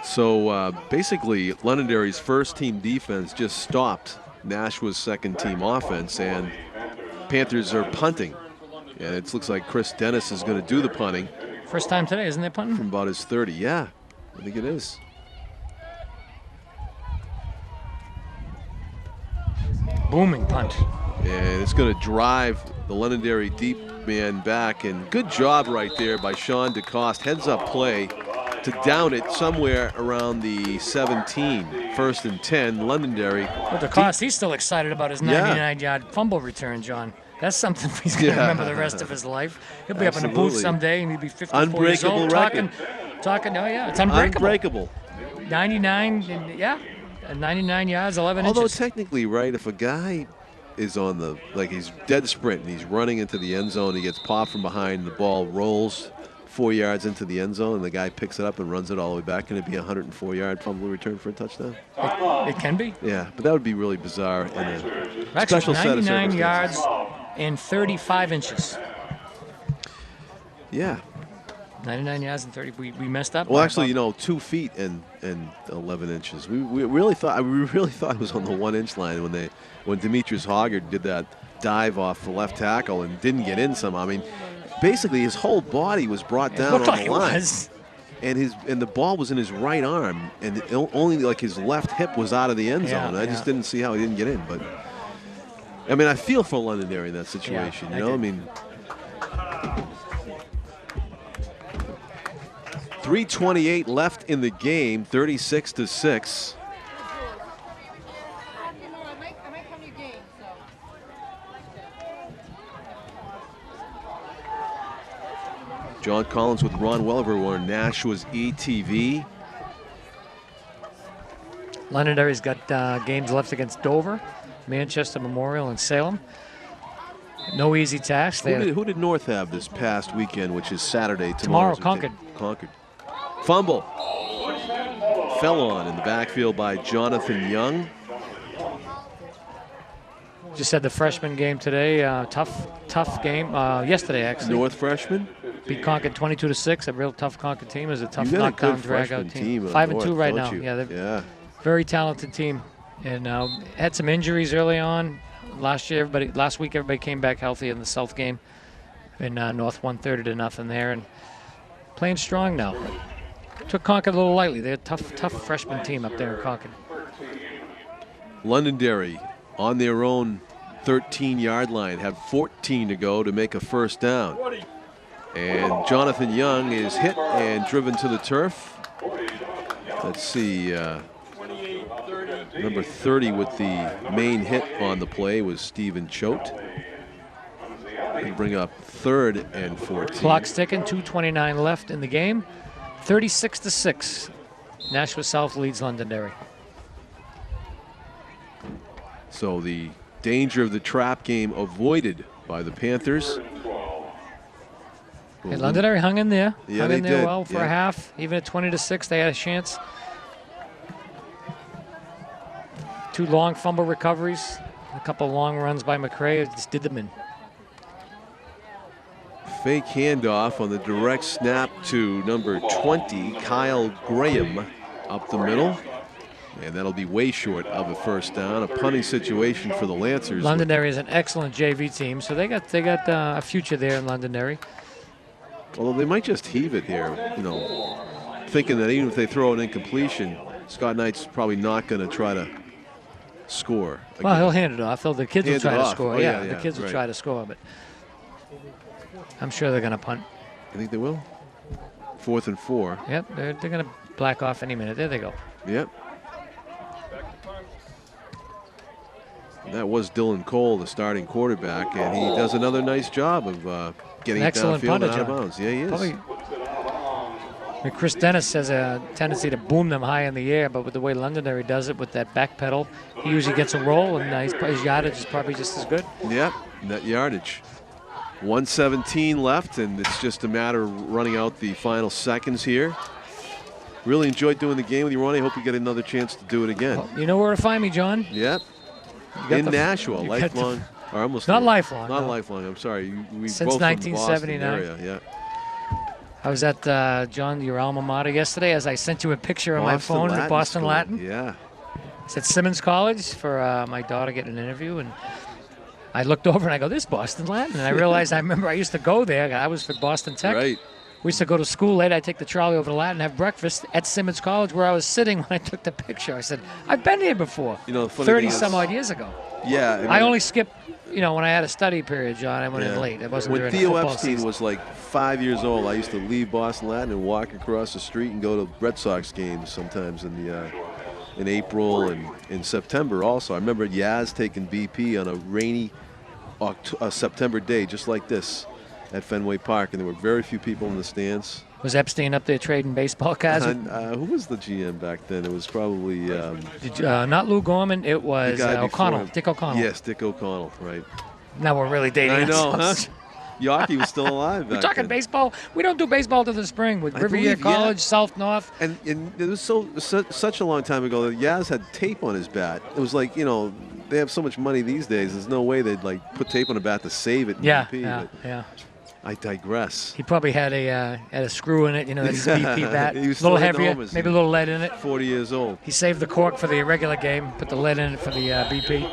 So basically, Londonderry's first-team defense just stopped Nashua's second-team offense, and Panthers are punting. And it looks like Chris Dennis is going to do the punting. First time today, isn't it, punting? From about his 30, yeah. I think it is. Booming punt. And it's going to drive the Londonderry deep man back. And good job right there by Sean DeCoste. Heads-up play to down it somewhere around the 17. 1st and 10, Londonderry. Well, DeCoste, he's still excited about his 99-yard fumble return, John. That's something he's going to remember the rest of his life. He'll be up in the booth someday, and he'll be 54 years old talking. Oh, yeah, it's unbreakable. 99, and 99 yards, 11 inches. Although technically, right, if a guy is on the, he's dead sprint, and he's running into the end zone, he gets popped from behind, the ball rolls 4 yards into the end zone, and the guy picks it up and runs it all the way back, can it be a 104-yard fumble return for a touchdown? It can be. Yeah, but that would be really bizarre in a special set of circumstances. 99 yards and 35 inches. Yeah. 99 yards and 30. We messed up. Well, actually, 2 feet and 11 inches. We really thought it was on the 1-inch line when Demetrius Hoggard did that dive off the left tackle and didn't get in somehow. I mean, basically his whole body was brought down on the line. And the ball was in his right arm, and only his left hip was out of the end zone. I just didn't see how he didn't get in. But I mean, I feel for Londonderry in that situation. I mean, 3:28 left in the game, 36-6. John Collins with Ron Welliver. We're on Nashua's ETV. Londonderry's got games left against Dover, Manchester Memorial, and Salem. No easy task. Who did North have this past weekend, which is Saturday? Tomorrow, Concord. Fumble. Fell on in the backfield by Jonathan Young. Just had the freshman game today. Tough game. Yesterday, actually. North freshman? Beat Concord 22-6. A real tough Concord team. It was a tough knockdown, drag-out team. 5-2 right now. Yeah, very talented team. And had some injuries early on. Last week, everybody came back healthy in the South game. And North won 30-0 there. And playing strong now. Took Concord a little lightly. They're a tough freshman team up there in Concord. Londonderry on their own 13-yard line, have 14 to go to make a first down. And Jonathan Young is hit and driven to the turf. Let's see, number 30 with the main hit on the play was Stephen Choate. and bring up 3rd and 14. Clock's ticking, 2:29 left in the game. 36-6. Nashua South leads Londonderry. So the danger of the trap game avoided by the Panthers. Hey, Londonderry hung in there. Yeah, hung they in there did. well for a half. Even at 20-6, they had a chance. 2 long fumble recoveries. A couple long runs by McCray. Just did them in. Fake handoff on the direct snap to number 20, Kyle Graham, up the middle. And that'll be way short of a first down. A punting situation for the Lancers. Londonderry is an excellent JV team, so they got a future there in Londonderry. Although they might just heave it here, you know, thinking that even if they throw an incompletion, Scott Knight's probably not going to try to score. Well, he'll hand it off. The kids will try to score. Oh, yeah, the kids will try to score, but I'm sure they're going to punt. You think they will? 4th and 4. Yep, they're going to black off any minute. There they go. Yep. That was Dylan Cole, the starting quarterback, and he does another nice job of getting it downfield and out of bounds. Yeah, he is. Probably, I mean, Chris Dennis has a tendency to boom them high in the air, but with the way Londonderry does it with that back pedal, he usually gets a roll, and his yardage is probably just as good. Yep, net yardage. 1:17 left, and it's just a matter of running out the final seconds here. Really enjoyed doing the game with you, Ronnie. Hope you get another chance to do it again. Well, you know where to find me, John. Yep. In Nashua, lifelong, or almost not lifelong. Not lifelong. I'm sorry. We since both 1979. From the Boston area. Yeah. I was at John, your alma mater yesterday, as I sent you a picture on my phone at Boston School. Latin. Yeah. It's at Simmons College for my daughter getting an interview, and I looked over and I go, "This Boston Latin," and I realized I remember I used to go there. I was for Boston Tech. Right. We used to go to school late. I'd take the trolley over to Latin, have breakfast at Simmons College, where I was sitting when I took the picture. I said, "I've been here before." You know, the funny 30 thing some is, odd years ago. Yeah. I only skipped, when I had a study period, John. I went in late. It wasn't when during Theo football Epstein season. was like 5 years old, I used to leave Boston Latin and walk across the street and go to Red Sox games sometimes in April and in September also. I remember Yaz taking BP on a rainy September day just like this at Fenway Park, and there were very few people in the stands. Was Epstein up there trading baseball cards? Who was the GM back then? It was probably not Lou Gorman. It was O'Connell. Dick O'Connell. Yes, Dick O'Connell. Right. Now we're really dating. I know, ourselves. huh? Yawkey was still alive. We're back talking then. baseball. We don't do baseball till the spring with Riviera believe, College, South North. And it was such a long time ago that Yaz had tape on his bat. It was like, they have so much money these days. There's no way they'd like put tape on a bat to save it. In BP, yeah. I digress. He probably had a screw in it, that's BP bat. He was a little still heavier, enormous. maybe a little lead in it. 40 years old. He saved the cork for the regular game, put the lead in it for the BP.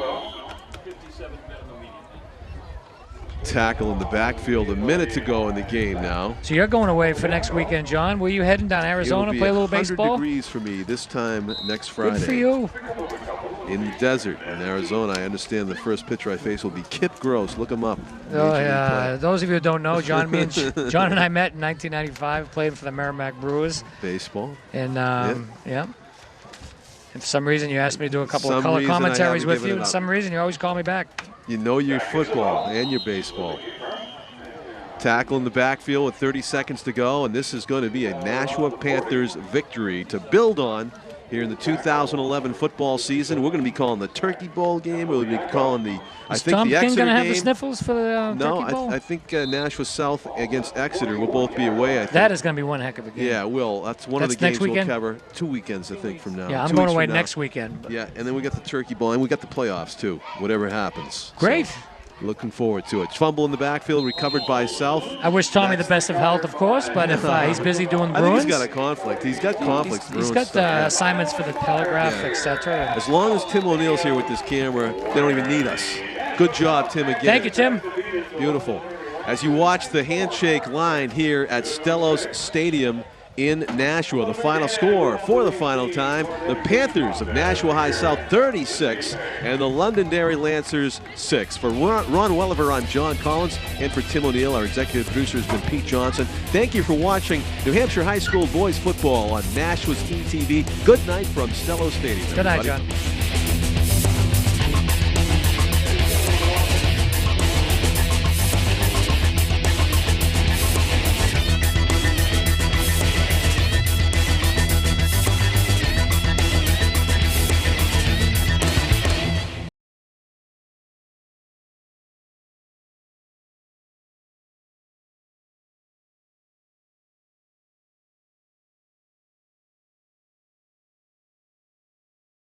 Tackle in the backfield, a minute to go in the game now. So you're going away for next weekend, John. Were you heading down Arizona to play a little baseball? 100 degrees for me this time next Friday. Good for you. In the desert in Arizona. I understand the first pitcher I face will be Kip Gross. Look him up. Oh, yeah. Those of you who don't know, John and I met in 1995, played for the Merrimack Brewers. Baseball. And, yeah. And for some reason, you asked me to do a couple of color commentaries with you. And for some reason, you always call me back. You know your football and your baseball. Tackle in the backfield with 30 seconds to go, and this is going to be a Nashua Panthers victory to build on here in the 2011 football season. We're going to be calling the Turkey Bowl game. We'll be calling the, Is Tom the Exeter King going to have game. the sniffles for the Turkey Bowl? I think Nashua South against Exeter will both be away, I think. That is going to be one heck of a game. Yeah, it will. That's one of the games we'll cover 2 weekends, I think, from now. Yeah, I'm going away next weekend. But. Yeah, and then we got the Turkey Bowl, and we got the playoffs, too, whatever happens. Great. So, looking forward to it. Fumble in the backfield, recovered by South. I wish Tommy the best of health, of course, but if he's busy doing Bruins. I think he's got a conflict. He's got conflicts. He's got assignments for the Telegraph, etc. As long as Tim O'Neill's here with this camera, they don't even need us. Good job, Tim, again. Thank you, Tim. Beautiful. As you watch the handshake line here at Stellos Stadium in Nashua, the final score for the final time, the Panthers of Nashua High South 36 and the Londonderry Lancers 6. For Ron Welliver, I'm John Collins, and for Tim O'Neill, our executive producer has been Pete Johnson. Thank you for watching New Hampshire High School boys football on Nashua's ETV. Good night from Stellos Stadium. Good night, everybody. John.